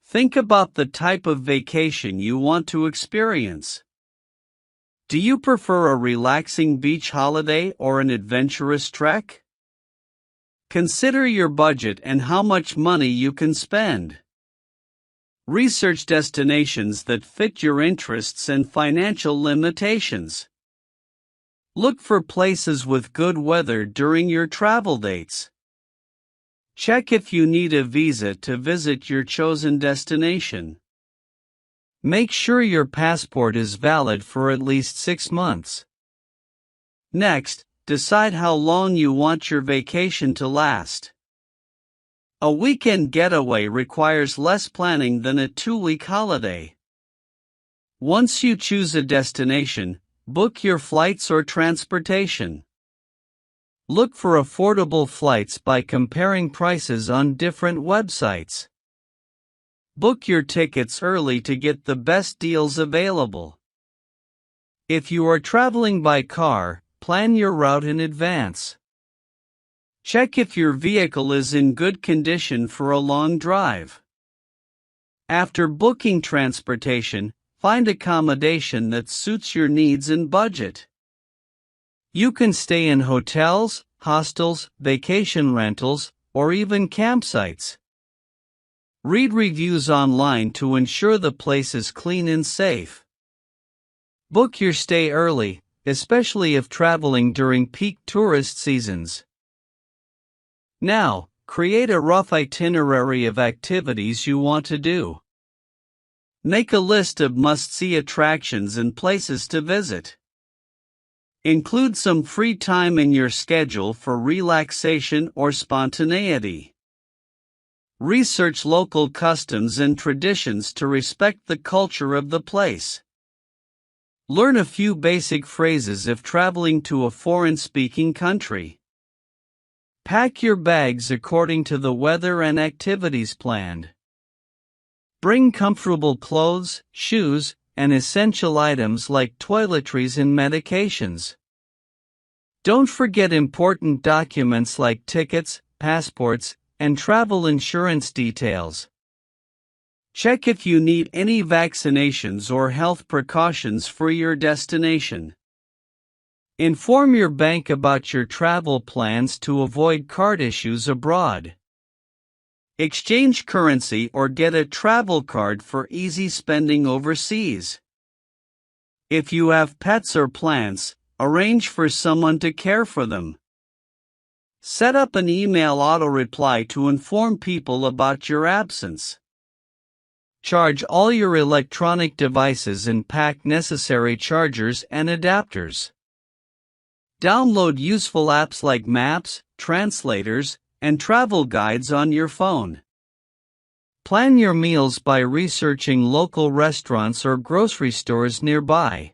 Think about the type of vacation you want to experience. Do you prefer a relaxing beach holiday or an adventurous trek? Consider your budget and how much money you can spend. Research destinations that fit your interests and financial limitations. Look for places with good weather during your travel dates. Check if you need a visa to visit your chosen destination. Make sure your passport is valid for at least 6 months. Next, decide how long you want your vacation to last. A weekend getaway requires less planning than a 2-week holiday. Once you choose a destination, book your flights or transportation. Look for affordable flights by comparing prices on different websites. Book your tickets early to get the best deals available. If you are traveling by car, plan your route in advance. Check if your vehicle is in good condition for a long drive. After booking transportation, find accommodation that suits your needs and budget. You can stay in hotels, hostels, vacation rentals, or even campsites. Read reviews online to ensure the place is clean and safe. Book your stay early, especially if traveling during peak tourist seasons. Now, create a rough itinerary of activities you want to do. Make a list of must-see attractions and places to visit. Include some free time in your schedule for relaxation or spontaneity. Research local customs and traditions to respect the culture of the place. Learn a few basic phrases if traveling to a foreign-speaking country. Pack your bags according to the weather and activities planned. Bring comfortable clothes, shoes, and essential items like toiletries and medications. Don't forget important documents like tickets, passports, and travel insurance details. Check if you need any vaccinations or health precautions for your destination. Inform your bank about your travel plans to avoid card issues abroad. Exchange currency or get a travel card for easy spending overseas. If you have pets or plants, arrange for someone to care for them. Set up an email auto-reply to inform people about your absence. Charge all your electronic devices and pack necessary chargers and adapters. Download useful apps like maps, translators, and travel guides on your phone. Plan your meals by researching local restaurants or grocery stores nearby.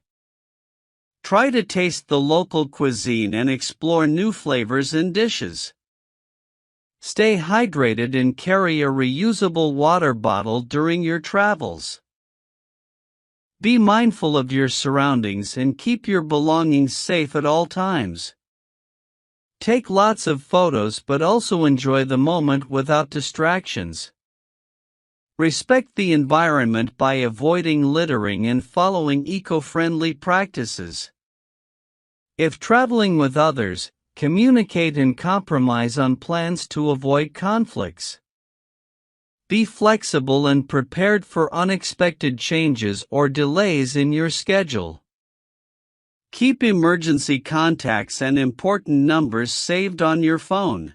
Try to taste the local cuisine and explore new flavors and dishes. Stay hydrated and carry a reusable water bottle during your travels. Be mindful of your surroundings and keep your belongings safe at all times. Take lots of photos but also enjoy the moment without distractions. Respect the environment by avoiding littering and following eco-friendly practices. If traveling with others, communicate and compromise on plans to avoid conflicts. Be flexible and prepared for unexpected changes or delays in your schedule. Keep emergency contacts and important numbers saved on your phone.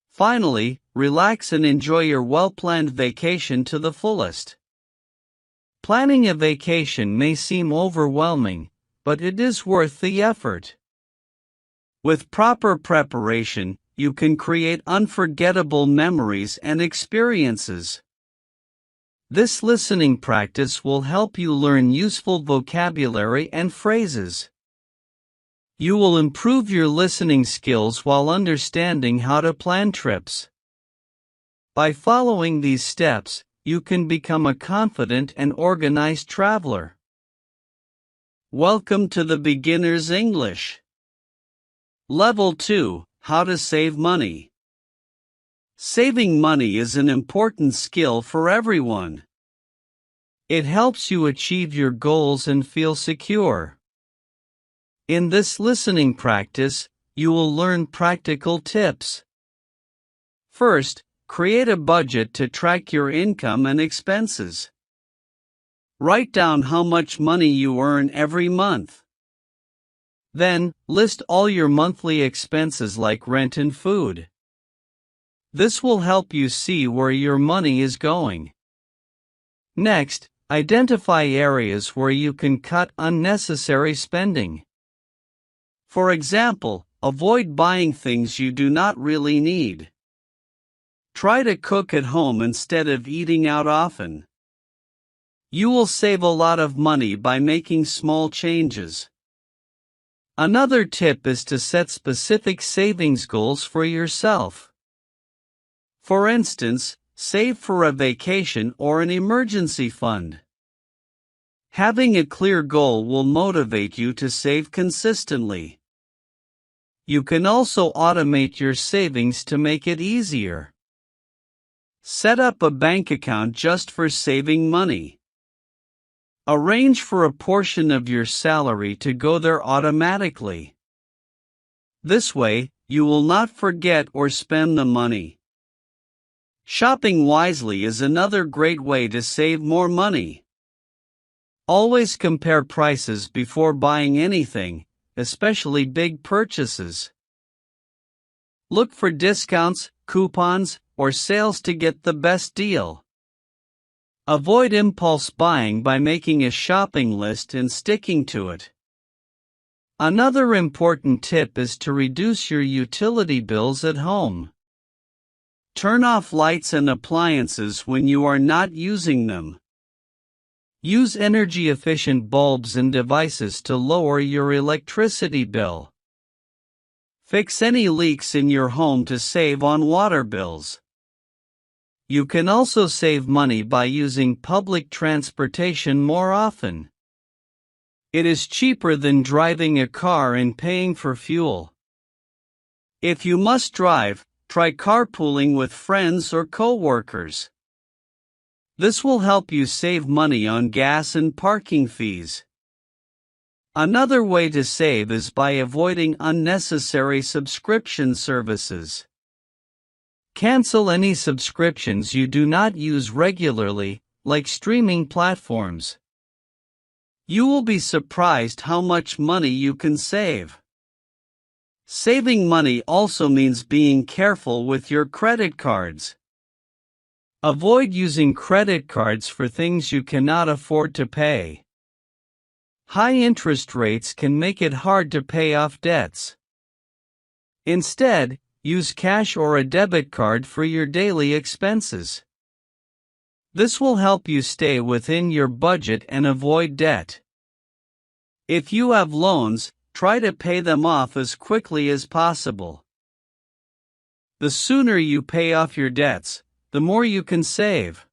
Finally, relax and enjoy your well-planned vacation to the fullest. Planning a vacation may seem overwhelming, but it is worth the effort. With proper preparation, you can create unforgettable memories and experiences. This listening practice will help you learn useful vocabulary and phrases. You will improve your listening skills while understanding how to plan trips. By following these steps, you can become a confident and organized traveler. Welcome to the Beginner's English. Level 2: How to Save Money. Saving money is an important skill for everyone. It helps you achieve your goals and feel secure. In this listening practice, you will learn practical tips. First, create a budget to track your income and expenses. Write down how much money you earn every month. Then, list all your monthly expenses like rent and food. This will help you see where your money is going. Next, identify areas where you can cut unnecessary spending. For example, avoid buying things you do not really need. Try to cook at home instead of eating out often. You will save a lot of money by making small changes. Another tip is to set specific savings goals for yourself. For instance, save for a vacation or an emergency fund. Having a clear goal will motivate you to save consistently. You can also automate your savings to make it easier. Set up a bank account just for saving money. Arrange for a portion of your salary to go there automatically. This way, you will not forget or spend the money. Shopping wisely is another great way to save more money. Always compare prices before buying anything, especially big purchases. Look for discounts, coupons, or sales to get the best deal. Avoid impulse buying by making a shopping list and sticking to it. Another important tip is to reduce your utility bills at home. Turn off lights and appliances when you are not using them. Use energy-efficient bulbs and devices to lower your electricity bill. Fix any leaks in your home to save on water bills. You can also save money by using public transportation more often. It is cheaper than driving a car and paying for fuel. If you must drive, try carpooling with friends or co-workers. This will help you save money on gas and parking fees. Another way to save is by avoiding unnecessary subscription services. Cancel any subscriptions you do not use regularly, like streaming platforms. You will be surprised how much money you can save. Saving money also means being careful with your credit cards. Avoid using credit cards for things you cannot afford to pay. High interest rates can make it hard to pay off debts. Instead, use cash or a debit card for your daily expenses. This will help you stay within your budget and avoid debt. If you have loans, try to pay them off as quickly as possible. The sooner you pay off your debts, the more you can save.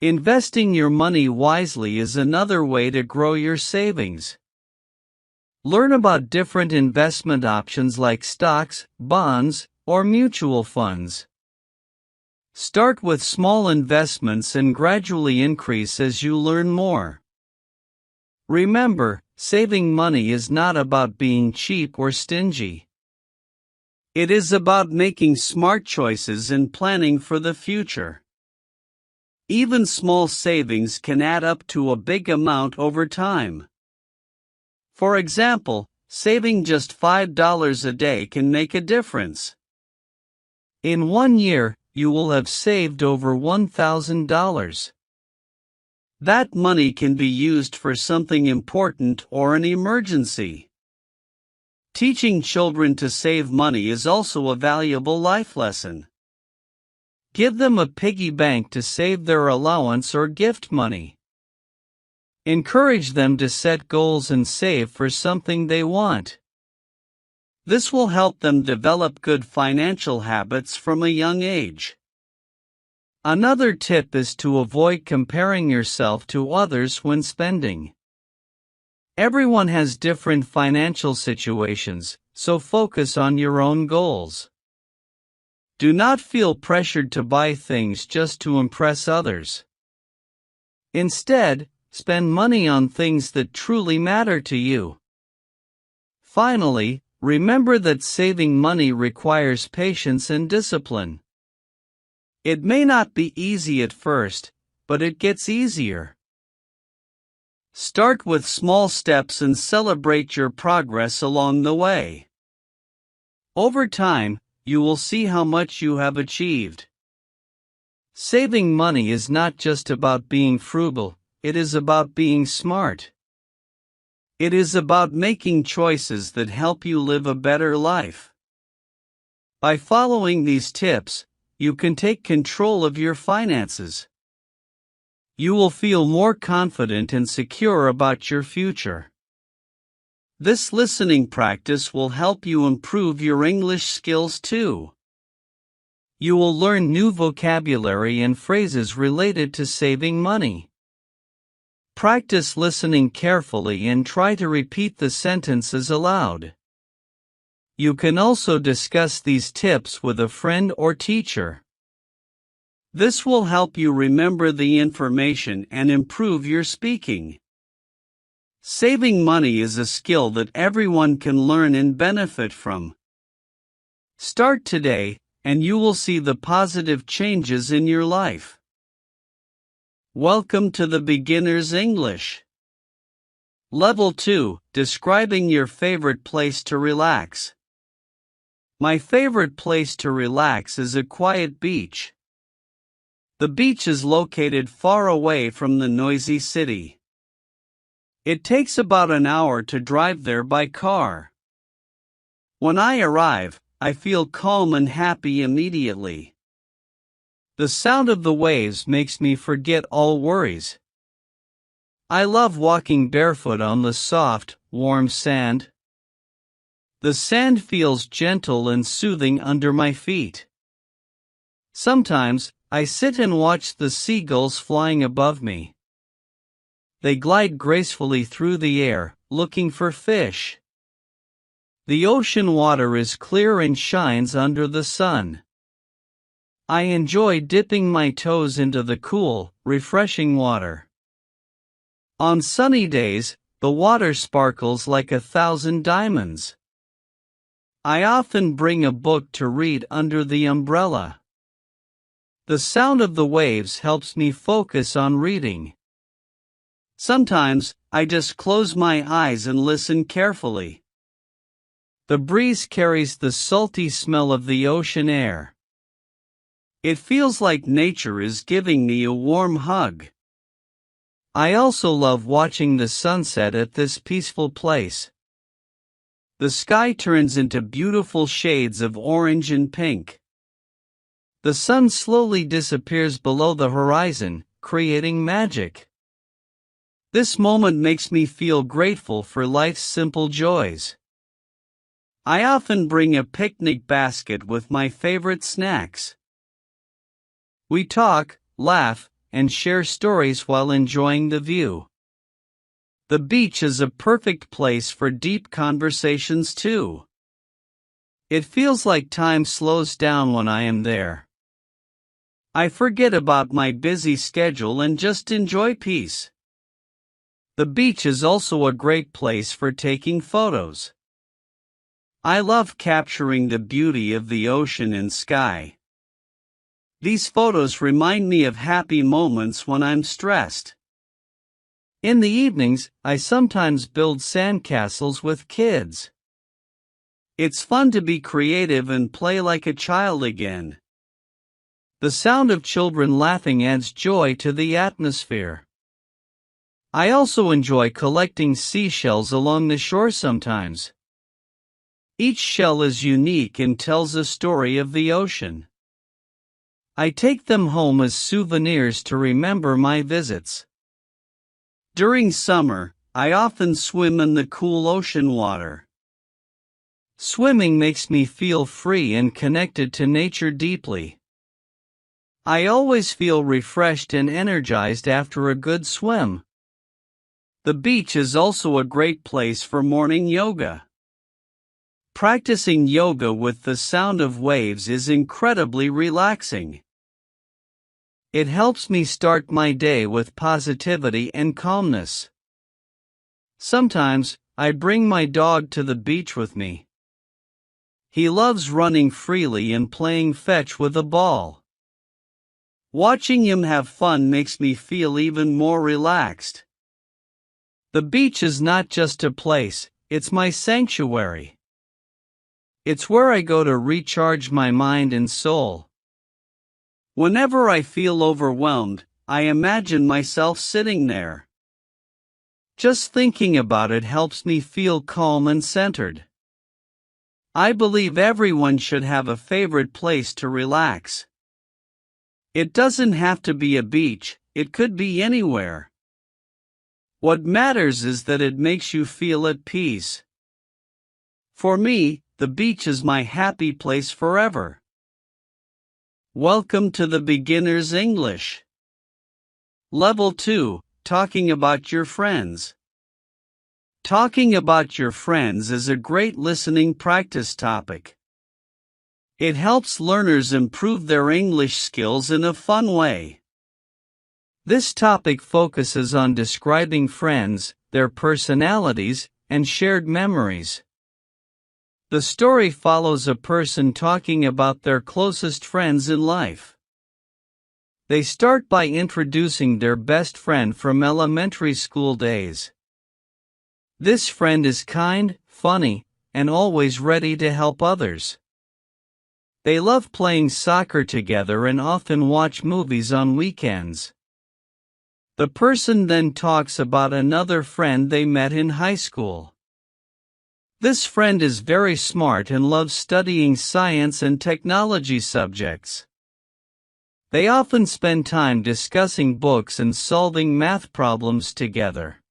Investing your money wisely is another way to grow your savings. Learn about different investment options like stocks, bonds, or mutual funds. Start with small investments and gradually increase as you learn more. Remember, saving money is not about being cheap or stingy. It is about making smart choices and planning for the future. Even small savings can add up to a big amount over time. For example, saving just $5 a day can make a difference. In 1 year, you will have saved over $1,000. That money can be used for something important or an emergency. Teaching children to save money is also a valuable life lesson. Give them a piggy bank to save their allowance or gift money. Encourage them to set goals and save for something they want. This will help them develop good financial habits from a young age. Another tip is to avoid comparing yourself to others when spending. Everyone has different financial situations, so focus on your own goals. Do not feel pressured to buy things just to impress others. Instead, spend money on things that truly matter to you. Finally, remember that saving money requires patience and discipline. It may not be easy at first, but it gets easier. Start with small steps and celebrate your progress along the way. Over time, you will see how much you have achieved. Saving money is not just about being frugal, it is about being smart. It is about making choices that help you live a better life. By following these tips, you can take control of your finances. You will feel more confident and secure about your future. This listening practice will help you improve your English skills too. You will learn new vocabulary and phrases related to saving money. Practice listening carefully and try to repeat the sentences aloud. You can also discuss these tips with a friend or teacher. This will help you remember the information and improve your speaking. Saving money is a skill that everyone can learn and benefit from. Start today, and you will see the positive changes in your life. Welcome to the Beginner's English. Level 2, Describing your favorite place to relax. My favorite place to relax is a quiet beach. The beach is located far away from the noisy city. It takes about an hour to drive there by car. When I arrive, I feel calm and happy immediately. The sound of the waves makes me forget all worries. I love walking barefoot on the soft, warm sand. The sand feels gentle and soothing under my feet. Sometimes, I sit and watch the seagulls flying above me. They glide gracefully through the air, looking for fish. The ocean water is clear and shines under the sun. I enjoy dipping my toes into the cool, refreshing water. On sunny days, the water sparkles like 1,000 diamonds. I often bring a book to read under the umbrella. The sound of the waves helps me focus on reading. Sometimes, I just close my eyes and listen carefully. The breeze carries the salty smell of the ocean air. It feels like nature is giving me a warm hug. I also love watching the sunset at this peaceful place. The sky turns into beautiful shades of orange and pink. The sun slowly disappears below the horizon, creating magic. This moment makes me feel grateful for life's simple joys. I often bring a picnic basket with my favorite snacks. We talk, laugh, and share stories while enjoying the view. The beach is a perfect place for deep conversations too. It feels like time slows down when I am there. I forget about my busy schedule and just enjoy peace. The beach is also a great place for taking photos. I love capturing the beauty of the ocean and sky. These photos remind me of happy moments when I'm stressed. In the evenings, I sometimes build sandcastles with kids. It's fun to be creative and play like a child again. The sound of children laughing adds joy to the atmosphere. I also enjoy collecting seashells along the shore sometimes. Each shell is unique and tells a story of the ocean. I take them home as souvenirs to remember my visits. During summer, I often swim in the cool ocean water. Swimming makes me feel free and connected to nature deeply. I always feel refreshed and energized after a good swim. The beach is also a great place for morning yoga. Practicing yoga with the sound of waves is incredibly relaxing. It helps me start my day with positivity and calmness. Sometimes, I bring my dog to the beach with me. He loves running freely and playing fetch with a ball. Watching him have fun makes me feel even more relaxed. The beach is not just a place, it's my sanctuary. It's where I go to recharge my mind and soul. Whenever I feel overwhelmed, I imagine myself sitting there. Just thinking about it helps me feel calm and centered. I believe everyone should have a favorite place to relax. It doesn't have to be a beach, it could be anywhere. What matters is that it makes you feel at peace. For me, the beach is my happy place forever. Welcome to the Beginner's English. Level 2, Talking about your friends. Talking about your friends is a great listening practice topic. It helps learners improve their English skills in a fun way. This topic focuses on describing friends, their personalities, and shared memories. The story follows a person talking about their closest friends in life. They start by introducing their best friend from elementary school days. This friend is kind, funny, and always ready to help others. They love playing soccer together and often watch movies on weekends. The person then talks about another friend they met in high school. This friend is very smart and loves studying science and technology subjects. They often spend time discussing books and solving math problems together.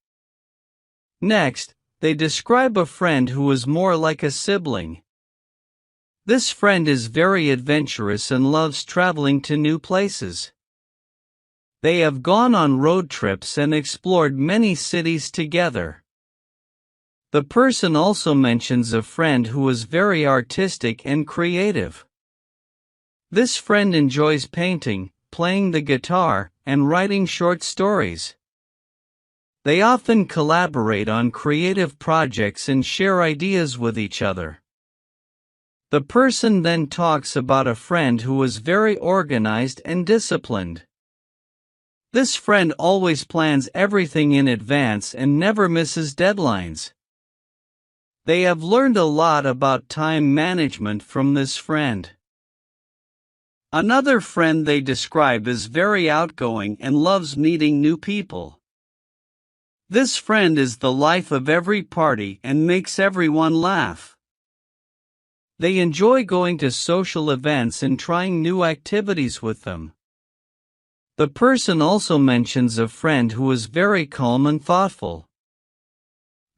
Next, they describe a friend who is more like a sibling. This friend is very adventurous and loves traveling to new places. They have gone on road trips and explored many cities together. The person also mentions a friend who is very artistic and creative. This friend enjoys painting, playing the guitar, and writing short stories. They often collaborate on creative projects and share ideas with each other. The person then talks about a friend who is very organized and disciplined. This friend always plans everything in advance and never misses deadlines. They have learned a lot about time management from this friend. Another friend they describe is very outgoing and loves meeting new people. This friend is the life of every party and makes everyone laugh. They enjoy going to social events and trying new activities with them. The person also mentions a friend who is very calm and thoughtful.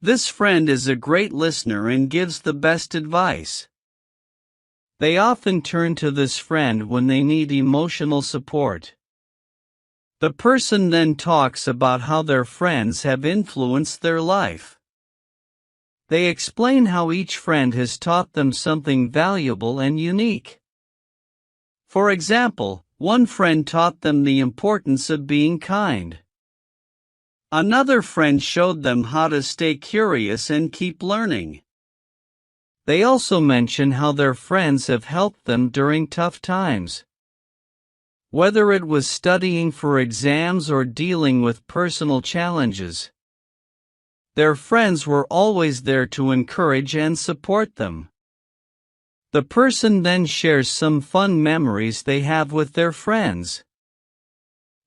This friend is a great listener and gives the best advice. They often turn to this friend when they need emotional support. The person then talks about how their friends have influenced their life. They explain how each friend has taught them something valuable and unique. For example, one friend taught them the importance of being kind. Another friend showed them how to stay curious and keep learning. They also mention how their friends have helped them during tough times. Whether it was studying for exams or dealing with personal challenges, their friends were always there to encourage and support them. The person then shares some fun memories they have with their friends.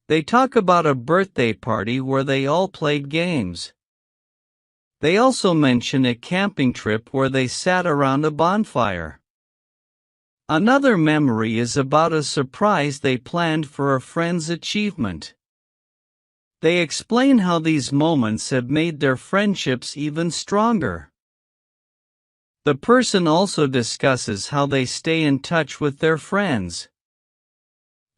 They talk about a birthday party where they all played games. They also mention a camping trip where they sat around a bonfire. Another memory is about a surprise they planned for a friend's achievement. They explain how these moments have made their friendships even stronger. The person also discusses how they stay in touch with their friends.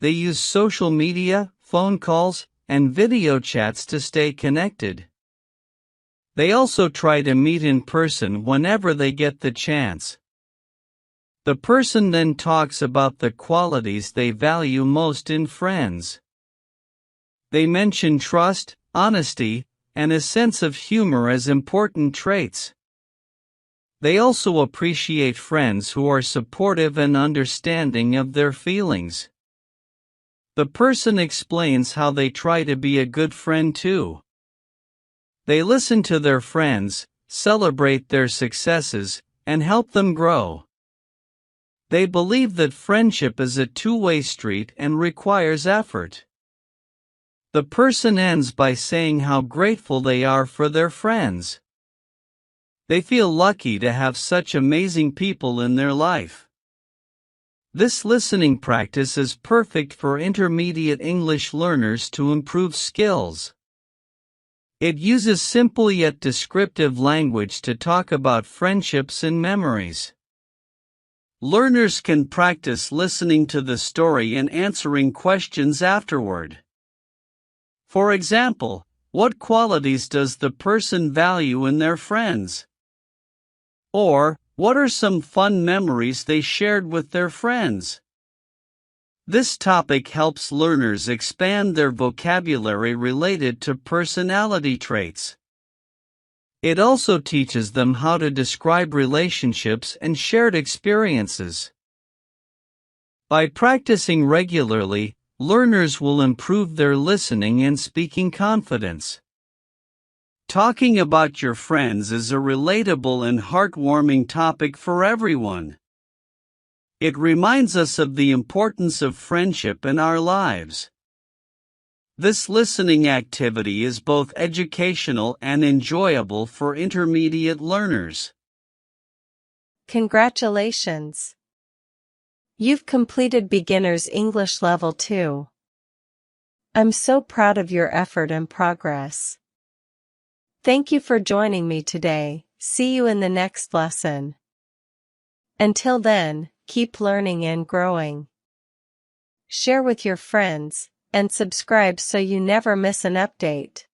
They use social media, phone calls, and video chats to stay connected. They also try to meet in person whenever they get the chance. The person then talks about the qualities they value most in friends. They mention trust, honesty, and a sense of humor as important traits. They also appreciate friends who are supportive and understanding of their feelings. The person explains how they try to be a good friend too. They listen to their friends, celebrate their successes, and help them grow. They believe that friendship is a two-way street and requires effort. The person ends by saying how grateful they are for their friends. They feel lucky to have such amazing people in their life. This listening practice is perfect for intermediate English learners to improve skills. It uses simple yet descriptive language to talk about friendships and memories. Learners can practice listening to the story and answering questions afterward. For example, what qualities does the person value in their friends? Or, what are some fun memories they shared with their friends? This topic helps learners expand their vocabulary related to personality traits. It also teaches them how to describe relationships and shared experiences. By practicing regularly, learners will improve their listening and speaking confidence. Talking about your friends is a relatable and heartwarming topic for everyone. It reminds us of the importance of friendship in our lives. This listening activity is both educational and enjoyable for intermediate learners. Congratulations! You've completed Beginner's English Level 2. I'm so proud of your effort and progress. Thank you for joining me today. See you in the next lesson. Until then, keep learning and growing. Share with your friends, and subscribe so you never miss an update.